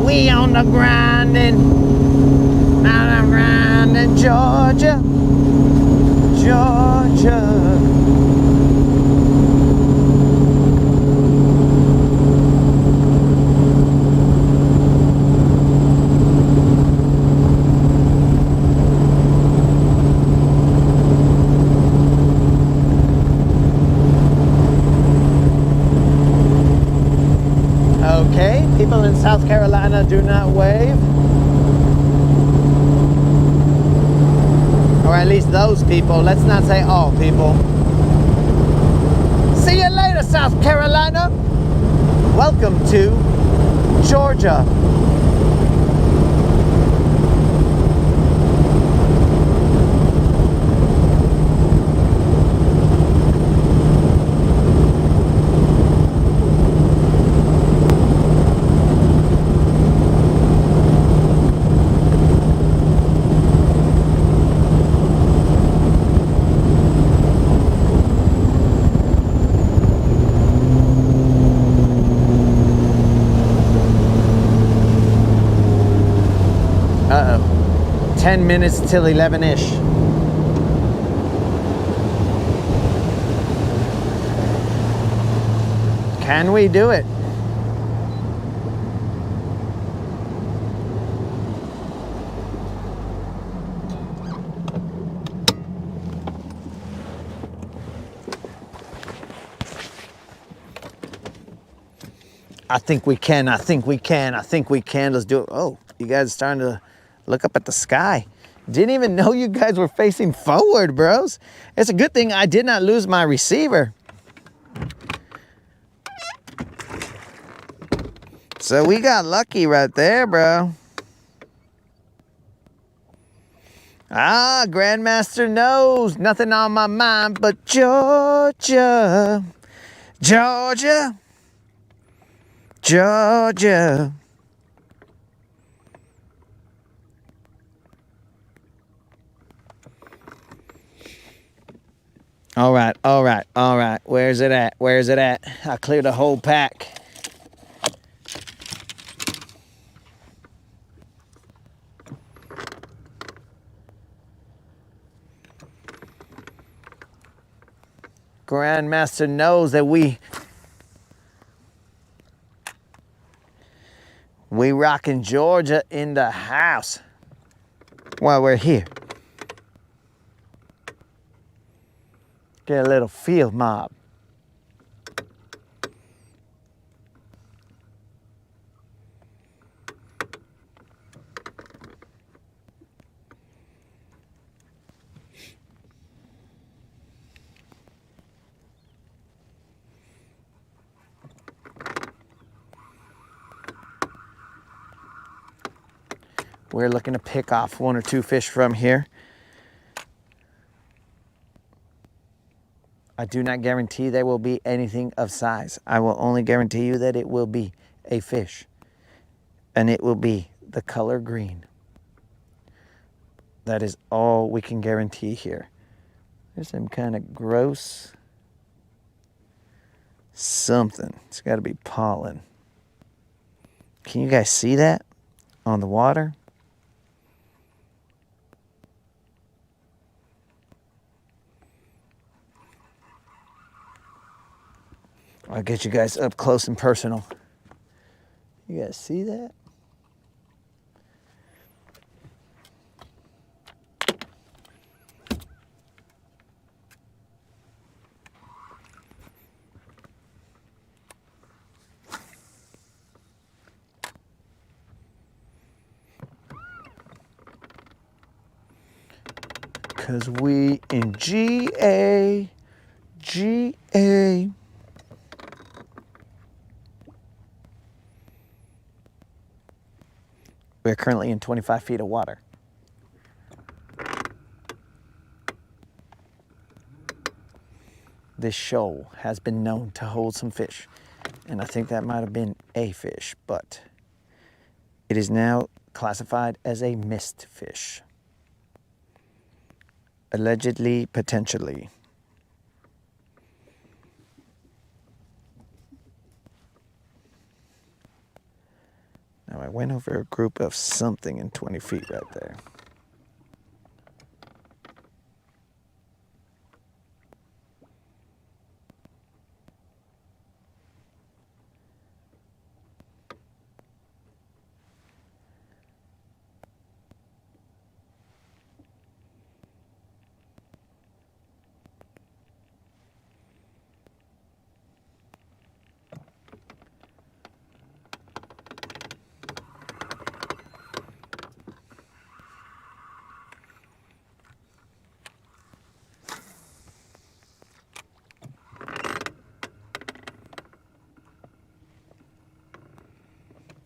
Speaker 1: We on the grinding. On the grinding, Georgia, Georgia. Okay, people in South Carolina do not wave. Or at least those people. Let's not say all people. See you later, South Carolina. Welcome to Georgia. Uh-oh. 10 minutes till 11-ish. Can we do it? I think we can, I think we can, I think we can. Let's do it. Oh, you guys are starting to look up at the sky. Didn't even know you guys were facing forward, bros. It's a good thing I did not lose my receiver. So we got lucky right there, bro. Ah, Grandmaster knows nothing on my mind but Georgia, Georgia, Georgia. All right, all right, all right. Where's it at? Where's it at? I cleared a whole pack. Grandmaster knows that we rockin' Georgia in the house while we're here. Get a little field mob. We're looking to pick off 1 or 2 fish from here. I do not guarantee there will be anything of size. I will only guarantee you that it will be a fish. And it will be the color green. That is all we can guarantee here. There's some kind of gross something. It's got to be pollen. Can you guys see that on the water? I'll get you guys up close and personal. You guys see that? Cause we in GA. We're currently in 25 feet of water. This shoal has been known to hold some fish, and I think that might have been a fish, but it is now classified as a mist fish. Allegedly, potentially. Now I went over a group of something in 20 feet right there.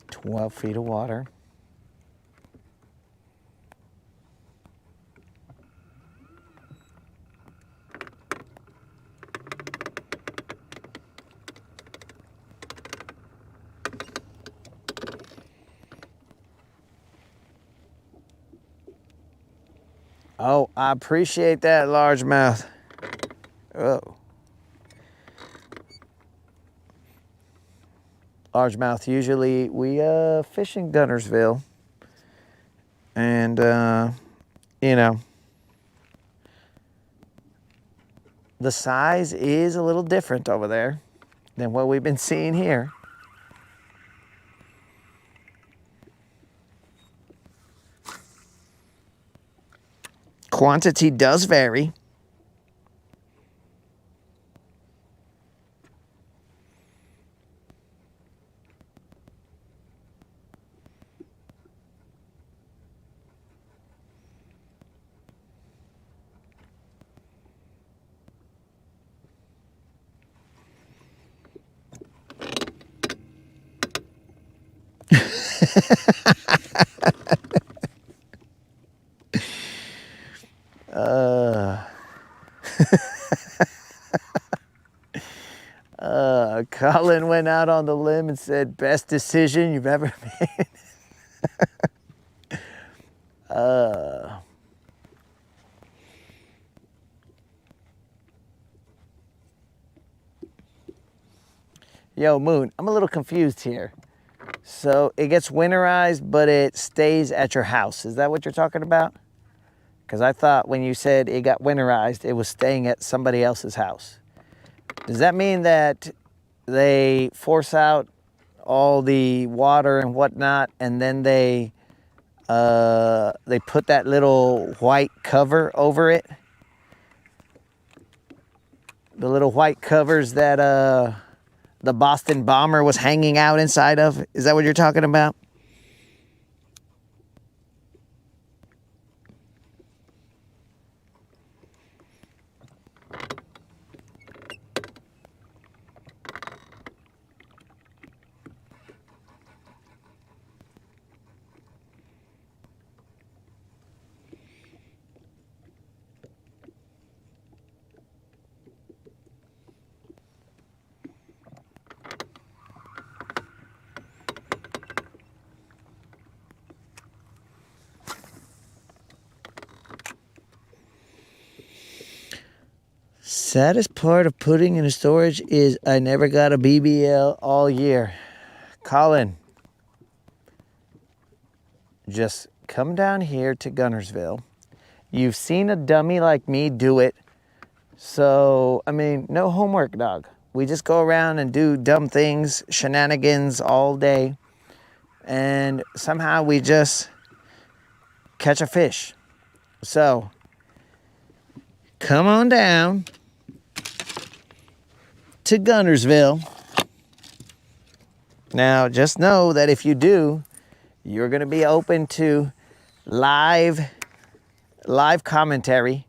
Speaker 1: Twelve feet of water. Oh, I appreciate that, largemouth. Oh. Largemouth, usually we fish in Guntersville. And, you know, the size is a little different over there than what we've been seeing here. Quantity does vary. Uh, Colin went out on the limb and said, best decision you've ever made. Yo, Moon, I'm a little confused here. So it gets winterized, but it stays at your house. Is that what you're talking about? Because I thought when you said it got winterized, it was staying at somebody else's house. Does that mean that they force out all the water and whatnot, and then they put that little white cover over it? The little white covers that the Boston bomber was hanging out inside of? Is that what you're talking about? Saddest part of putting in a storage is I never got a BBL all year. Colin, just come down here to Guntersville. You've seen a dummy like me do it. So, I mean, no homework, dog. We just go around and do dumb things, shenanigans all day. And somehow we just catch a fish. So, come on down to Guntersville. Now, just know that if you do, you're going to be open to live commentary.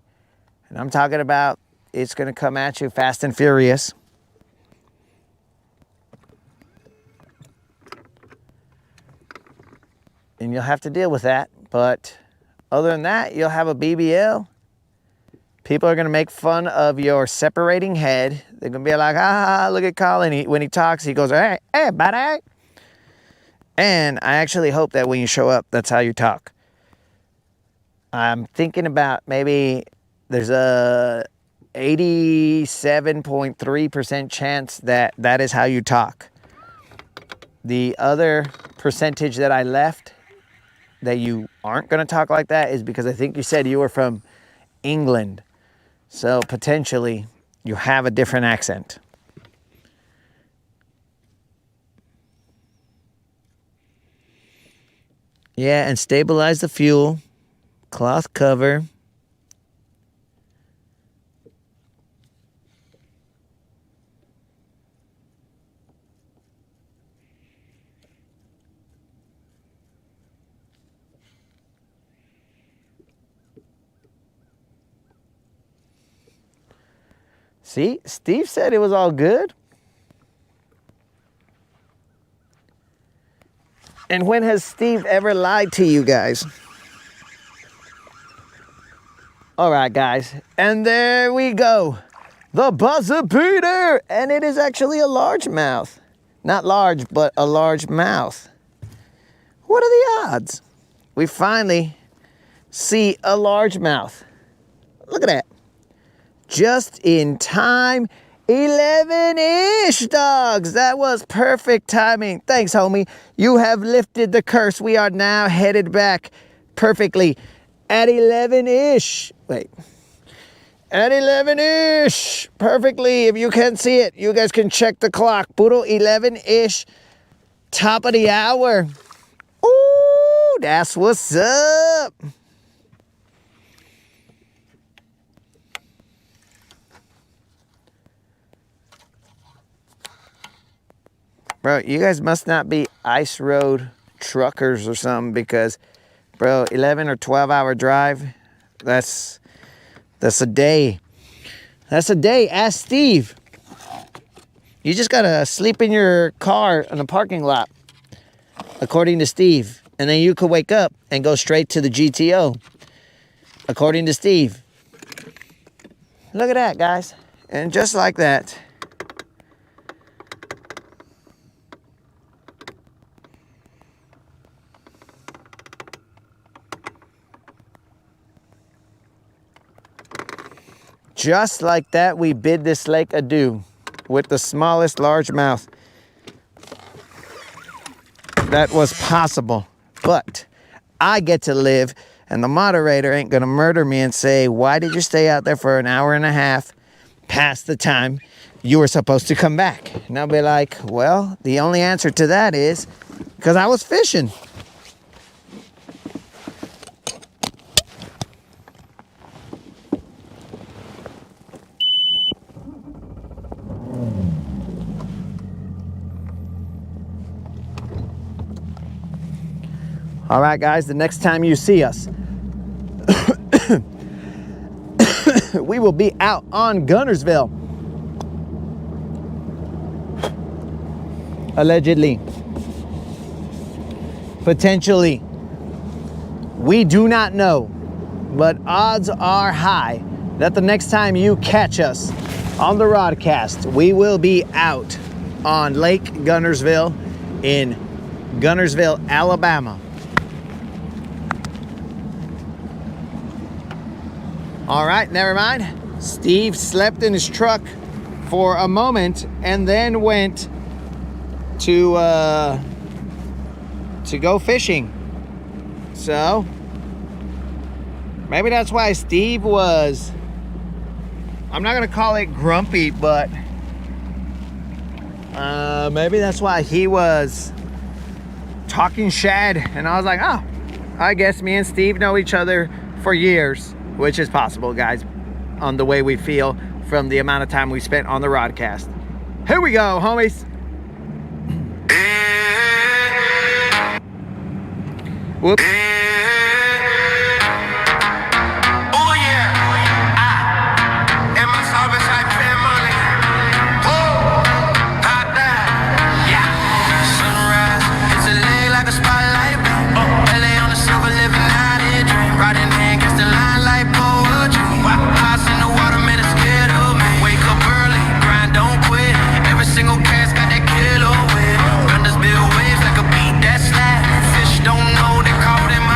Speaker 1: And I'm talking about it's going to come at you fast and furious. And you'll have to deal with that. But other than that, you'll have a BBL. People are going to make fun of your separating head. They're going to be like, ah, look at Colin. When he talks, he goes, hey, buddy. And I actually hope that when you show up, that's how you talk. I'm thinking about maybe there's a 87.3% chance that that is how you talk. The other percentage that I left that you aren't going to talk like that is because I think you said you were from England. So potentially you have a different accent. Yeah, and stabilize the fuel. Cloth cover. See, Steve said it was all good. And when has Steve ever lied to you guys? All right, guys. And there we go. The buzzer beater. And it is actually a largemouth. Not large, but a large mouth. What are the odds? We finally see a largemouth. Look at that. Just in time. 11-ish, dogs. That was perfect timing. Thanks, homie. You have lifted the curse. We are now headed back perfectly at 11-ish. Wait. At 11-ish. Perfectly. If you can't see it, you guys can check the clock. Puro 11-ish. Top of the hour. Ooh, that's what's up. Bro, you guys must not be ice road truckers or something because, bro, 11 or 12-hour drive, that's a day. That's a day. Ask Steve. You just got to sleep in your car in a parking lot, according to Steve. And then you could wake up and go straight to the GTO, according to Steve. Look at that, guys. And just like that, just like that, we bid this lake adieu with the smallest largemouth that was possible. But I get to live, and the moderator ain't gonna murder me and say, why did you stay out there for an hour and a half past the time you were supposed to come back? And I'll be like, well, the only answer to that is because I was fishing. All right, guys, the next time you see us, we will be out on Guntersville. Allegedly. Potentially. We do not know, but odds are high that the next time you catch us on the Rodcast, we will be out on Lake Guntersville in Guntersville, Alabama. All right, never mind. Steve slept in his truck for a moment and then went to go fishing. So maybe that's why Steve was, I'm not gonna call it grumpy, but maybe that's why he was talking shad. And I was like, oh, I guess me and Steve know each other for years. Which is possible, guys, on the way we feel from the amount of time we spent on the Rodcast. Here we go, homies. Whoops.
Speaker 2: Don't know they caught him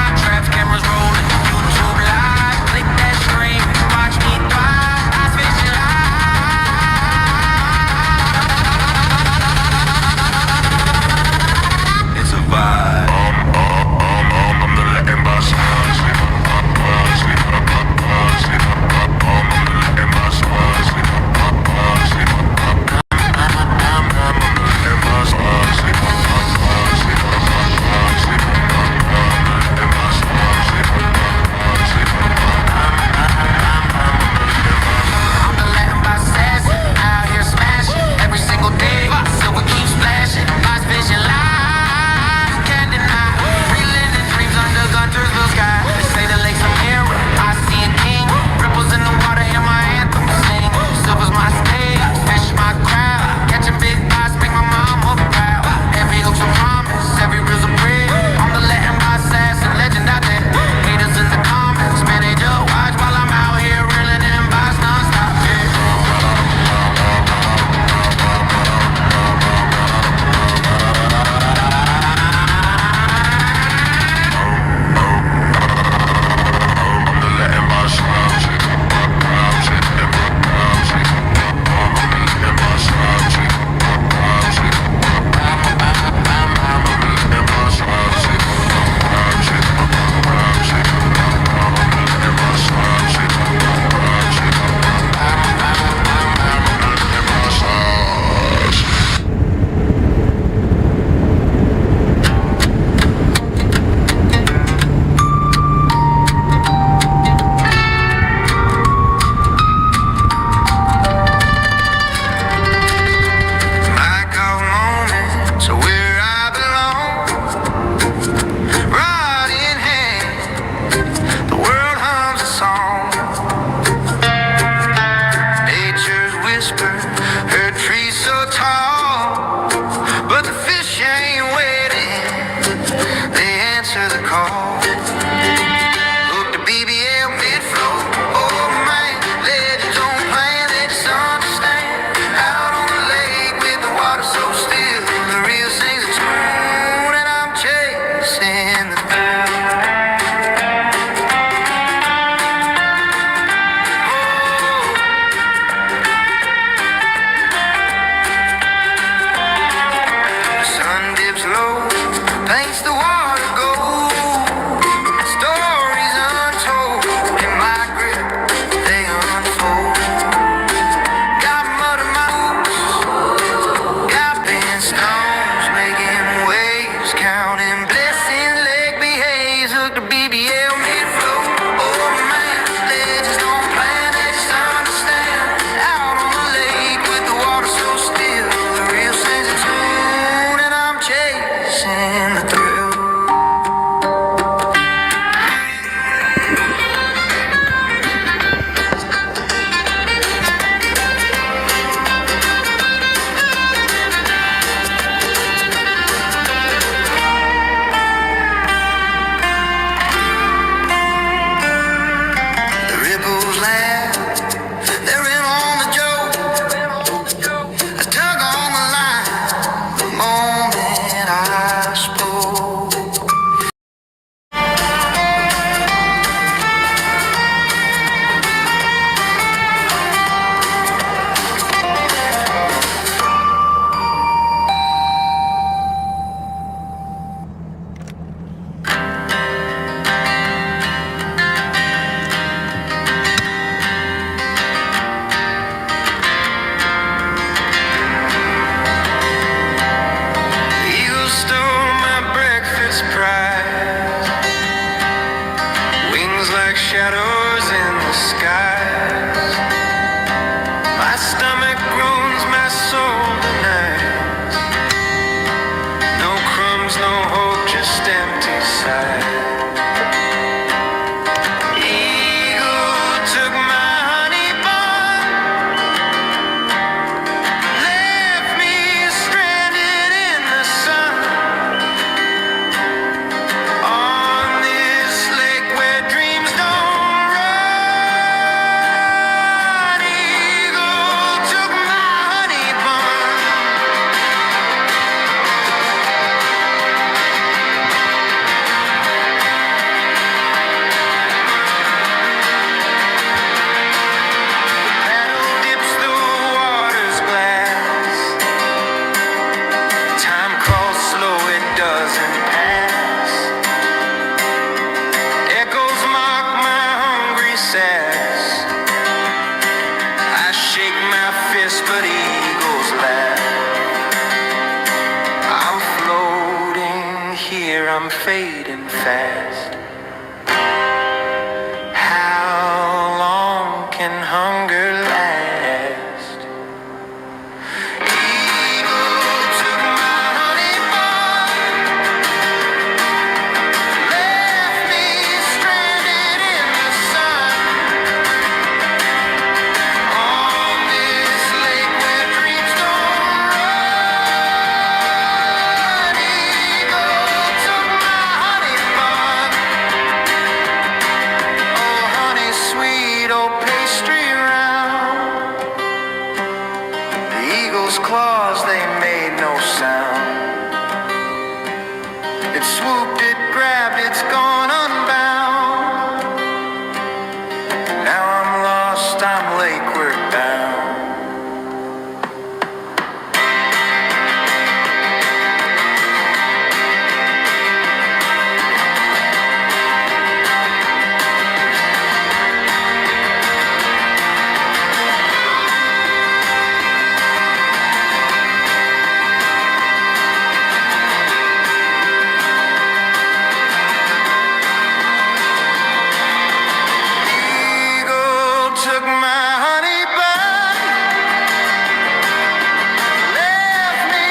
Speaker 2: fading fast. How long can hunger last? Eagle took my honey bun, left me stranded in the sun, on this lake where dreams don't run. Eagle took my honey bun, oh honey sweet, oh pastry round. The eagle's claws, they made no sound. It swooped, it grabbed, it's gone unbound. Now I'm lost, I'm lakeward bound. Eagle took my honey bun, left me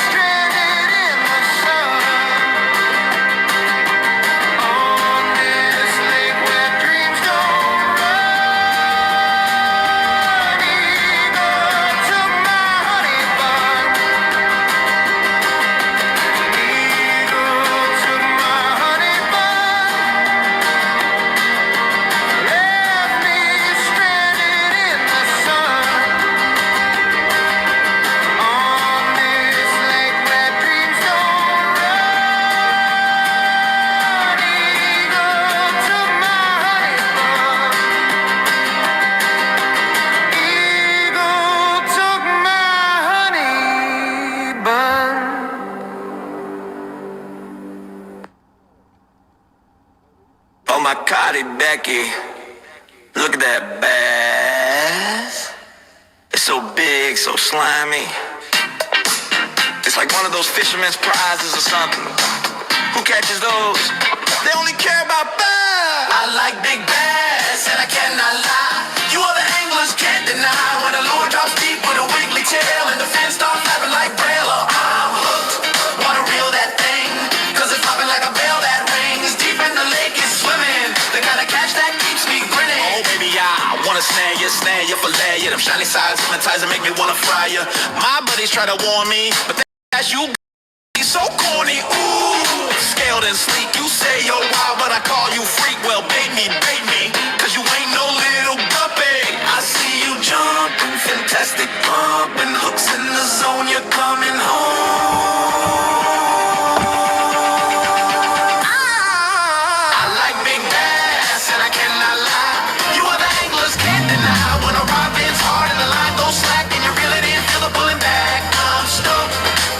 Speaker 2: stranded in the sun, on this lake where dreams don't run. Eagle took my honey bun, eagle took my honey bun, left me stranded in the sun, on this lake where dreams don't run. Eagle took my honey bun, eagle took my honey bun. Oh my God, Becky, look at that bass. It's so big, so slimy. It's like one of those fisherman's prizes or something. Who catches those? They only care about bass. I like big bass, and I cannot lie. You other anglers can't deny when a lure drops deep with a wiggly tail and the fins start flapping like braille. I'm hooked, wanna reel that thing, 'cause it's popping like a bell that rings. Deep in the lake is swimming, the kind of catch that keeps me grinning. Oh baby, I wanna snare you, fillet you. Them shiny sides hypnotize and make me wanna fry you. My buddies try to warn me, but that's you. He's so corny, ooh, scaled and sleek. You say you're wild, but I call you freak. Well, bait me, 'cause you ain't no little guppy. I see you jumping, fantastic pumping, hooks in the zone, you're coming home. I like big bass, and I cannot lie. You other anglers can't deny when a rod bends hard and the line goes slack and you reel it in, feel the pulling back. I'm stoked,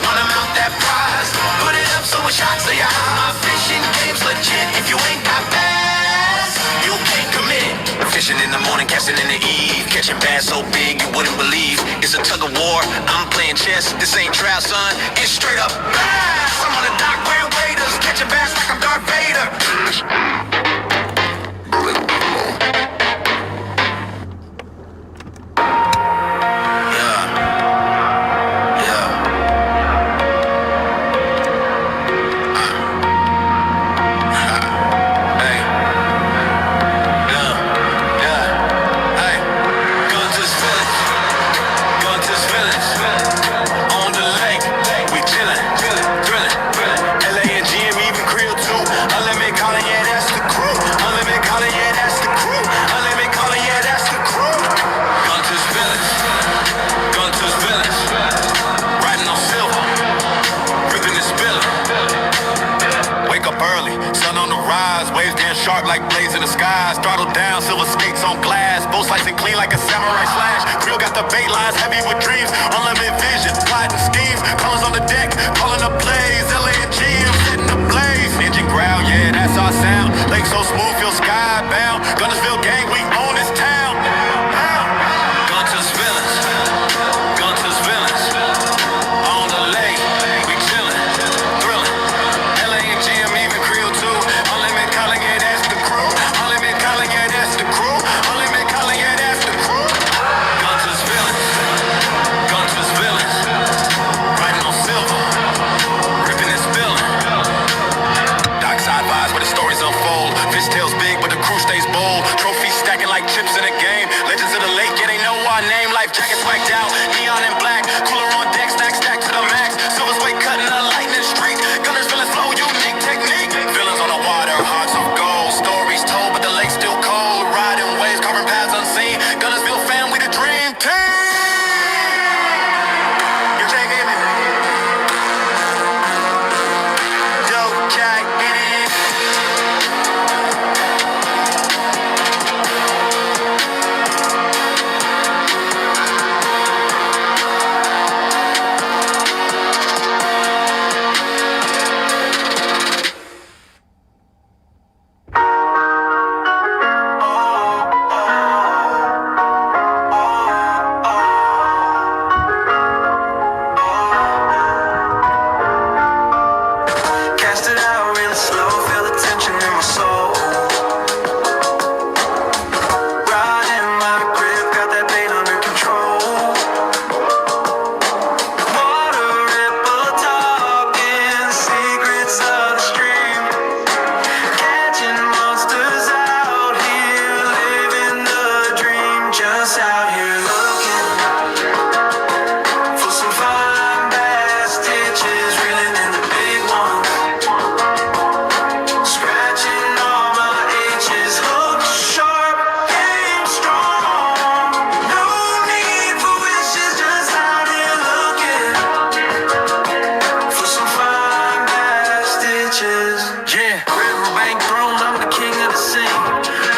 Speaker 2: wanna mount that prize, put it up so it shocks the eye. My fishing game's legit. If you ain't got bass, you can't commit. Fishing in the morning, casting in the eve, catching bass so big you wouldn't believe. It's a tug of war, I'm playing chess. This ain't trout, son, it's straight up bass. I'm on the dock wearing waders, catching bass like I'm Darth Vader. Yeah, yeah. Hey, yeah, yeah. Hey, Gunter's Village, Gunter's Village. On the lake, we chillin', drillin'. LA and GM even Creel too. Unlimited calling, yeah, that's the crew. Unlimited calling, yeah, that's the crew. Unlimited calling, yeah, that's the crew. Gunter's Village, Gunter's Village. Riding on silver, ripping and spilling. Wake up early, sun on the rise, waves getting sharp like blades in the skies. Throttle down, silver skates on glass, both slicing clean like a samurai slash. Creel got the bait lines heavy with dreams, unlimited vision, plotting schemes, colors on the deck, calling up plays. LA and GM setting the blaze. Engine growl, yeah, that's our sound. Lake so smooth, feel skybound. Guntersville gang, we own this town. Gunter's Village, Gunter's Village. On the lake, we chillin', thrillin'. LA and GM even Bowl. Trophies stacking like chips in a game. Legends of the lake, yeah, they know our name. Life jackets whacked out, neon and black. Cooler on deck, stack to the max. Silver's way cutting the lightning streak. Gunners feeling slow, unique technique. Villains on the water, hearts of gold. Stories told, but the lake's still cold. Riding waves, carving paths unseen. Gunnersville fam, we the dream team. You taking it? Dope Jack in it. Cast it out real slow, feel the tension in my soul. Riding my grip, got that bait under control. Water ripple talking, secrets of the stream. Catching monsters out here, living the dream. Just out here looking for some fine bass stitches, reeling in the big ones. Scratching all my itches, hook sharp, game strong. No need for wishes, just out here looking for some fine bass stitches. Yeah, riverbank throne, I'm the king of the scene.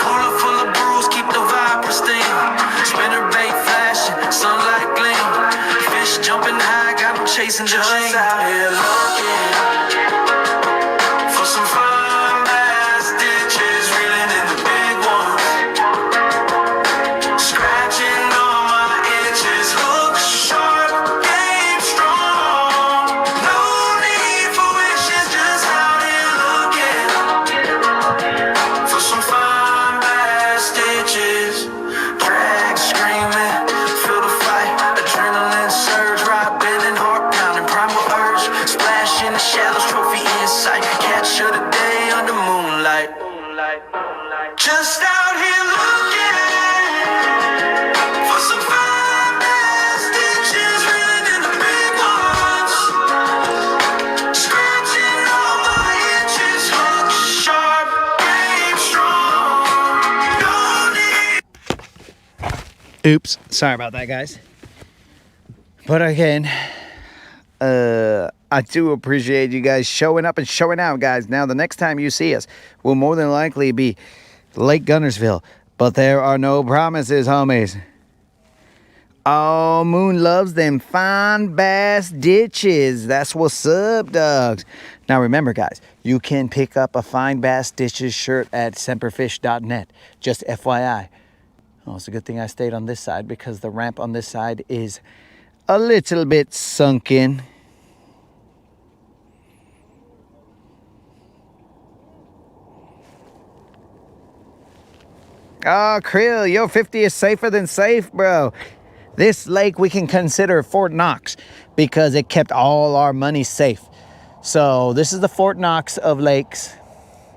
Speaker 2: Cooler full of brews, keep the vibe pristine. Spinner bait flashing, sunlight gleam. Fish jumping high, got 'em chasing the lane. Just out here looking for some fine bass stitches, reeling in the big ones. Scratching all my itches, hook sharp, game strong. No need for wishes, just out here looking for some fine bass stitches. Drag screaming, feel the fight, adrenaline surge, right bending, heart pounding, primal urge. Splash in the shallows, trophy in sight. Catch of the day under moonlight. Just out here looking for some fine bass stitches, reeling in the big ones. Scratching all my itches, hook sharp, game strong. No need.
Speaker 1: Oops, sorry about that, guys. But again, I do appreciate you guys showing up and showing out, guys. Now, the next time you see us will more than likely be Lake Gunnersville. But there are no promises, homies. Oh, Moon loves them fine bass ditches. That's what's up, dogs. Now, remember, guys, you can pick up a fine bass ditches shirt at semperfish.net. Just FYI. Oh, it's a good thing I stayed on this side because the ramp on this side is a little bit sunken. Oh, Krill, yo, 50 is safer than safe, bro. This lake we can consider Fort Knox because it kept all our money safe. So this is the Fort Knox of lakes.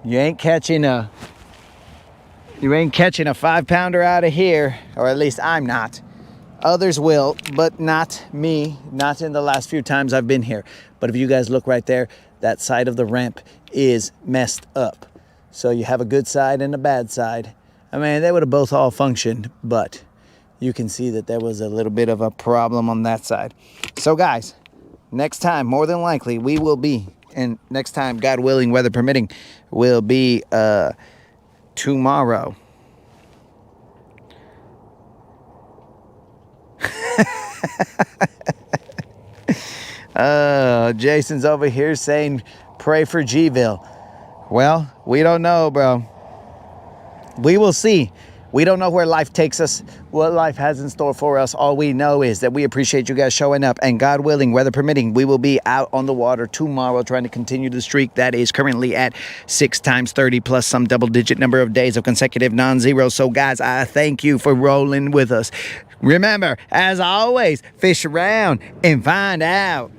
Speaker 1: You ain't catching a 5-pounder out of here, or at least I'm not. Others will, but not me, not in the last few times I've been here. But if you guys look right there, that side of the ramp is messed up. So you have a good side and a bad side. I mean, they would have both all functioned, but you can see that there was a little bit of a problem on that side. So guys, next time, more than likely, we will be, and next time, God willing, weather permitting, will be tomorrow. Jason's over here saying, pray for Gville. Well, we don't know, bro. We will see. We don't know where life takes us, what life has in store for us. All we know is that we appreciate you guys showing up, and God willing, weather permitting, we will be out on the water tomorrow trying to continue the streak that is currently at 6 times 30 plus some double-digit number of days of consecutive non-zero. So guys, I thank you for rolling with us. Remember, as always, fish around and find out.